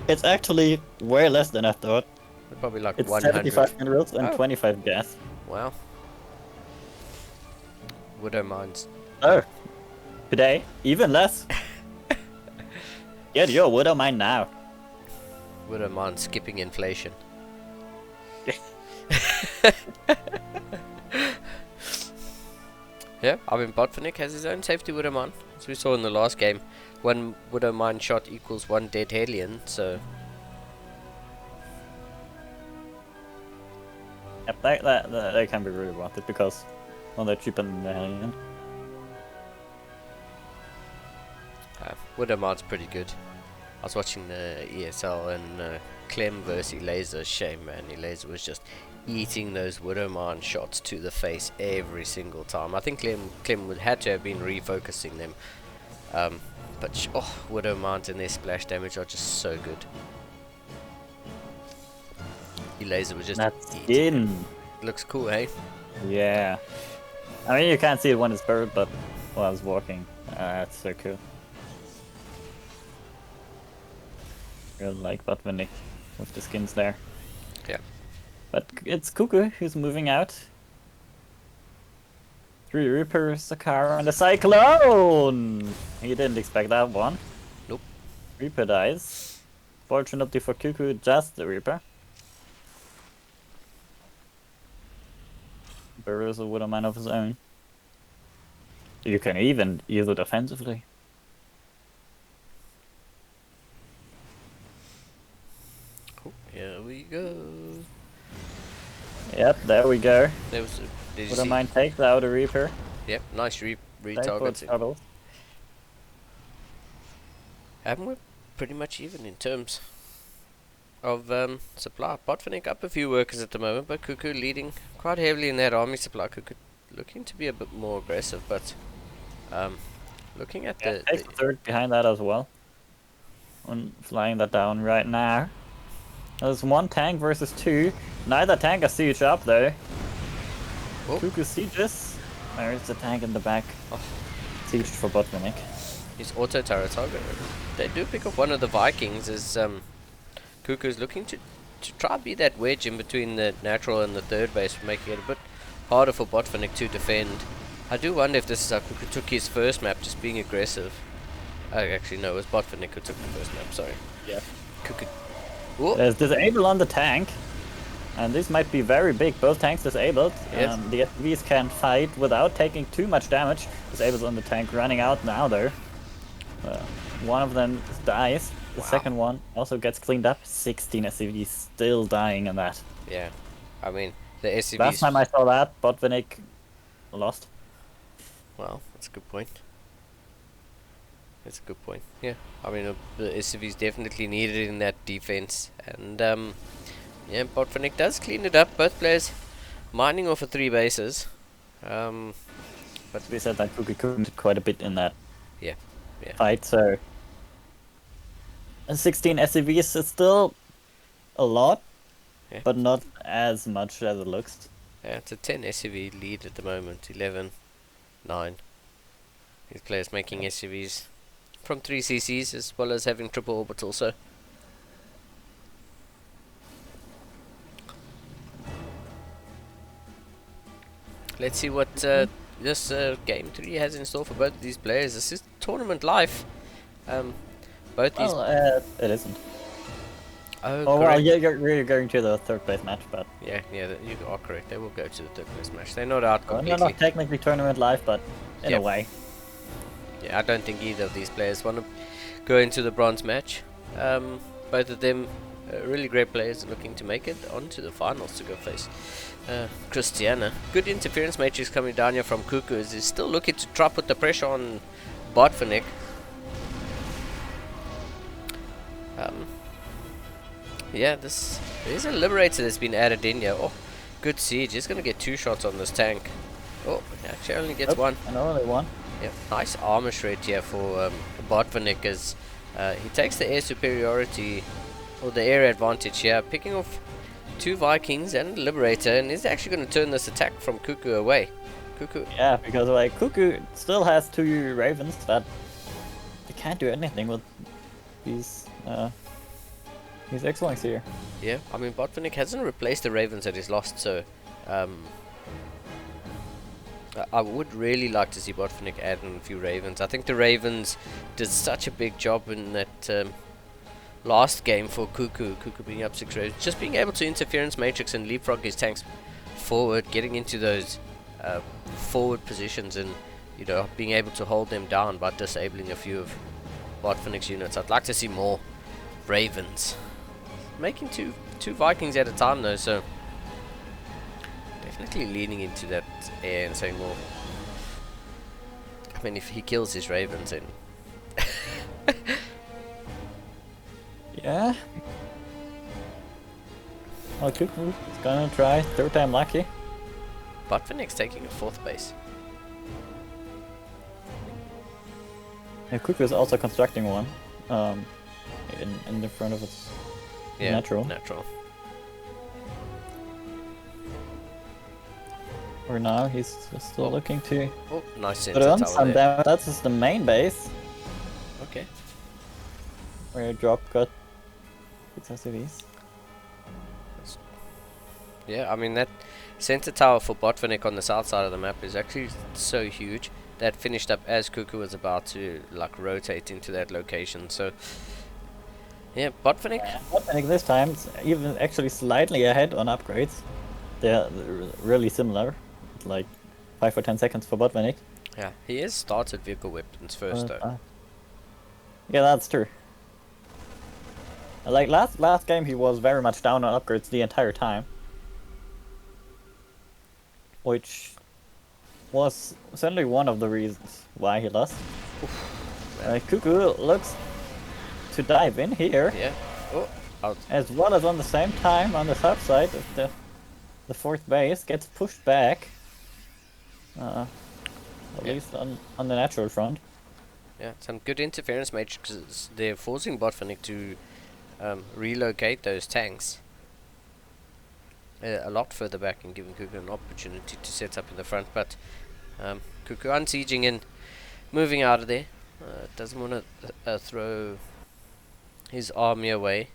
It's actually way less than I thought. They're probably like It's 100. 75 minerals and Oh. 25 gas. Wow. Widow mines. Oh, today even less. Get your Widow Mine now. Widow mines skipping inflation. Yeah, I mean Botvinnik has his own safety Widow mine. As we saw in the last game, one Widow mine shot equals one dead Hellion, so... Yep, that can be really worth it because, well, they're cheaper than the Hellion. Widow mine's pretty good. I was watching the ESL and Clem versus Laser. Shame, man. Laser was just eating those Widow mine shots to the face every single time. I think Clem would had to have been refocusing them. But Widow mines and their splash damage are just so good. Laser was just That eating. skin. Looks cool, hey? Yeah. I mean, you can't see it when it's buried, but while I was walking, that's so cool. Really like Botvinnik with the skins there. Yeah. But it's Cuckoo who's moving out. 3 Reapers, a car, and a Cyclone! He didn't expect that one. Nope. Reaper dies. Fortunately for Cuckoo, just the Reaper. Burrows a Widow Mine of his own. You can even use it offensively. Here we go. Yep, there we go. There was did you Widow see? Mine takes out a Reaper. Yep, nice Thanks for retargeting. trouble. And we're pretty much even in terms of supply. Botvinnik up a few workers at the moment, but Cuckoo leading quite heavily in that army supply. Cuckoo looking to be a bit more aggressive, but looking at Yeah, the takes third behind that as well. I'm flying that down right now. There's 1 tank versus 2. Neither tank has siege up though. Oh. Cuckoo sieges. There's the tank in the back. Oh. Siege for Botvinnik. His auto turret target. They do pick up one of the Vikings as Cuckoo's looking to try be that wedge in between the natural and the third base, making it a bit harder for Botvinnik to defend. I do wonder if this is how Cuckoo took his first map, just being aggressive. Actually, no, it was Botvinnik who took the first map, sorry. Yeah. Cuckoo. Whoa. There's disable on the tank. And this might be very big. Both tanks disabled. Yes. The SVs can fight without taking too much damage. Disables on the tank running out now though. One of them dies. The second one also gets cleaned up. 16 SCVs still dying in that. Yeah. I mean, the SCVs... Last time I saw that, Botvinnik lost. Well, that's a good point. That's a good point. Yeah. I mean, the SCVs definitely needed in that defense. And, yeah, Botvinnik does clean it up. Both players mining off of 3 bases. But we said that Cookie could quite a bit in that Yeah. fight, so... 16 SCVs is still a lot, Yeah. but not as much as it looks. Yeah, it's a 10 SCV lead at the moment. 11, 9. These players making SCVs from 3 CCs as well as having triple orbital, so... Let's see what this game 3 has in store for both of these players. This is tournament life. Both these... Well, it isn't. Oh, well, correct. you're going to the third place match, but... Yeah, you are correct. They will go to the third place match. They're not out Well, completely. not technically tournament life, but in Yeah. a way. Yeah, I don't think either of these players want to go into the bronze match. Both of them really great players looking to make it onto the finals to go face Christiani. Good interference matrix coming down here from Cuckoo. Is still looking to try put the pressure on Botvinnik. Yeah, there's a Liberator that's been added in here. Oh, good siege. He's going to get 2 shots on this tank. Oh, he actually only gets 1. And only one. Yep, nice armor shred here for Botvinnik as he takes the air superiority or the air advantage here, picking off 2 Vikings and a Liberator, and is actually going to turn this attack from Cuckoo away. Cuckoo. Yeah, because like Cuckoo still has 2 Ravens, but they can't do anything with these X-Wings here. Yeah, I mean Botvinnik hasn't replaced the Ravens that he's lost, so I would really like to see Botvinnik add in a few Ravens. I think the Ravens did such a big job in that last game for Cuckoo being up 6 Ravens. Just being able to interference matrix and leapfrog his tanks forward, getting into those forward positions and, you know, being able to hold them down by disabling a few of Botvinnik's units. I'd like to see more Ravens. Making two Vikings at a time though, so definitely leaning into that air and saying, well, I mean, if he kills his Ravens, then Yeah. Well, Cuckoo is gonna try 3rd time lucky. Botvinnik's taking a 4th base. Yeah, Cuckoo is also constructing one. In the front of its natural. For now, he's still looking to Oh, nice put center on tower some there. damage. That's just the main base, Okay. where Drop got 6 SCVs. Yeah, I mean that center tower for Botvinnik on the south side of the map is actually so huge that finished up as Cuckoo was about to like rotate into that location. So yeah, Botvinnik. Botvinnik this time is even actually slightly ahead on upgrades. They're really similar. It's like 5 or 10 seconds for Botvinnik. Yeah, he has started vehicle weapons first though. Yeah, that's true. Like last game, he was very much down on upgrades the entire time, which was certainly one of the reasons why he lost. Cuckoo looks to dive in here, Yeah. Oh, out. as well as on the same time on the south side of the 4th base gets pushed back. At least on the natural front. Yeah, some good interference matrices. They're forcing Botvinnik to relocate those tanks a lot further back and giving Cuckoo an opportunity to set up in the front. But Cuckoo unsieging and moving out of there. Doesn't want to throw his army away.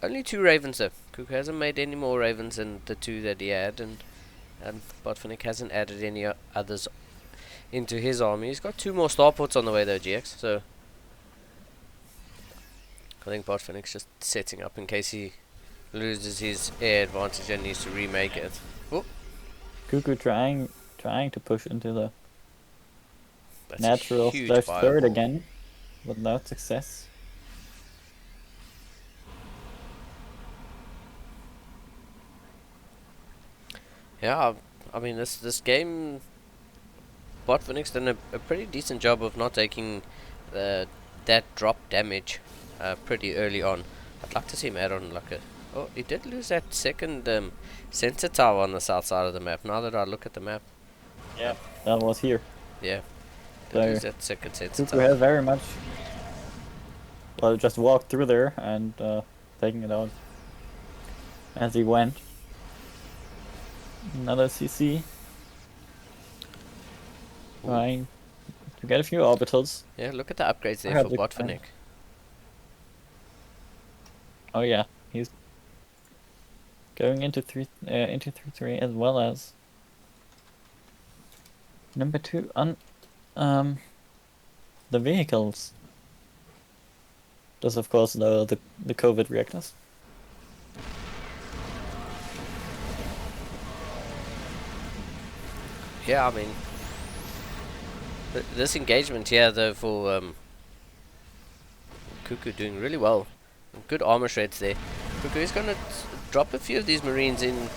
Only 2 ravens though. Cuckoo hasn't made any more ravens than the 2 that he had, and Botvinnik hasn't added any others into his army. He's got 2 more starports on the way though, GX, so I think Botvinnik's just setting up in case he loses his air advantage and needs to remake it. Oh, Cuckoo trying to push into the that's natural a huge /3 fireball. again, without success. Yeah, I mean this game, Botvinnik's done a pretty decent job of not taking that drop damage pretty early on. I'd like to see him add on like a... Oh, he did lose that second sensor tower on the south side of the map. Now that I look at the map, Yeah, that was here. yeah, did So lose that second sensor Cuckoo tower. has very much, well, just walked through there and taking it out as he went. Another CC. Trying to get a few orbitals. Yeah, look at the upgrades there I for had the Botvinnik. Oh yeah, he's going into 3-3 as well as number 2 on the vehicles. Does of course the COVID reactors. Yeah, I mean, this engagement here though for Cuckoo doing really well. Good armor shreds there. Cuckoo is going to drop a few of these marines in,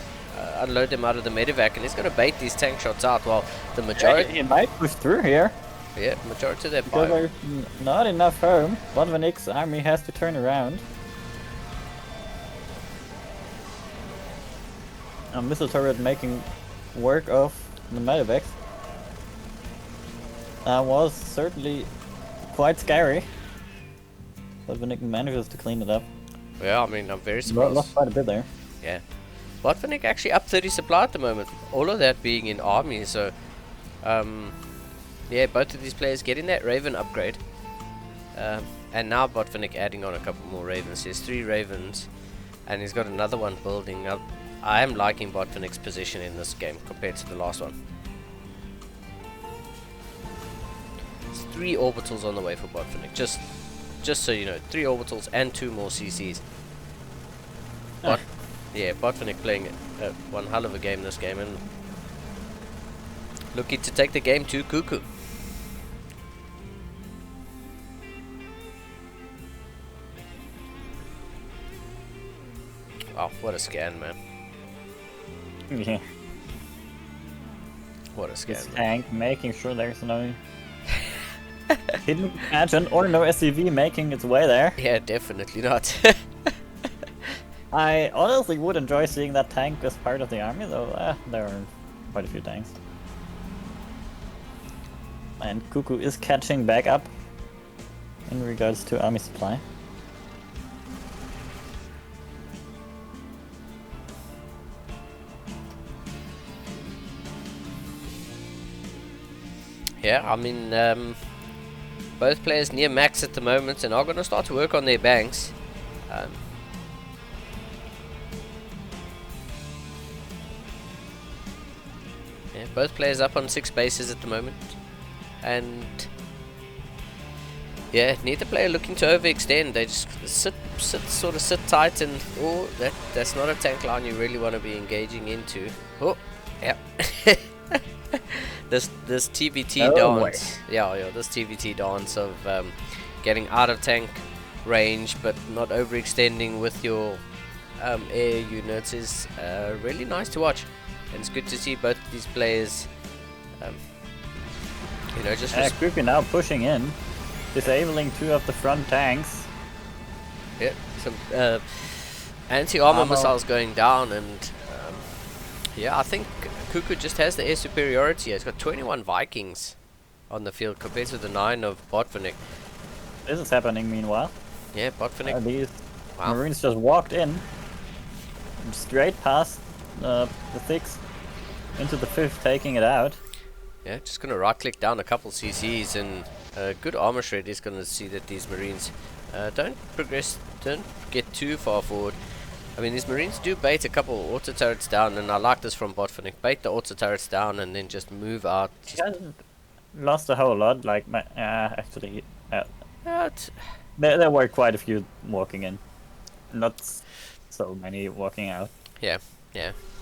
unload them out of the medevac, and he's going to bait these tank shots out while the majority, He might push through here yeah, majority of their because fire. there's not enough home. Botvinnik's army has to turn around. A missile turret making work of the medevacs. That was certainly quite scary. Botvinnik manages to clean it up. Yeah, I mean, I'm very surprised. Lost quite a bit there. Yeah. Botvinnik actually up 30 supply at the moment. All of that being in army, so yeah, both of these players getting that Raven upgrade. And now Botvinnik adding on a couple more Ravens. There's 3 Ravens, and he's got another one building up. I am liking Botvinnik's position in this game compared to the last one. It's 3 orbitals on the way for Botvinnik. Just so you know, 3 orbitals and 2 more CCs. But yeah, Botvinnik playing one hell of a game this game, and looking to take the game to Cuckoo. Oh, what a scan, man. Yeah. What a scan, This man. tank making sure there's no hidden agent or no SCV making its way there. Yeah, definitely not. I honestly would enjoy seeing that tank as part of the army, though there are quite a few tanks. And Cuckoo is catching back up in regards to army supply. Yeah, I mean, both players near max at the moment and are going to start to work on their banks. Yeah, both players up on 6 bases at the moment, and yeah, neither player looking to overextend. They just sit tight, and oh, that's not a tank line you really want to be engaging into. Oh, yeah. This TVT Oh, dance, yeah, this TVT dance of getting out of tank range but not overextending with your air units is really nice to watch, and it's good to see both these players, you know, just Cuckoo now pushing in, disabling 2 of the front tanks. yeah, some anti-armor Ammo. missiles going down, and yeah, I think Cuckoo just has the air superiority. He's got 21 Vikings on the field compared to the 9 of Botvinnik. This is happening meanwhile. Yeah, Botvinnik. These Wow. Marines just walked in straight past the 6 into the 5th, taking it out. Yeah, just gonna right click down a couple CCs, and good armor shred is gonna see that these Marines don't get too far forward. I mean, these Marines do bait a couple auto turrets down, and I like this from Botfinic. Bait the auto turrets down and then just move out. He hasn't lost a whole lot, like, actually, there were quite a few walking in. Not so many walking out. Yeah,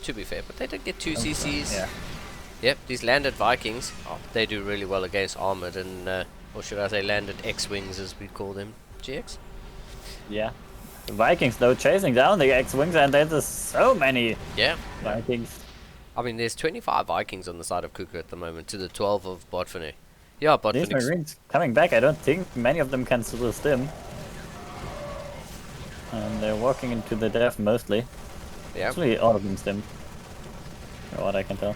to be fair, but they did get 2 CCs. Yeah. Yep, these landed Vikings, they do really well against armored and, or should I say landed X-Wings as we call them. GX? Yeah. The Vikings, though, chasing down the X-Wings, and there's just so many Yeah. Vikings. I mean, there's 25 Vikings on the side of Cuckoo at the moment to the 12 of Botfinic. Yeah, These Botfinic's... Marines coming back, I don't think many of them can still stim. And they're walking into the death mostly. Yeah. Actually, all of them stim. From what I can tell.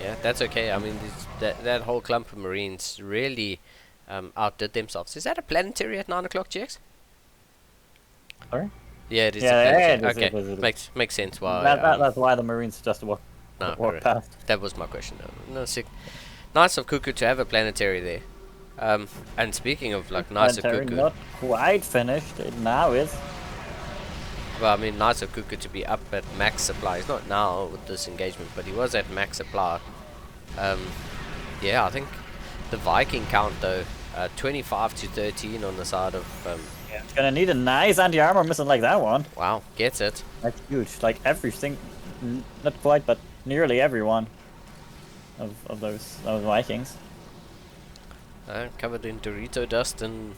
Yeah, that's okay. I mean, that whole clump of Marines really outdid themselves. Is that a planetary at 9 o'clock, GX? Sorry? Yeah, it is Yeah, a planetary. it is, Okay, it is. makes sense why... That's why the Marines just walk correct. past. That was my question. No, sick. Nice of Cuckoo to have a planetary there. And speaking of like nice of Planetary Cuckoo, not quite finished. It now is. well, I mean, nice of Cuckoo to be up at max supply. He's not now with this engagement, but he was at max supply. Yeah, I think the Viking count though, 25 to 13 on the side of. It's gonna need a nice anti-armor missile like that one. Wow, gets it. That's huge. Like everything, not quite, but nearly everyone of those Vikings. Covered in Dorito dust and.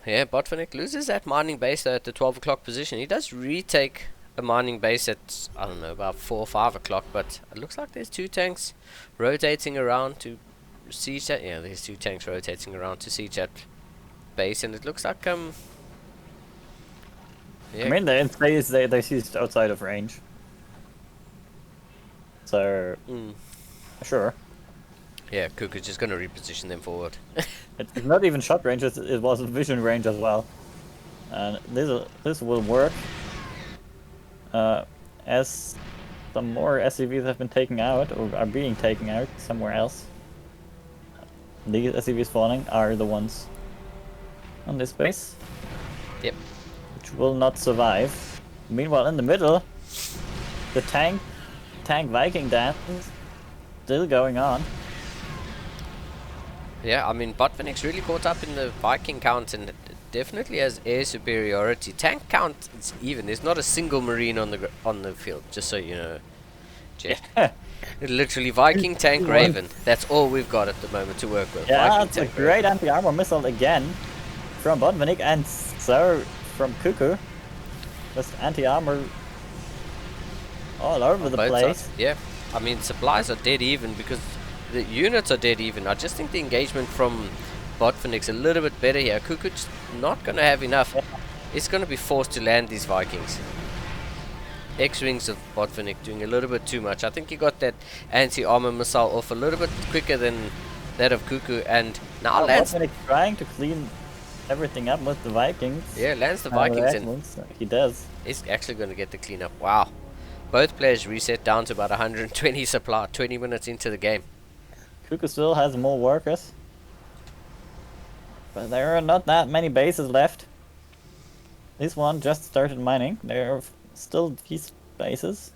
Yeah, Botfinic loses that mining base though at the 12 o'clock position. He does retake a mining base at, I don't know, about 4 or 5 o'clock, but it looks like there's 2 tanks rotating around to siege that. Yeah, there's 2 tanks rotating around to siege that base, and it looks like, yeah. I mean, they seized outside of range. So, sure. Yeah, Cuckoo's just gonna reposition them forward. It's not even shot range, it was vision range as well. And this will work. As some more SCVs have been taken out, or are being taken out somewhere else. These SCVs falling are the ones on this base. Yep. Which will not survive. Meanwhile, in the middle, the tank Viking dance still going on. Yeah, I mean, Botfinic's really caught up in the Viking count and definitely has air superiority. Tank count is even. There's not a single Marine on the field, just so you know. Literally Viking, tank, Raven. That's all we've got at the moment to work with. Yeah, Viking, it's a tank, great Raven. anti-armor missile again from Botvinnik, and so from Cuckoo. Just anti-armor all over the Both place. sides. Yeah, I mean, supplies are dead even because the units are dead even. I just think the engagement from Botfinic's a little bit better here. Cuckoo's not going to have enough. It's going to be forced to land these Vikings. X-Wings of Botfinic doing a little bit too much. I think he got that anti-armor missile off a little bit quicker than that of Cuckoo, and now lands... Botvinnik trying to clean everything up with the Vikings. Yeah, lands the Vikings and X-Wings, he does. he's actually going to get the cleanup. Wow. Both players reset down to about 120 supply, 20 minutes into the game. Cuckoo still has more workers. But there are not that many bases left. This one just started mining. There are still these bases.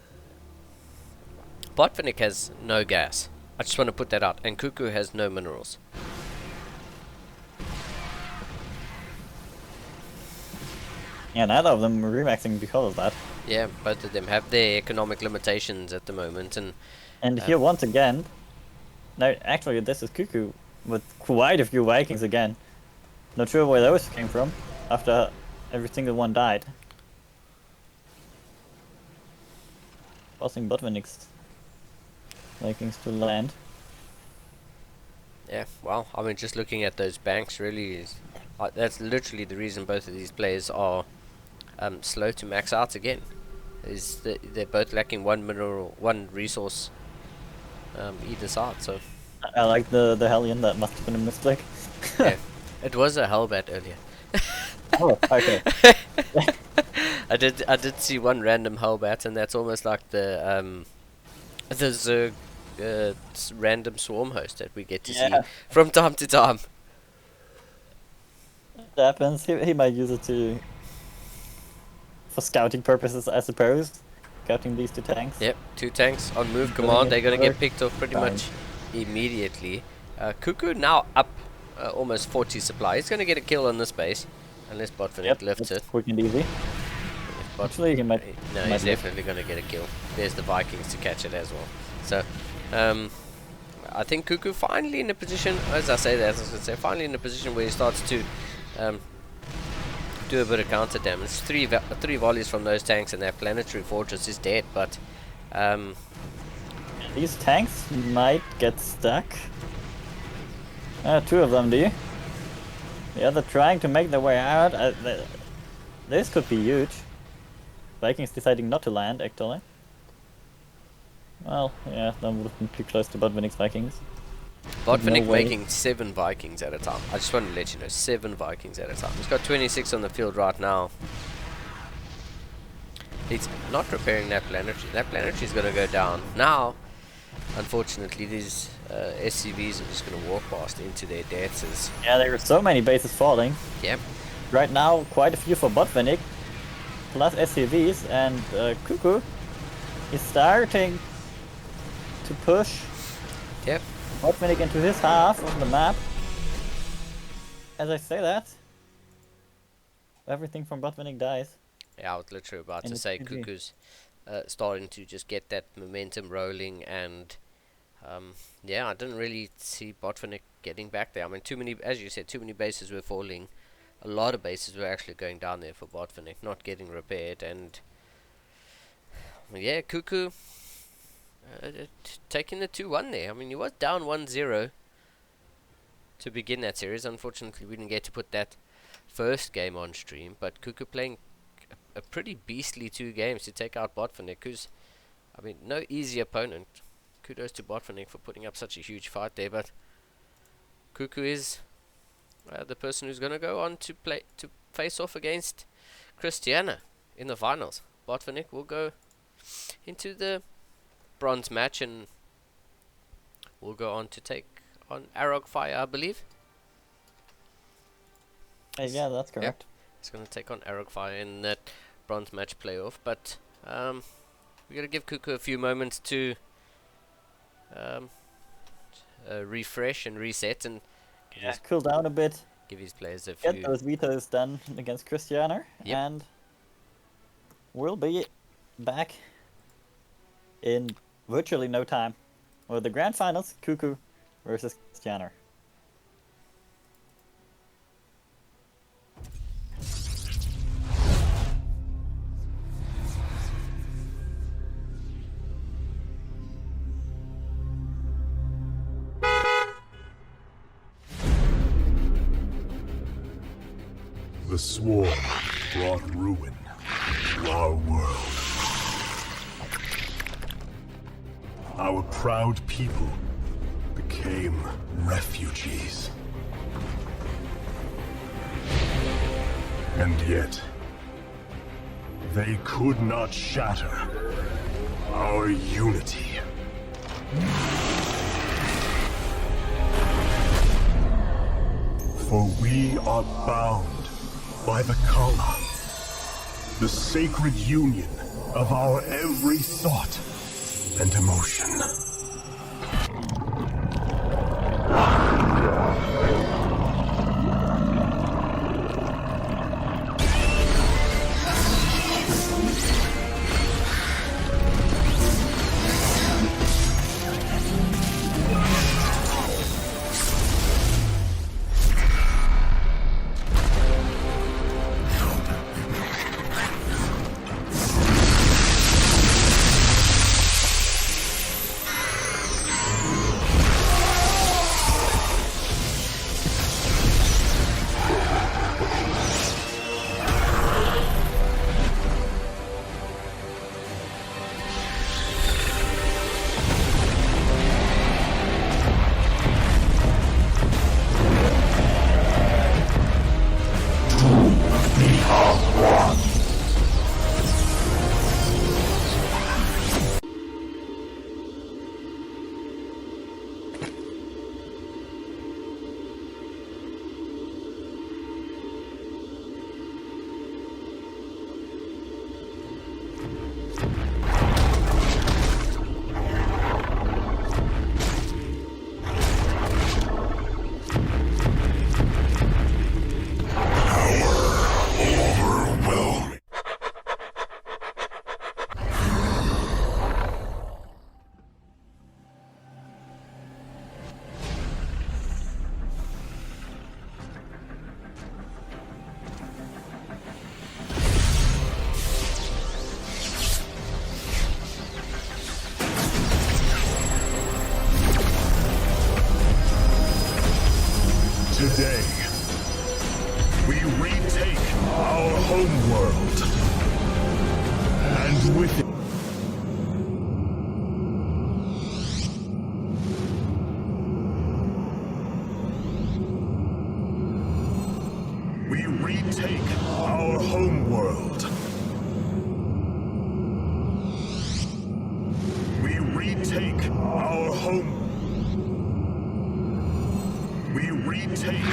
Botfinic has no gas. I just want to put that out. And Cuckoo has no minerals. Yeah, neither of them are remaxing because of that. Yeah, both of them have their economic limitations at the moment. And here once again, no, actually this is Cuckoo with quite a few Vikings again. Not sure where those came from after every single one died. Forcing Botvinnik's Vikings to land. Yeah, well, I mean, just looking at those banks really is... that's literally the reason both of these players are slow to max out again. Is that they're both lacking one mineral, one resource either side, so... I like the Hellion, that must have been a mistake. Yeah, it was a Hellbat earlier. Oh, okay. I did see one random Hellbat, and that's almost like the Zerg random swarm host that we get to see from time to time. It happens. He might use it for scouting purposes, I suppose. Scouting these 2 tanks. Yep, 2 tanks on move Going command. in They're going to get forward. picked off pretty much immediately. Cuckoo now up almost 40 supply. He's going to get a kill on this base, unless Botvinnik lifts it. Quick and easy. Actually, he might. No, might he's lift. definitely going to get a kill. There's the Vikings to catch it as well. So, I think Cuckoo finally in a position, as I say that, I was going to say, finally in a position where he starts to do a bit of counter damage. 3 volleys from those tanks, and that planetary fortress is dead. But These tanks might get stuck. 2 of them do. The other trying to make their way out. This could be huge. Vikings deciding not to land, actually. Well, yeah, that would have been too close to Botvinnik's Vikings. Botvinnik No way. making 7 Vikings at a time. I just want to let you know, 7 Vikings at a time. He's got 26 on the field right now. He's not repairing that planetary. That planetary is going to go down. Now, unfortunately, these SCVs are just going to walk past into their deaths. Yeah, there are so many bases falling. Yep. Right now, quite a few for Botvinnik. Plus SCVs, and Cuckoo is starting to push Yep. Botvinnik into his half of the map. As I say that, everything from Botvinnik dies. Yeah, I was literally about And to it's say GG. Cuckoo's starting to just get that momentum rolling, and yeah, I didn't really see Botvinnik getting back there. I mean, too many, as you said, too many bases were falling. A lot of bases were actually going down there for Botvinnik, not getting repaired, and yeah, Cuckoo taking the 2-1 there. I mean, he was down 1-0 to begin that series. Unfortunately, we didn't get to put that first game on stream, but Cuckoo playing a pretty beastly 2 games to take out Botvinnik, who's, I mean, no easy opponent. Kudos to Botvinnik for putting up such a huge fight there, but Cuckoo is the person who's going to go on to face off against Christiani in the finals. Botvinnik will go into the bronze match and will go on to take on Arog Fire, I believe. Yeah, that's correct. He's going to take on Arog Fire in that bronze match playoff, but we got to give Cuckoo a few moments to refresh and reset and Just cool down a bit, give his players a get few. those vetoes done against Christiani, Yep. and we'll be back in virtually no time with the grand finals, Cuckoo versus Christiani. The swarm brought ruin to our world. Our proud people became refugees. And yet, they could not shatter our unity. For we are bound by the Kala, the sacred union of our every thought and emotion. with it. We retake our homeworld. We retake our home. We retake.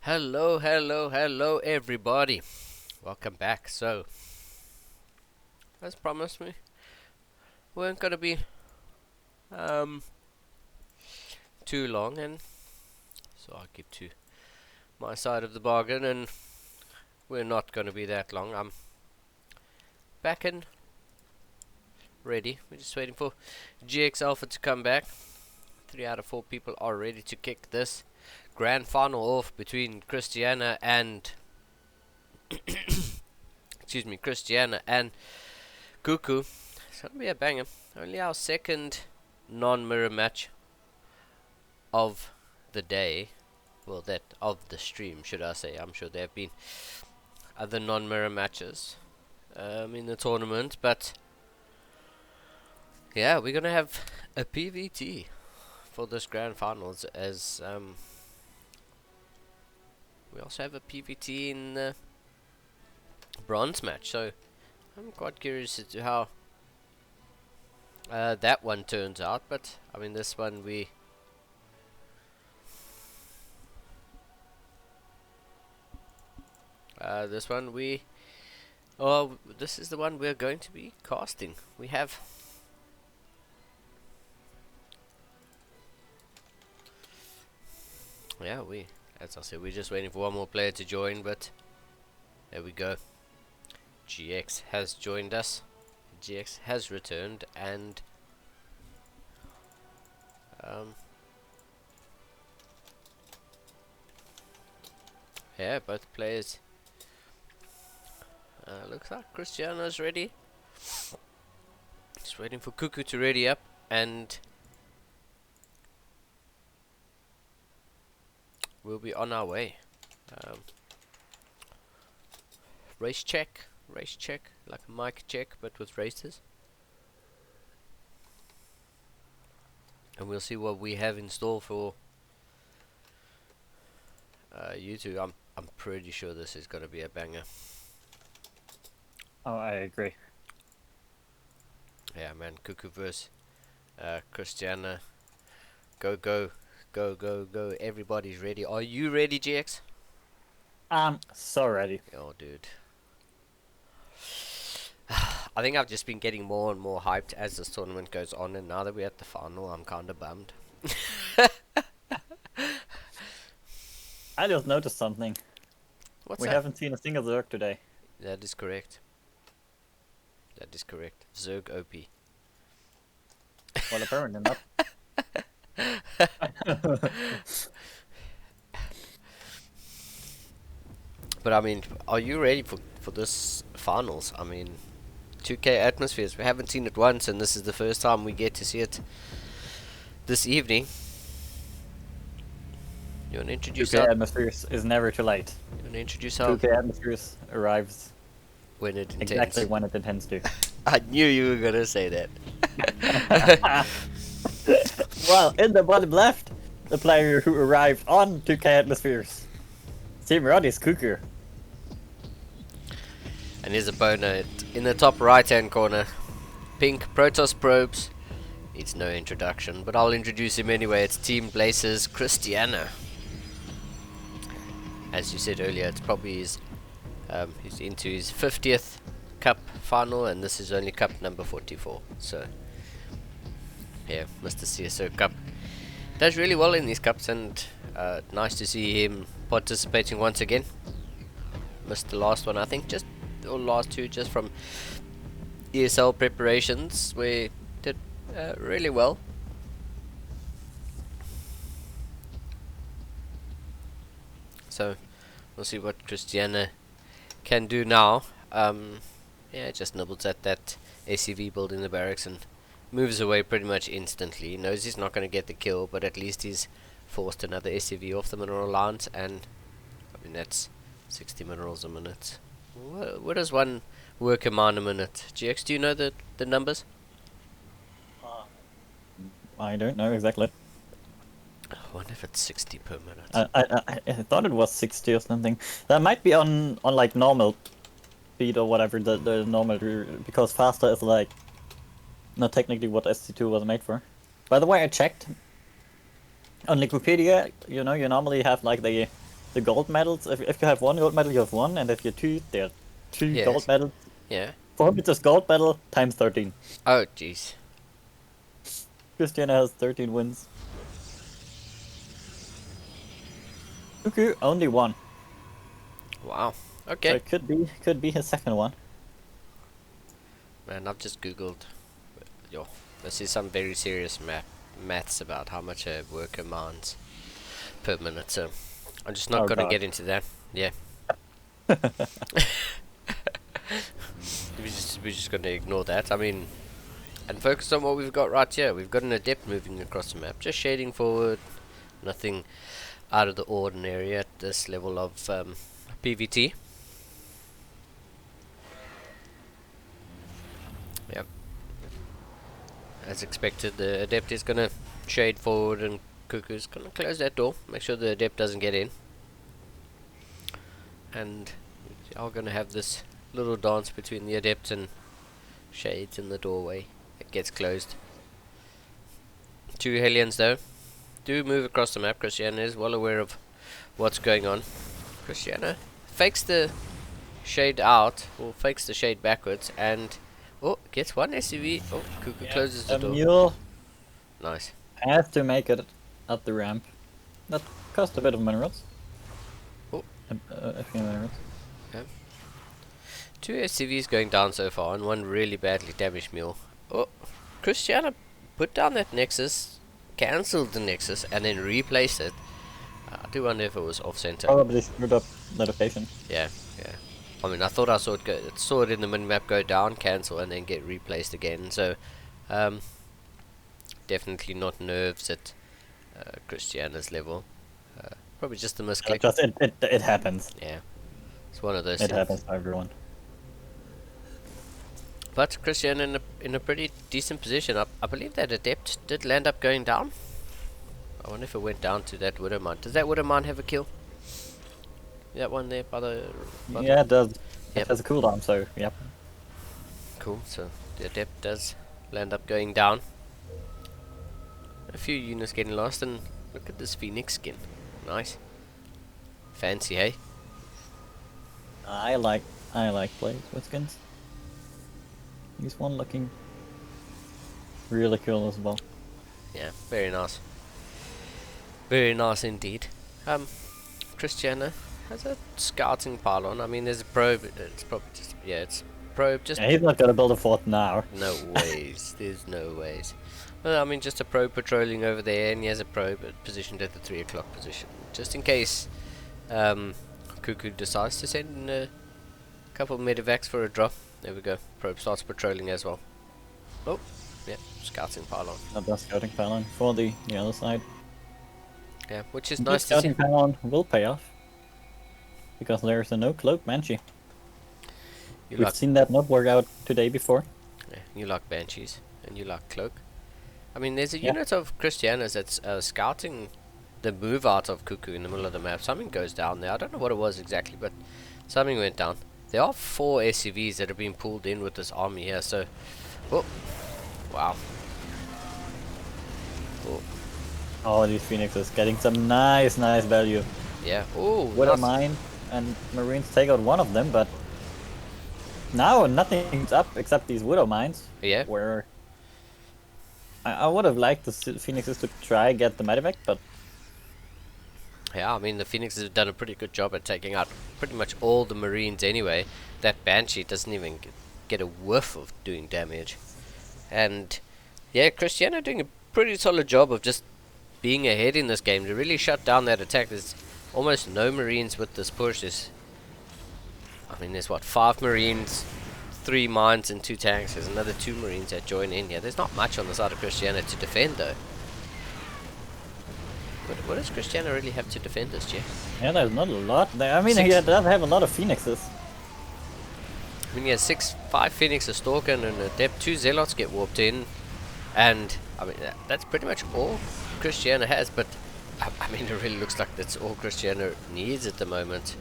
Hello, hello, hello, everybody. Welcome back. So, as promised, we weren't gonna be too long, and so I'll keep to my side of the bargain, and we're not gonna be that long. I'm back and ready. We're just waiting for GX Alpha to come back. 3 out of 4 people are ready to kick this grand final off between Christiana and excuse me, Christiana and Cuckoo. It's gonna be a banger. Only our second non-mirror match of the day. Well, that of the stream, should I say. I'm sure there have been other non-mirror matches in the tournament, but yeah, we're gonna have a PVT for this grand finals, as we also have a PVT in the bronze match. So I'm quite curious as to how that one turns out. But I mean, this one this is the one we're going to be casting. We have as I said, we're just waiting for one more player to join, but there we go. GX has joined us. GX has returned, and yeah, both players. Looks like Cristiano's ready. Just waiting for Cuckoo to ready up, and we'll be on our way. Race check, like a mic check, but with races. And we'll see what we have in store for you two. I'm pretty sure this is gonna be a banger. Oh, I agree. Yeah, man. Cuckoo versus Christiana. Go, go, go, go, go. Everybody's ready. Are you ready, GX? I'm so ready. Oh, dude. I think I've just been getting more and more hyped as this tournament goes on, and now that we're at the final, I'm kind of bummed. I just noticed something. What's We that? haven't seen a single Zerg today. That is correct. That is correct. Zerg OP. Well, apparently not. But I mean, are you ready for this finals? I mean, 2K atmospheres. We haven't seen it once, and this is the first time we get to see it this evening. You want to introduce 2K Atmospheres is never too late. You want to introduce how 2K Atmospheres arrives when it intends. exactly when it intends to. I knew you were gonna say that. Well, in the bottom left, the player who arrived on 2K Atmospheres. Team Rod is Cuckoo. And here's a boner in the top right hand corner. Pink Protoss Probes. Needs no introduction, but I'll introduce him anyway. It's Team Blazers Christiana. As you said earlier, it's probably he's into his 50th Cup final, and this is only Cup number 44. So Yeah, Mr. CSO Cup. Does really well in these cups, and nice to see him participating once again. Missed the last one, I think, or last two, just from ESL preparations, where he did really well. So we'll see what Christiani can do now. Yeah, just nibbles at that ACV build in the barracks and moves away pretty much instantly. He knows he's not going to get the kill, but at least he's forced another ACV off the mineral lines, and I mean that's 60 minerals a minute. What does one worker mine a minute? GX, do you know the numbers? I don't know exactly. I wonder if it's 60 per minute. I thought it was 60 or something. That might be on like normal speed or whatever, the normal, because faster is like not technically what SC2 was made for. By the way, I checked on Wikipedia. You know, you normally have like the gold medals. If you have one gold medal, you have one, and if you're two, there are two Yes. gold medals. Yeah. For him, it's just gold medal times 13. Oh, jeez. Christiani has 13 wins. Cuckoo only one. Wow. So Okay. it could be his second one. Man, I've just googled. Yo, this is some very serious maths about how much a worker mines per minute. So I'm just not Oh, gonna God. get into that. Yeah. we're just gonna ignore that. I mean, and focus on what we've got right here. We've got an adept moving across the map, just shading forward. Nothing out of the ordinary at this level of PVT. Yep. As expected, the adept is gonna shade forward, and Cuckoo's gonna close that door. Make sure the adept doesn't get in. And we are gonna have this little dance between the adept and shades in the doorway. It gets closed. Two Hellions though do move across the map. Christiani is well aware of what's going on. Christiani fakes the shade out, or fakes the shade backwards, and gets one SUV. Oh, Cuckoo closes the A door. mule Nice. has to make it up the ramp. That cost a bit of minerals. Oh. A few minerals. Two SCVs going down so far, and one really badly damaged mule. Oh, Christiani put down that Nexus, cancelled the Nexus, and then replaced it. I do wonder if it was off center. Probably screwed up the location. Yeah. I mean, I thought I saw it in the minimap go down, cancel, and then get replaced again. So, definitely not nerves at Christiana's level. Probably just a misclick. Just it happens. Yeah, it's one of those It things. happens to everyone. But Christian in a pretty decent position. I believe that adept did land up going down. I wonder if it went down to that Widow Mine. Does that Widow Mine have a kill? That one there by the... Yeah, it does. Yep. It has a cooldown, so yep. Cool, so the adept does land up going down. A few units getting lost, and look at this Phoenix skin. Nice. Fancy, hey? I like playing with skins. This one looking really cool as well. Yeah, very nice. Very nice indeed. Christiana has a scouting pylon. I mean, there's a probe. It's probably just, it's probe. Just Yeah, he's not gonna build a fort now. no ways. There's no ways. Well, I mean, just a probe patrolling over there, and he has a probe positioned at the 3 o'clock position, just in case Cuckoo decides to send in a couple of medevacs for a drop. There we go. Probe starts patrolling as well. Oh, yeah, scouting pylon. Another scouting pylon for the other side. Yeah, which is The nice to see. scouting pylon will pay off because there's a no cloak Banshee. You We've like, seen that not work out today before. yeah, you like banshees, and you like cloak. I mean, there's a Yeah. unit of Christianas that's scouting the move out of Cuckoo in the middle of the map. Something goes down there. I don't know what it was exactly, but something went down. There are 4 SCVs that have been pulled in with this army here, so... Oh! Wow. Oh, Oh, these phoenixes getting some nice value. yeah. Oh, Widow nice. Mine and Marines take out one of them, but now nothing's up except these Widow Mines. Yeah. Where I would have liked the Phoenixes to try get the medevac, but Yeah, I mean, the Phoenixes have done a pretty good job at taking out pretty much all the Marines anyway. That Banshee doesn't even get a whiff of doing damage. And, yeah, Christiani doing a pretty solid job of just being ahead in this game to really shut down that attack. There's almost no Marines with this push. There's what, 5 Marines, 3 mines and 2 tanks. There's another 2 Marines that join in here. There's not much on the side of Christiani to defend though. What does Christiani really have to defend this, Jeff? yeah, there's not a lot there. I mean, Six. he does have a lot of Phoenixes. I mean, he has 5 Phoenix, a Stalker, and an Adept. 2 Zealots get warped in, and I mean that's pretty much all Christiani has. But I mean, it really looks like that's all Christiani needs at the moment.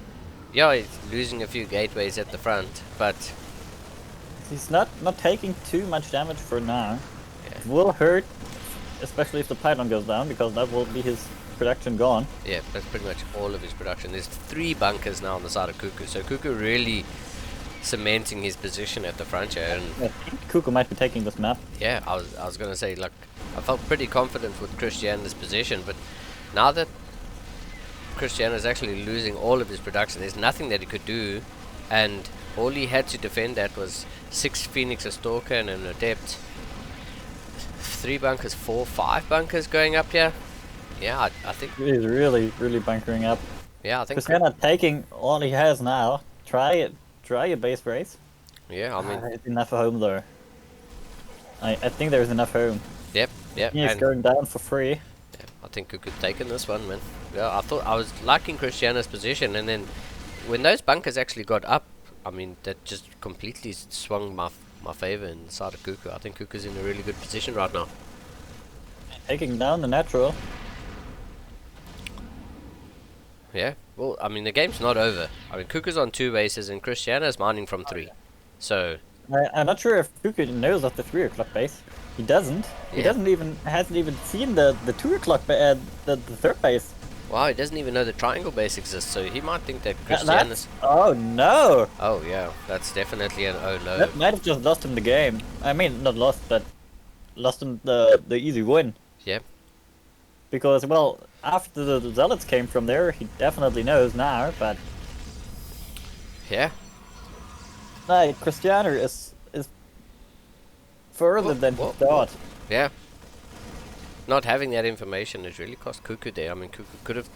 Yeah, he's losing a few gateways at the front, but He's not taking too much damage for now. yeah, It will hurt, especially if the pylon goes down, because that will be his production gone. yeah, that's pretty much all of his production. There's 3 bunkers now on the side of Cuckoo, so Cuckoo really cementing his position at the front here. And I think Cuckoo might be taking this map. yeah, I was gonna say, like, I felt pretty confident with Christiani's position, but now that Christiani is actually losing all of his production, there's nothing that he could do, and all he had to defend that was 6 Phoenix, a Stalker, and an Adept. 3 bunkers, 4, 5 bunkers going up here. Yeah, I think. He's really bunkering up. Yeah, I think. Christiani taking all he has now. Try a base race. Yeah, I mean. It's enough home though. I think there's enough home. Yep. He's And going down for free. yeah, I think we could take in this one, man. Yeah, I thought I was liking Christiani's position, and then when those bunkers actually got up, I mean, that just completely swung my favor in the side of Cuckoo. I think Cuckoo's in a really good position right now. Taking down the natural. Yeah, well, I mean, the game's not over. I mean, Cuckoo's on 2 bases, and Christiana's mining from 3. So, I'm not sure if Cuckoo knows of the 3 o'clock base. He doesn't. He Yeah. hasn't even seen the 2 o'clock the third base. wow, he doesn't even know the triangle base exists, so he might think that That's, Christiana's... oh no! Oh, yeah, that's definitely an oh no. That might have just lost him the game. I mean, not lost, but lost him the easy win. Yep. Because, well, after the Zealots came from there, he definitely knows now, but Yeah. like, Christiani is further than he Whoa. thought. Yeah. Not having that information has really cost Cuckoo there. I mean, Cuckoo could have...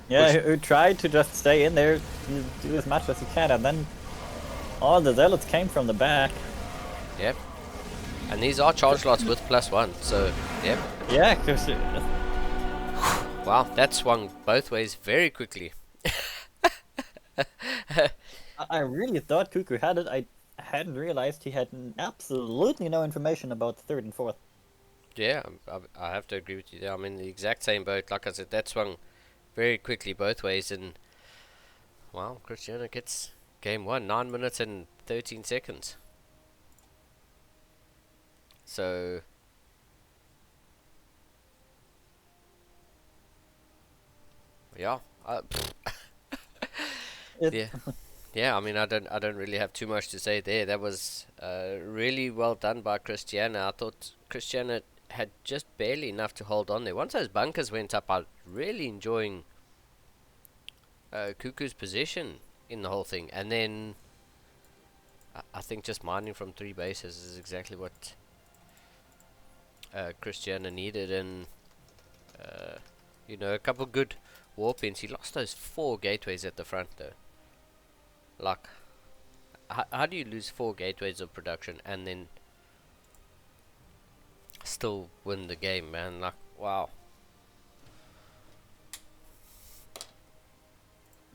Yeah, Push- who tried to just stay in there, do as much as he can, and then all the Zealots came from the back. Yep. And these are charge slots with +1, so, yep. Yeah, because Wow, that swung both ways very quickly. I really thought Cuckoo had it. I hadn't realized he had absolutely no information about the third and fourth. Yeah, I have to agree with you there. I'm in the exact same boat. Like I said, that swung very quickly both ways, and wow, Christiani gets game 1, 9 minutes and 13 seconds. So, yeah, yeah, yeah. I mean, I don't really have too much to say there. That was really well done by Christiani. I thought Christiani had just barely enough to hold on there. Once those bunkers went up, I was really enjoying Cuckoo's position in the whole thing. And then I think just mining from 3 bases is exactly what Christiani needed. And a couple good warp ins. He lost those 4 gateways at the front though. Like, how do you lose 4 gateways of production and then still win the game, man? Like, wow.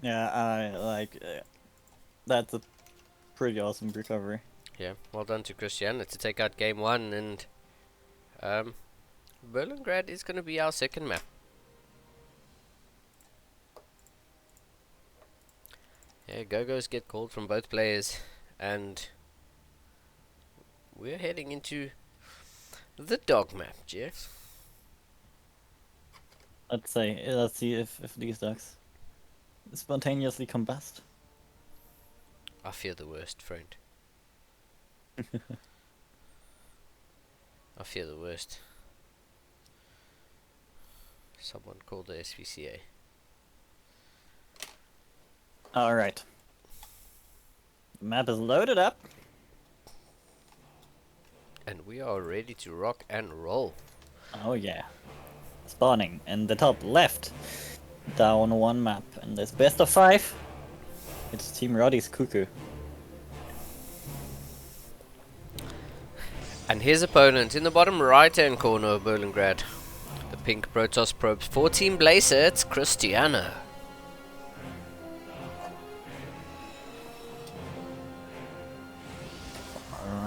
Yeah, I like that's a pretty awesome recovery. Yeah, well done to Christiani to take out game 1, and Berlingrad is going to be our second map. Yeah, go-go's get called from both players, and we're heading into the dog map, Jeff. Let's see if these ducks spontaneously combust. I fear the worst, friend. I fear the worst. Someone called the SVCA. Alright. The map is loaded up. And we are ready to rock and roll. Oh yeah. Spawning in the top left. Down one map. And this best of 5. It's Team Roddy's Cuckoo. And his opponent in the bottom right hand corner of Berlingrad. The pink Protoss probes for Team Blazer, it's Christiani.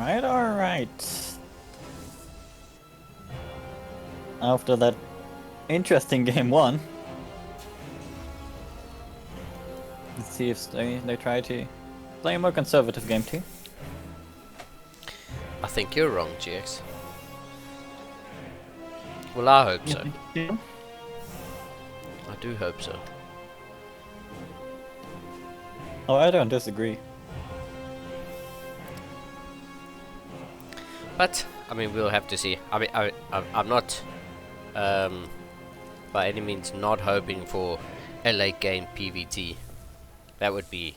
Alright. After that interesting game 1. Let's see if they try to play a more conservative game 2. I think you're wrong, GX. Well, I hope so. Yeah. I do hope so. Oh, I don't disagree. But, I mean, we'll have to see. I mean, I'm not, by any means, not hoping for a late game PVT. That would be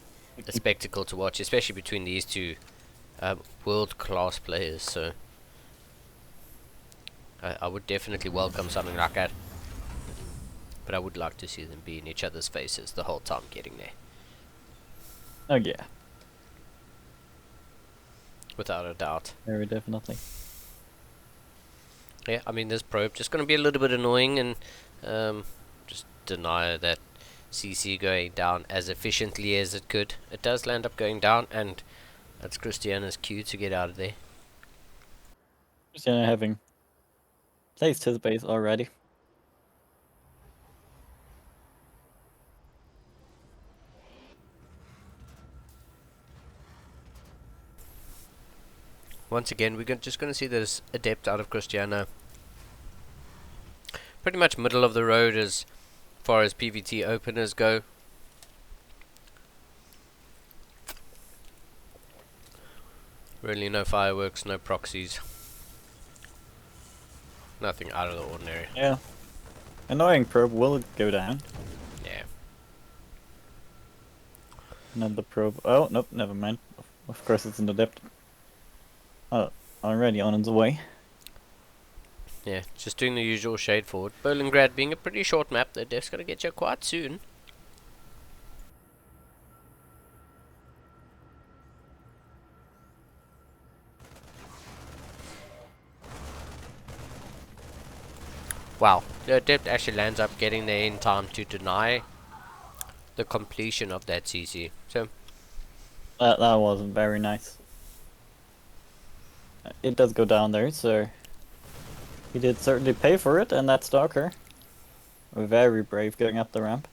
a spectacle to watch, especially between these two world-class players. So, I would definitely welcome something like that. But I would like to see them be in each other's faces the whole time getting there. Oh yeah. Without a doubt. Very definitely. Yeah, I mean, this probe just going to be a little bit annoying and just deny that CC going down as efficiently as it could. It does land up going down, and that's Christiana's cue to get out of there. Christiani having placed his base already. Once again, we're just going to see this adept out of Christiana. Pretty much middle of the road as far as PVT openers go. Really no fireworks, no proxies. Nothing out of the ordinary. Yeah. Annoying probe will go down. Yeah. Another probe. Oh, nope, never mind. Of course it's in the depth. Oh, already on its way. Yeah, just doing the usual shade forward. Berlingrad being a pretty short map, the def's going to get you quite soon. Wow, the adept actually lands up getting there in time to deny the completion of that CC. So That was very nice. It does go down there, so he did certainly pay for it, and that Stalker. Very brave going up the ramp.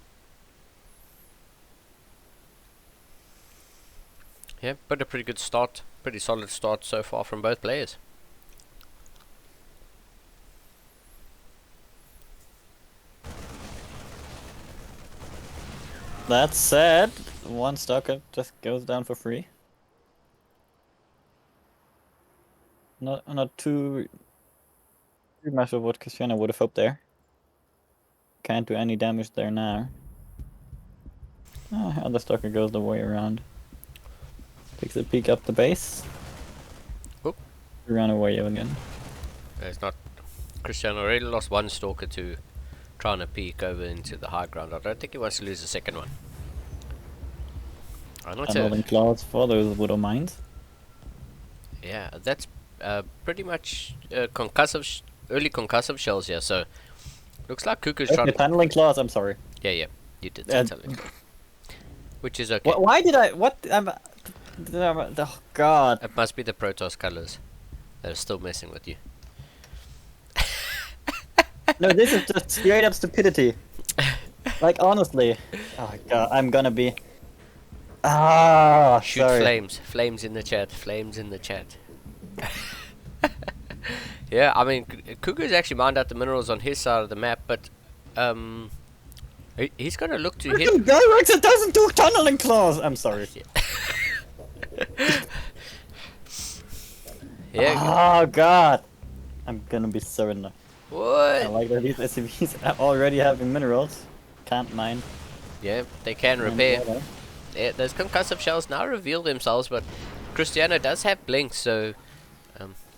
yeah, but a pretty good start, pretty solid start so far from both players. That said, one Stalker just goes down for free. Not too much of what Christiani would have hoped there. Can't do any damage there now. Oh, the Stalker goes the way around. Takes a peek up the base. Oop. Ran away again. It's not. Christian already lost one stalker to trying to peek over into the high ground. I don't think he wants to lose the second one. I'm not Tunneling claws for those widow mines. Yeah, that's pretty much concussive, early concussive shells here. So looks like Cuckoo's trying Okay, to. tunneling claws. I'm sorry. Yeah, you did say tunneling. Which is okay. Why did I? What? Oh God. It must be the Protoss colors that are still messing with you. No, this is just straight up stupidity. Like honestly. Oh God, I'm gonna be. Ah, Shoot sorry. flames in the chat, flames in the chat. Yeah, I mean, Cuckoo's actually mined out the minerals on his side of the map, but he's gonna look to hit. Gyrax, it doesn't do tunneling claws. I'm sorry. Yeah, Oh God, I'm gonna be so annoyed. I What? like that these SCVs are already having minerals. Can't mine. Yeah, they can And repair. water. Yeah, those concussive shells now reveal themselves, but Christiano does have blink, so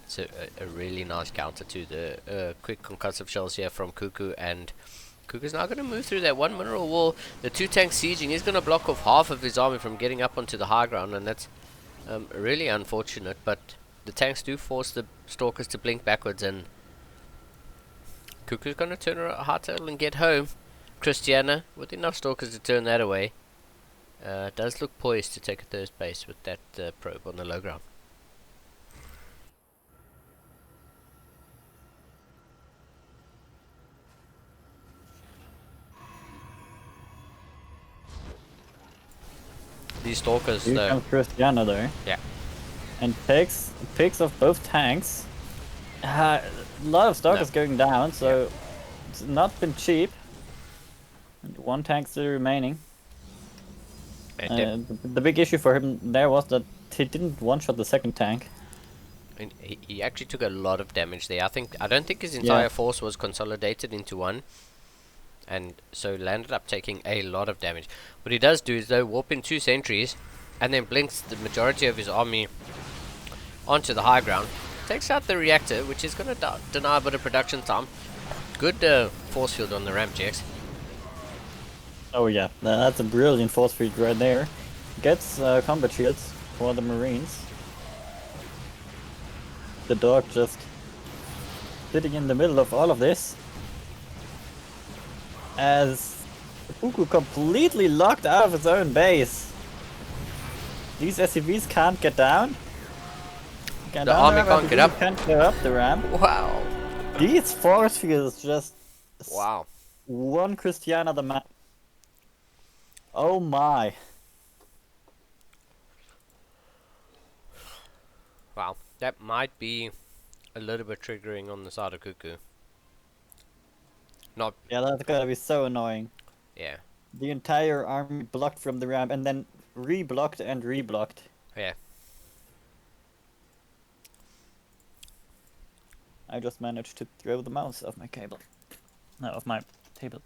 it's a really nice counter to the quick concussive shells here from Cuckoo, and Cuckoo's now going to move through that one mineral wall. The 2 tanks sieging, he's going to block off half of his army from getting up onto the high ground, and that's really unfortunate, but the tanks do force the stalkers to blink backwards, and Cuckoo's going to turn around hardtail and get home. Christiana, with enough stalkers to turn that away, does look poised to take a third base with that probe on the low ground. These stalkers, Here though. comes Christiana though. Yeah. And picks off both tanks. A lot of stock No. is going down, so it's not been cheap. And one tank still remaining. The big issue for him there was that he didn't one-shot the second tank. And he actually took a lot of damage there. I don't think his entire force was consolidated into one, and so landed up taking a lot of damage. What he does do is though warp in 2 sentries, and then blinks the majority of his army onto the high ground. Takes out the reactor, which is going to deny a bit of production time. Good force field on the ramp, GX. Oh yeah, that's a brilliant force feed right there. Gets combat shields for the Marines. The dog just sitting in the middle of all of this. As Cuckoo completely locked out of his own base. These SCVs can't get down. The army can't get up. Can't go up the ramp. Wow. These force fields just Wow. one Christiana the man. Oh my. Wow. That might be a little bit triggering on the side of Cuckoo. Not. Yeah, that's gonna be so annoying. Yeah. The entire army blocked from the ramp and then re-blocked and re-blocked. Yeah. I just managed to throw the mouse off my cable. No, off my table.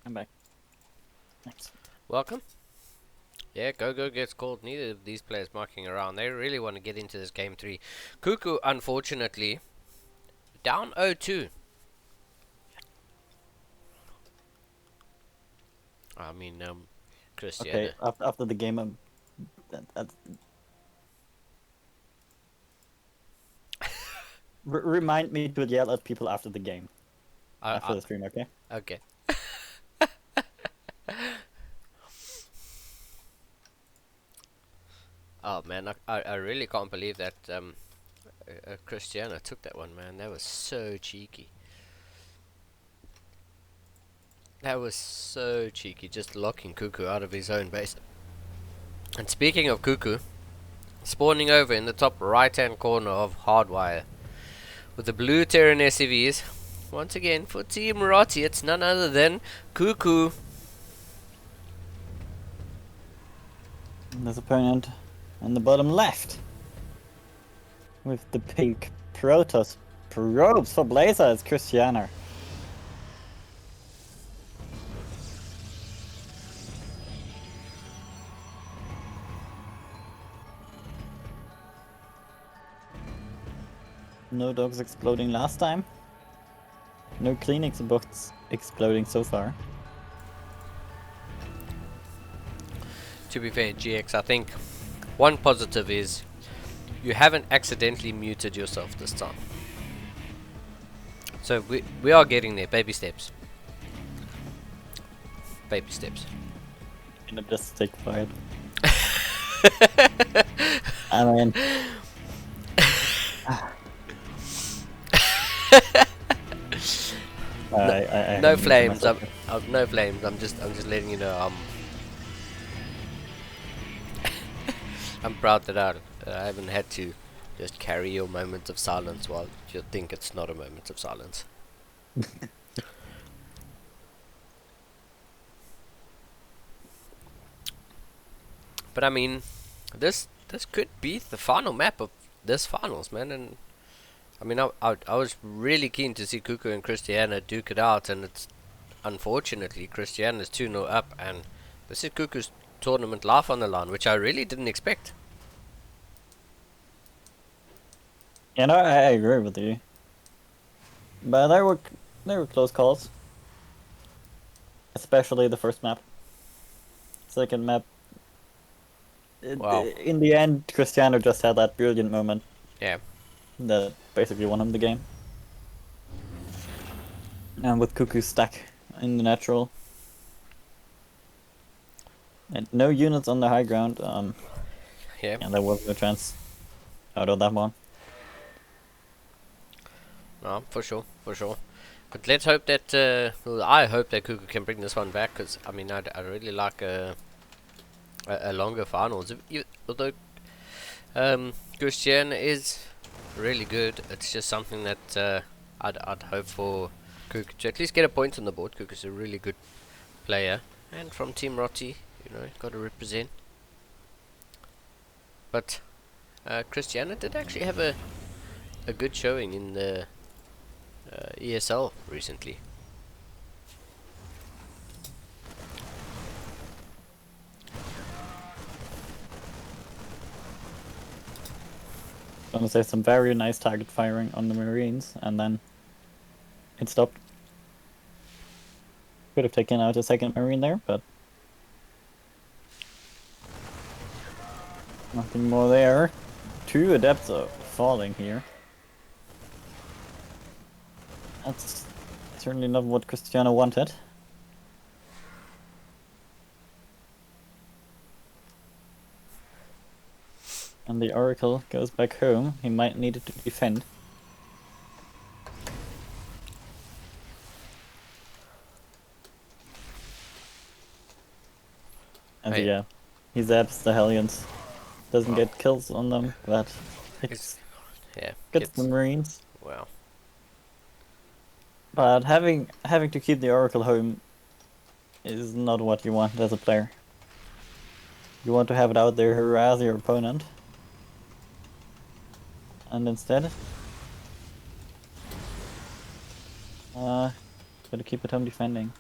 I'm back. Thanks. Welcome. Yeah, Go gets called. Neither of these players marking around. They really want to get into this game 3. Cuckoo, unfortunately, down 0-2. I mean, Christiana. Okay, after the game, remind me to yell at people after the game. After the stream, okay? Okay. Oh man, I really can't believe that Christiana took that one, man. That was so cheeky. That was so cheeky, just locking Cuckoo out of his own base. And speaking of Cuckoo, spawning over in the top right hand corner of Hardwire with the blue Terran SCVs. Once again, for Team Marathi, it's none other than Cuckoo. And his opponent on the bottom left. With the pink Protoss probes for Blazer, it's Christiana. No dogs exploding last time. No clinics bots exploding so far. To be fair, GX, I think one positive is you haven't accidentally muted yourself this time. So we are getting there, baby steps. Baby steps. Gonna just stay quiet. I mean, I no flames. No flames. I'm just letting you know. I'm proud that I haven't had to just carry your moment of silence while you think it's not a moment of silence. But I mean, this could be the final map of this finals, man, and I mean, I was really keen to see Cuckoo and Christiana duke it out, and it's unfortunately Christiana's 2-0 up, and this is Cuckoo's tournament life on the line, which I really didn't expect. You know, I agree with you. But there were close calls. Especially the first map. Second map. Wow. In the end, Cristiano just had that brilliant moment Yeah. that basically won him the game. And with Cuckoo stuck in the natural. And no units on the high ground. Yeah. And there was no chance out of that one. No, for sure. But let's hope that, well, I hope that Cuckoo can bring this one back, because, I mean, I'd really like a longer finals. Although Christian is really good, it's just something that I'd hope for Cuckoo to at least get a point on the board. Cuckoo's a really good player, and from Team Rotti, got to represent. But Christiana did actually have a good showing in the ESL recently. I'm gonna say some very nice target firing on the Marines, and then it stopped. Could have taken out a second Marine there, but nothing more there. 2 Adepts are falling here. That's certainly not what Cristiano wanted. And the Oracle goes back home. He might need it to defend. And Hey. yeah, he zaps the Hellions. Doesn't Wow. get kills on them, but it's Yeah. gets the Marines. Wow. But having to keep the Oracle home is not what you want as a player. You want to have it out there harass your opponent. And instead, gotta keep it home defending.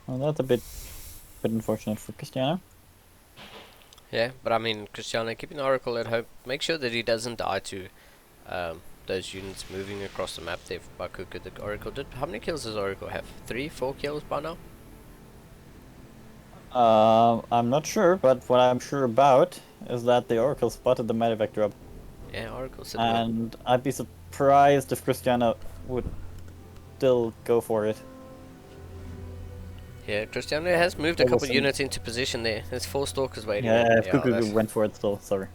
Well, that's a bit unfortunate for Cristiano. Yeah, but I mean, Cristiano keeping the Oracle at home. Make sure that he doesn't die to those units moving across the map there by Cuckoo. The Oracle did. How many kills does Oracle have? 3, 4 kills by now? I'm not sure, but what I'm sure about is that the Oracle spotted the medevac drop. Yeah, Oracle said And I'd be surprised if Cristiano would still go for it. Yeah, Cristiano has moved a There was couple some- units into position there. There's 4 stalkers waiting. Yeah, if that's- Cuckoo went for it still, sorry.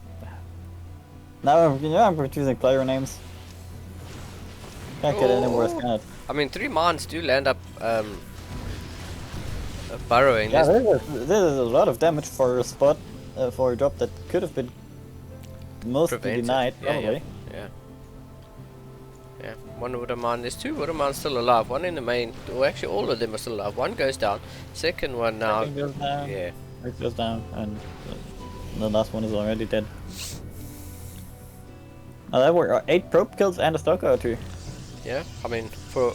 Now I'm choosing player names. Can't get any worse, can it? I mean, 3 mines do land up burrowing. Yeah, There's- there's a lot of damage for a spot, for a drop that could have been mostly Prevented. denied, Yeah, probably. Yeah, 1 water mine. There's 2 water mines still alive. 1 in the main. Well, actually, all of them are still alive. 1 goes down. Second one now. Second goes down, Yeah. third goes down, and the last one is already dead. Now there were 8 probe kills and a stalker or 2. Yeah, I mean, for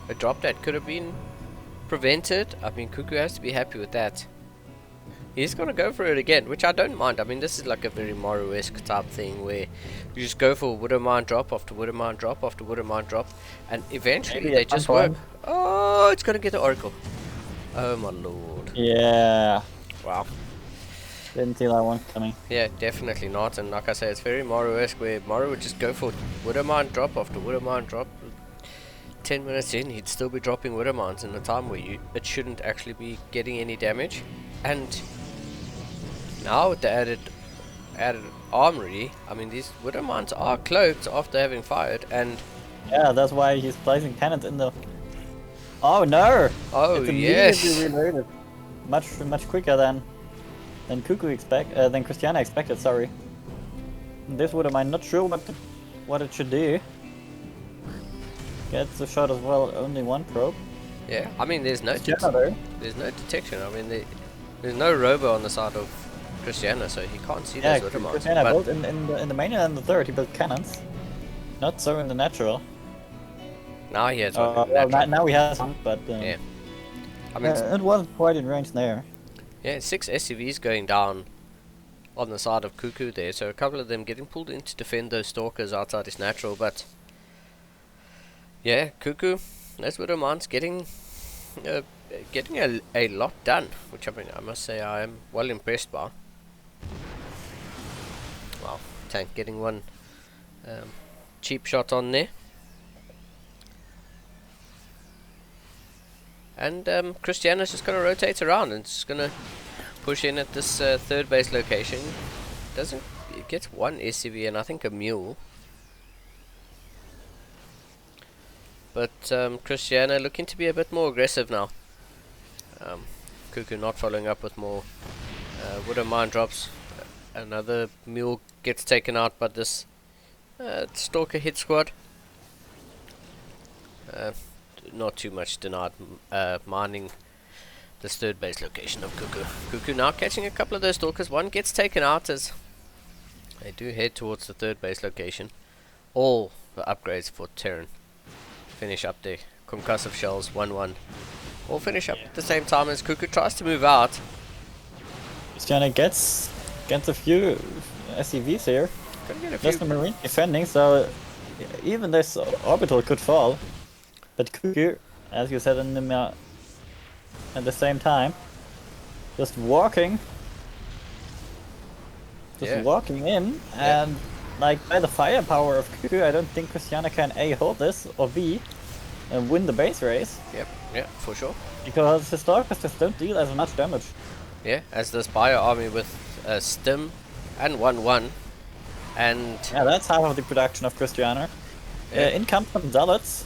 a drop that could have been prevented, I mean, Cuckoo has to be happy with that. He's gonna go for it again, which I don't mind. I mean, this is like a very Morrow-esque type thing where you just go for Water Mine drop after Water Mine drop after Water Mine drop, and eventually Maybe they at some just work. point. Oh, it's gonna get the Oracle. Oh my lord. Yeah, Wow. didn't see that one coming. Yeah, definitely not. And like I say, it's very Morrow-esque where Morrow would just go for Water Mine drop after Water Mine drop. 10 minutes in, he'd still be dropping Water Mines in a time where it shouldn't actually be getting any damage. And now with the added armory, I mean, these Water Mines are cloaked after having fired, and Yeah, that's why he's placing cannons in the... Oh no! oh It's yes, immediately reloaded. Much quicker than Cuckoo than Christiana expected, sorry. This would I'm not sure what it should do. Gets a shot as well, only 1 probe. yeah. I mean, there's no Christiana though. there's no detection. I mean, there's no robo on the side of Christiana, so he can't see Yeah, those Widow Mons. Christiani But built in the main and the third, he built cannons. Not so in the natural. now he has one in Well, natural. now he has one, but Yeah. I mean, it wasn't quite in range there. yeah, 6 SCVs going down on the side of Cuckoo there, so a couple of them getting pulled in to defend those stalkers outside his natural, but yeah, Cuckoo, those Widow Mons getting a lot done, which I mean, I must say I am well impressed by. Wow, Tank getting one cheap shot on there. And Christiana's just going to rotate around and just going to push in at this third base location. Doesn't it gets one SCV and I think a mule. But Christiana looking to be a bit more aggressive now. Cuckoo not following up with more Widow Mine drops. Another mule gets taken out by this Stalker hit squad. Not too much denied mining this third base location of Cuckoo. Cuckoo now catching a couple of those stalkers. One gets taken out as they do head towards the third base location. All the upgrades for Terran finish up there. Concussive shells 1-1. All finish up at the same time as Cuckoo tries to move out. Christiani gets a few SCVs here. Gonna get a Just few. the Marine defending, so even this orbital could fall. But Cuckoo, as you said in the at the same time, just walking in, and like by the firepower of Cuckoo, I don't think Christiana can A, hold this, or B, win the base race, Yep, yeah, for sure. because his Stalkers just don't deal as much damage. Yeah, as this bio army with Stim and 1-1. And Yeah, that's half of the production of Christiana. Yeah. In comes some Zealots.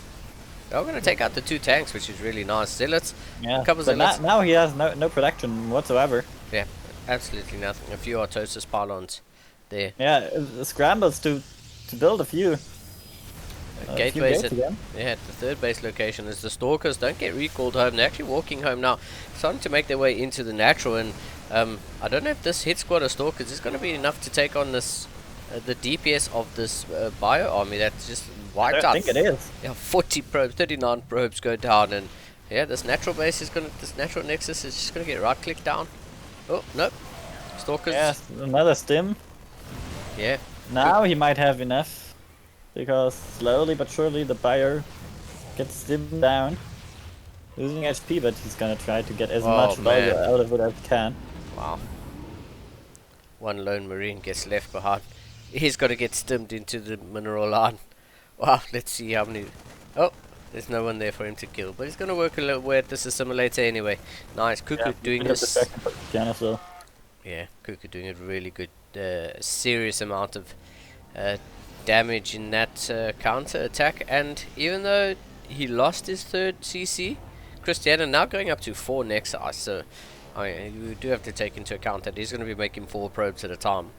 they're going to take out the 2 tanks, which is really nice. Zealots, Yeah, couple but Zealots. now he has no production whatsoever. Yeah, absolutely nothing. A few Artosis pylons there. Yeah, scrambles to build a few. Gateways gates at, again. yeah, at the third base location as the Stalkers don't get recalled home. They're actually walking home now, starting to make their way into the natural. And I don't know if this hit squad of Stalkers is going to be enough to take on this the DPS of this bio army that's just wiped out. I think it is. Yeah, 40 probes, 39 probes go down, and yeah, this natural base is gonna, this natural nexus is just gonna get right clicked down. Oh nope, Stalkers. Yeah, another stim. Yeah. Now he might have enough, because slowly but surely the buyer gets stimmed down, losing HP, but he's gonna try to get as Oh, much value man. out of it as he can. Wow. One lone marine gets left behind. He's got to get stimmed into the mineral line. Wow, let's see how many. Oh, there's no one there for him to kill, but he's gonna work a little way at this assimilator anyway. Nice, Cuckoo doing this. Yeah, Cuckoo doing a really good, serious amount of damage in that counter attack. And even though he lost his third CC, Christiana now going up to 4 Nexus. So you do have to take into account that he's going to be making 4 probes at a time.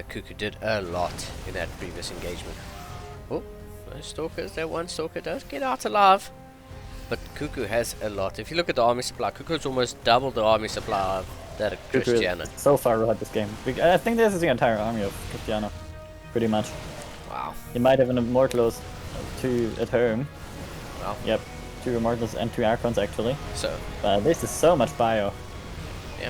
Cuckoo did a lot in that previous engagement. Oh, those stalkers, that one stalker does get out alive. But Cuckoo has a lot. If you look at the army supply, Cuckoo's almost double the army supply of that of Cuckoo Christiana. is so far ahead this game. I think this is the entire army of Christiana, pretty much. Wow. He might have an Immortals 2 at home. Wow. Yep, 2 Immortals and 2 Archons actually. So, This is so much bio. yeah.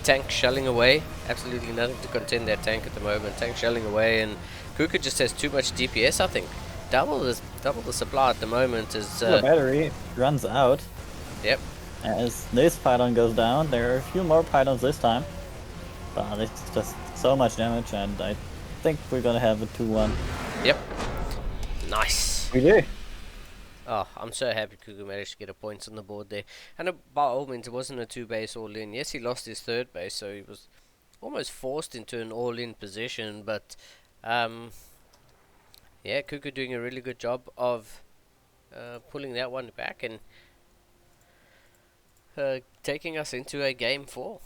Tank shelling away. Absolutely nothing to contend that tank at the moment. Tank shelling away, and Cuckoo just has too much DPS, I think. Double the supply at the moment is... The battery runs out. Yep. As this pylon goes down, there are a few more pylons this time. But it's just so much damage, and I think we're gonna have a 2-1. Yep. Nice. We do. Oh, I'm so happy Cuckoo managed to get a point on the board there. And by all means, it wasn't a 2-base all-in. Yes, he lost his third base, so he was almost forced into an all-in position. But, yeah, Cuckoo doing a really good job of pulling that one back and taking us into a game 4.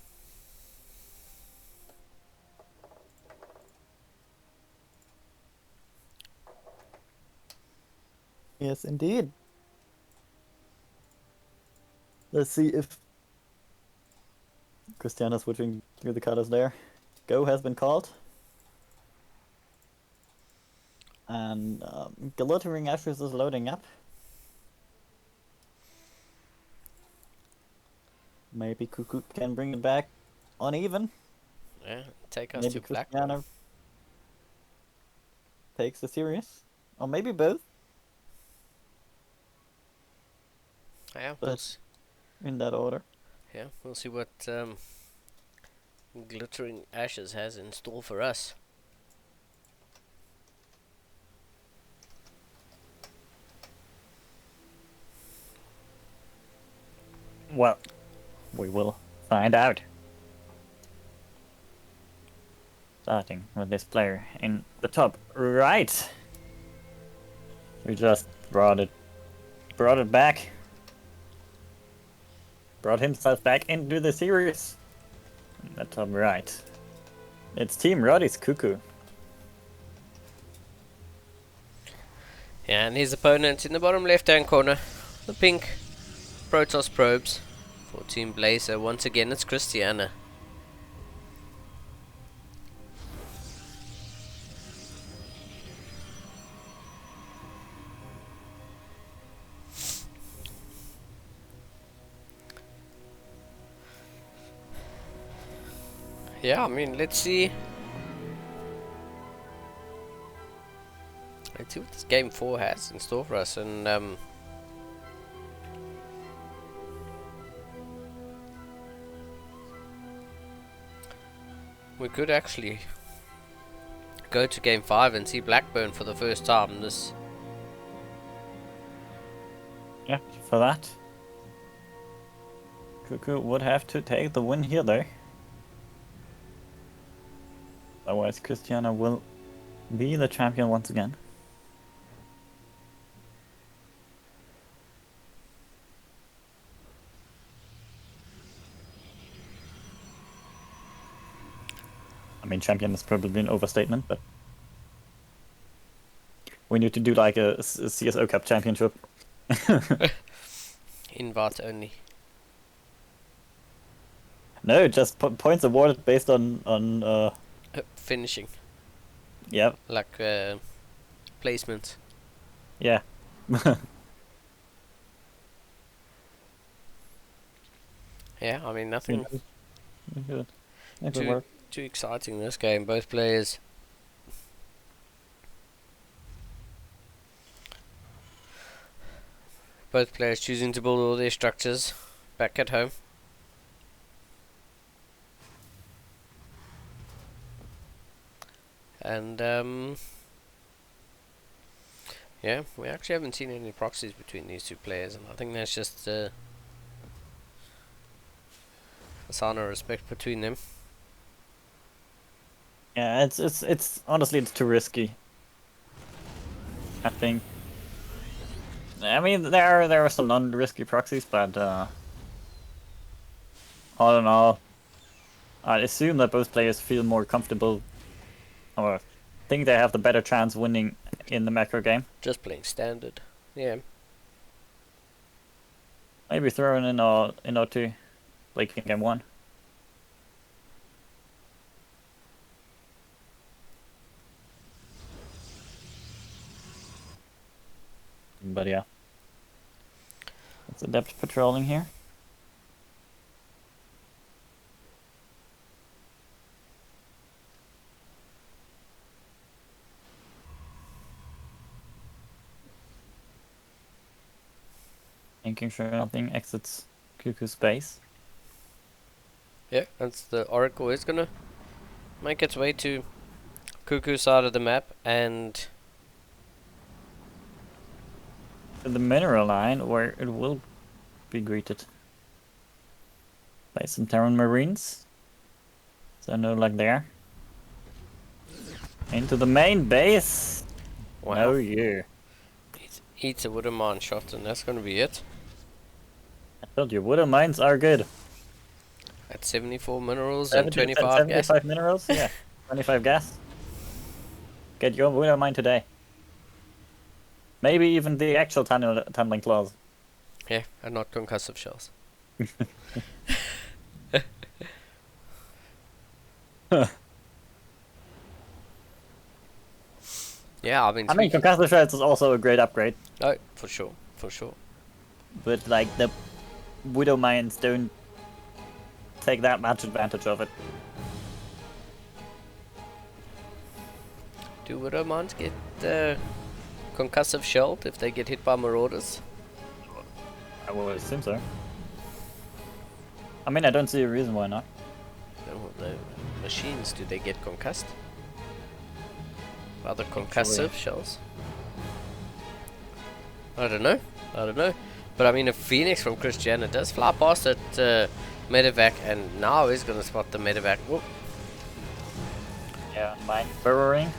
Yes, indeed. Let's see if Christiana switching through the colors there. Go has been called. And Glittering Ashes is loading up. Maybe Cuckoo can bring it back uneven. Yeah, take us Maybe to black. Christiana takes the series. Or maybe both. Yeah, But in that order. we'll see what Glittering Ashes has in store for us. Well, we will find out. Starting with this player in the top right. We just brought it back. Brought himself back into the series. In the top right. It's Team Roddy's Cuckoo. Yeah, and his opponent in the bottom left-hand corner, the pink Protoss probes for Team Blazer. Once again, it's Christiana. Yeah, I mean, let's see. Let's see what this game 4 has in store for us, and we could actually go to game 5 and see Blackburn for the first time. This, Yeah, for that. Cuckoo would have to take the win here though. Otherwise Christiana will be the champion once again. I mean, champion is probably an overstatement, but we need to do like a CSO Cup championship. invite only. No, just points awarded based on Finishing, yeah, like placement. yeah. Yeah, I mean, nothing Good. It will work. too exciting this game. Both players choosing to build all their structures back at home. And yeah, we actually haven't seen any proxies between these two players, and I think that's just a sign of respect between them. Yeah, it's honestly it's too risky. I think. I mean, there are some non-risky proxies, but all in all, I assume that both players feel more comfortable, or think they have the better chance winning in the macro game. Just playing standard, yeah. Maybe throwing in O2, like in game 1. But yeah, it's adept patrolling here. Making sure nothing exits Cuckoo space. Yeah, that's the Oracle is gonna make its way to Cuckoo side of the map, and To the mineral line, where it will be greeted by some Terran Marines. So no luck there. Into the main base. wow, No, yeah. eats a wooden mine shot, and that's gonna be it. I told you, wooden mines are good. At 74 minerals and 70 25 gas. 75 minerals, yeah. 25 gas. Get your wooden mine today. Maybe even the actual tunneling claws. Yeah, and not concussive shells. Yeah, I mean, I mean, concussive shells is also a great upgrade, oh, for sure, for sure. but like the Widow Mines don't take that much advantage of it. Do Widow Mines get concussive shelled if they get hit by Marauders? I would assume so. I mean, I don't see a reason why not. Oh, the machines, do they get concussed? Other concussive shells? I don't know. I don't know. But I mean, if Phoenix from Christiani does fly past that medevac, and now is going to spot the medevac. Whoop. Yeah, mine burrowing.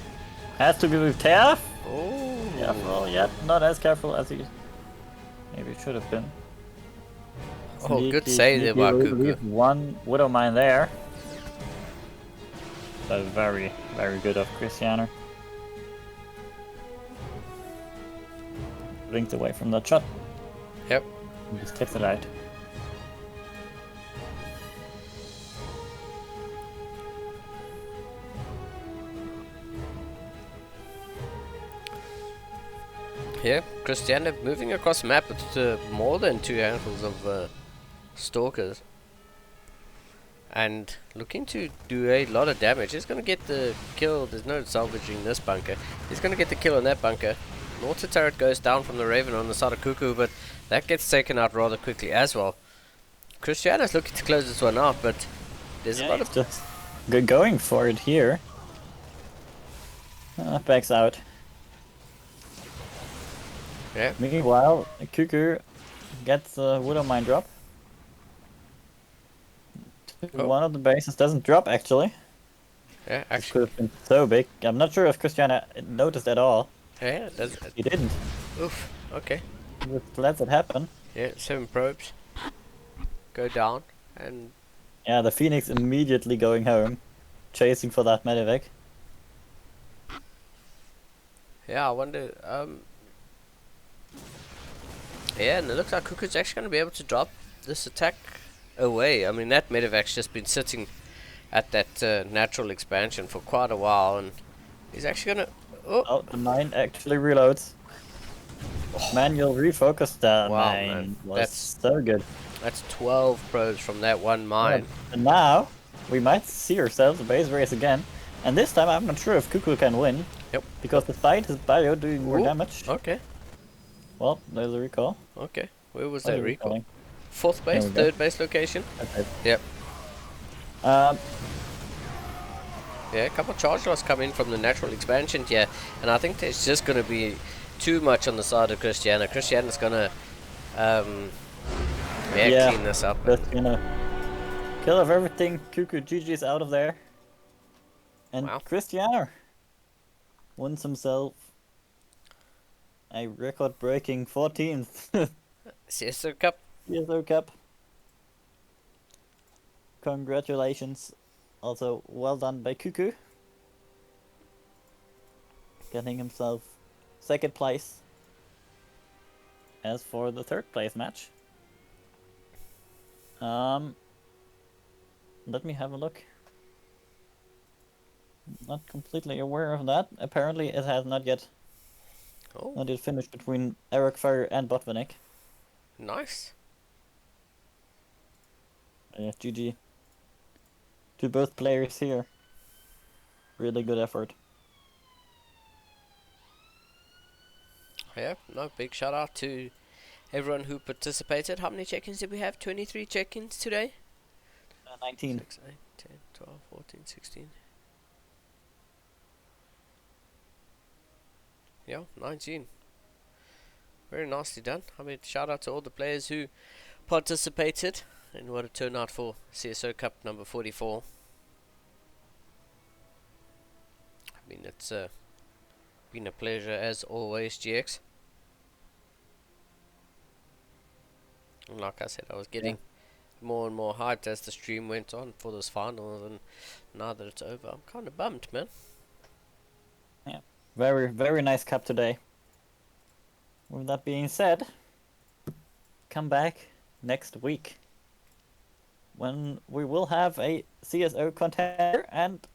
Has to be with Taff. Oh. Careful, yet not as careful as he maybe should have been. Oh, good save there by Cuckoo. Leave one Widow Mine there. But very, very good of Christiani. Blinked away from that shot. Yep. And just takes it out. Yeah, Christiani moving across the map with more than 2 handfuls of stalkers. And looking to do a lot of damage. He's going to get the kill. There's no salvaging this bunker. He's going to get the kill on that bunker. Mortar turret goes down from the Raven on the side of Cuckoo, but that gets taken out rather quickly as well. Christiani's looking to close this one out, but there's a lot of... just going for it here. Backs out. Yeah. Meanwhile, Cuckoo gets a Widow Mine drop. Oh. One of the bases doesn't drop actually. Yeah, This actually. could have been so big. I'm not sure if Christiani noticed at all. Yeah, that's... He didn't. Oof. Okay. He just lets it happen. Yeah, 7 probes. Go down, and... Yeah, the Phoenix immediately going home. Chasing for that medevac. Yeah, I wonder, yeah, and it looks like Cuckoo's actually going to be able to drop this attack away. I mean, that medevac's just been sitting at that natural expansion for quite a while, and he's actually going to... Oh, the mine actually reloads. Manual refocus that Wow, mine man. was That's- so good. That's 12 probes from that one mine. And now, we might see ourselves a base race again. And this time I'm not sure if Cuckoo can win. Yep. Because despite his bio doing more Ooh, damage, Okay, well, there's a recall. okay. Where was What that are we recall? calling? 4th base, There we go. 3rd base location? That's it. Yep. Um, Yeah, a couple of charge loss come in from the natural expansion here, and I think there's just going to be too much on the side of Christiani. Christiani's going to, Yeah. clean this up. just gonna kill off everything. Cuckoo GG's out of there. And Wow. Christiani wins himself a record-breaking 14th CSO Cup. CSO Cup. Congratulations. Also, well done by Cuckoo. Getting himself 2nd place. As for the 3rd place match, let me have a look. Not completely aware of that. Apparently, it has not yet Oh, finished between Eric Fire and Botvinnik. nice. Yeah, GG. To both players here. Really good effort. Yeah, no, big shout out to everyone who participated. How many check-ins did we have? 23 check-ins today? 19. 6, 8, 10, 12, 14, 16. Yeah, 19. Very nicely done. I mean, shout out to all the players who participated in what a turnout for CSO Cup number 44. I mean, it's been a pleasure as always, GX. And like I said, I was getting more and more hyped as the stream went on for this final, and now that it's over, I'm kind of bummed, man. Very, very nice cup today. With that being said, come back next week. when we will have a CSO contender and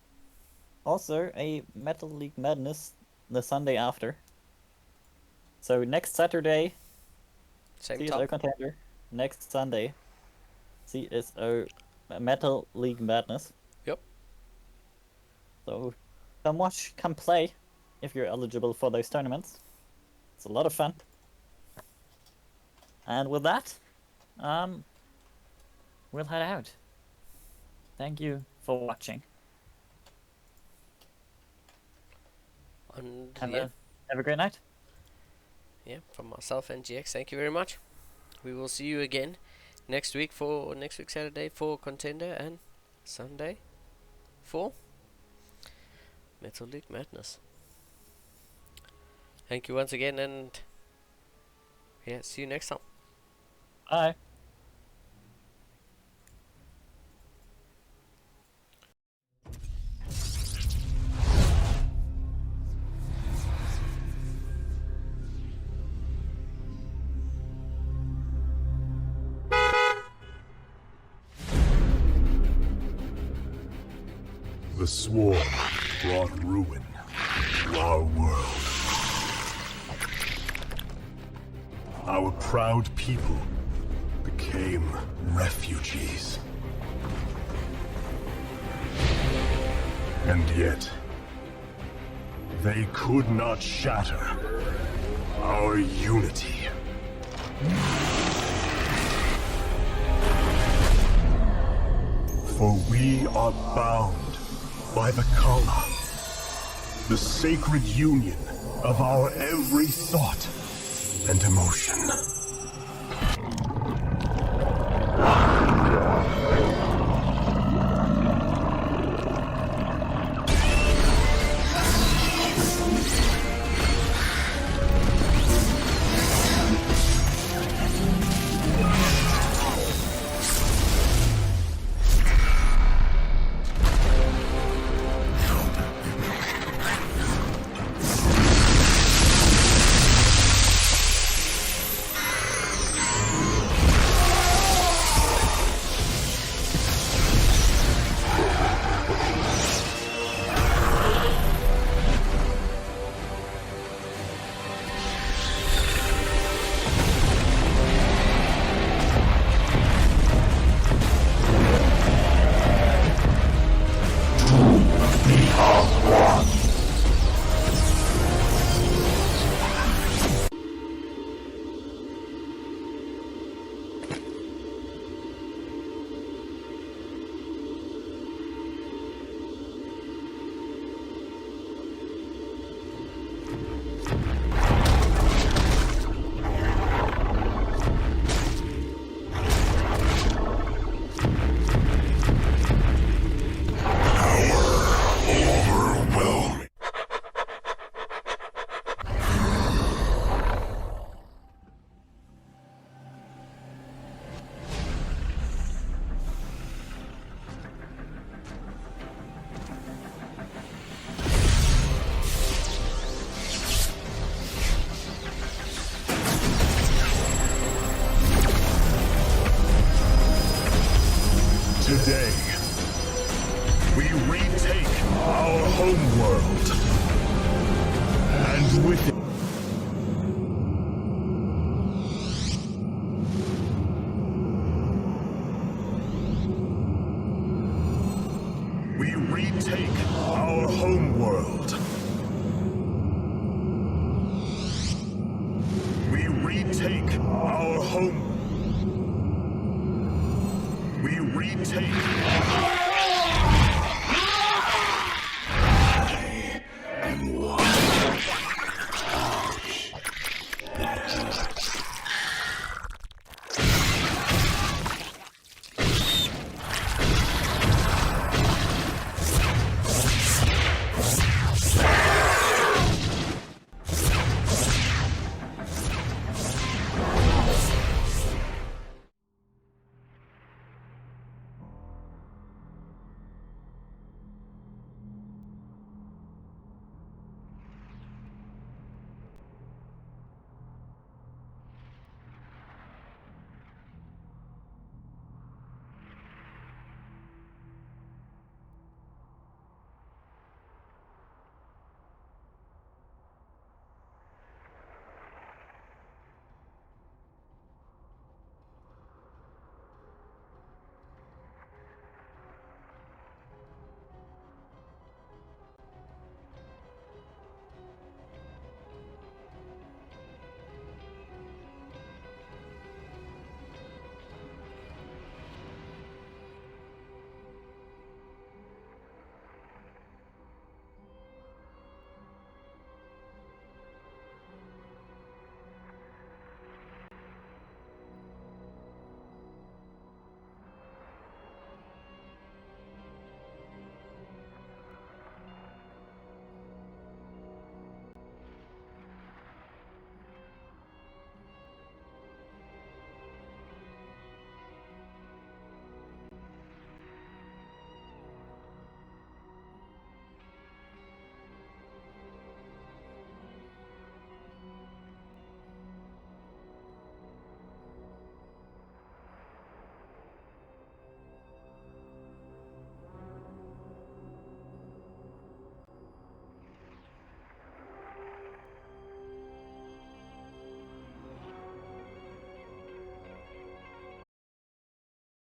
also a Metal League Madness the Sunday after. So next Saturday, Same CSO time. contender. Next Sunday, CSO Metal League Madness. Yep. So come watch, come play if you're eligible for those tournaments. It's a lot of fun. And with that, we'll head out. Thank you for watching. And Have, yeah, have a great night. yeah, from myself and GX, thank you very much. We will see you again next week Saturday for Contender and Sunday for Metal League Madness. Thank you once again, and yeah, see you next time. Bye. The swarm brought ruin to our world. Our proud people became refugees. And yet, they could not shatter our unity. For we are bound by the Kala, the sacred union of our every thought and emotion. Today, we retake our homeworld. And with it, we retake our homeworld. We retake our home. We retake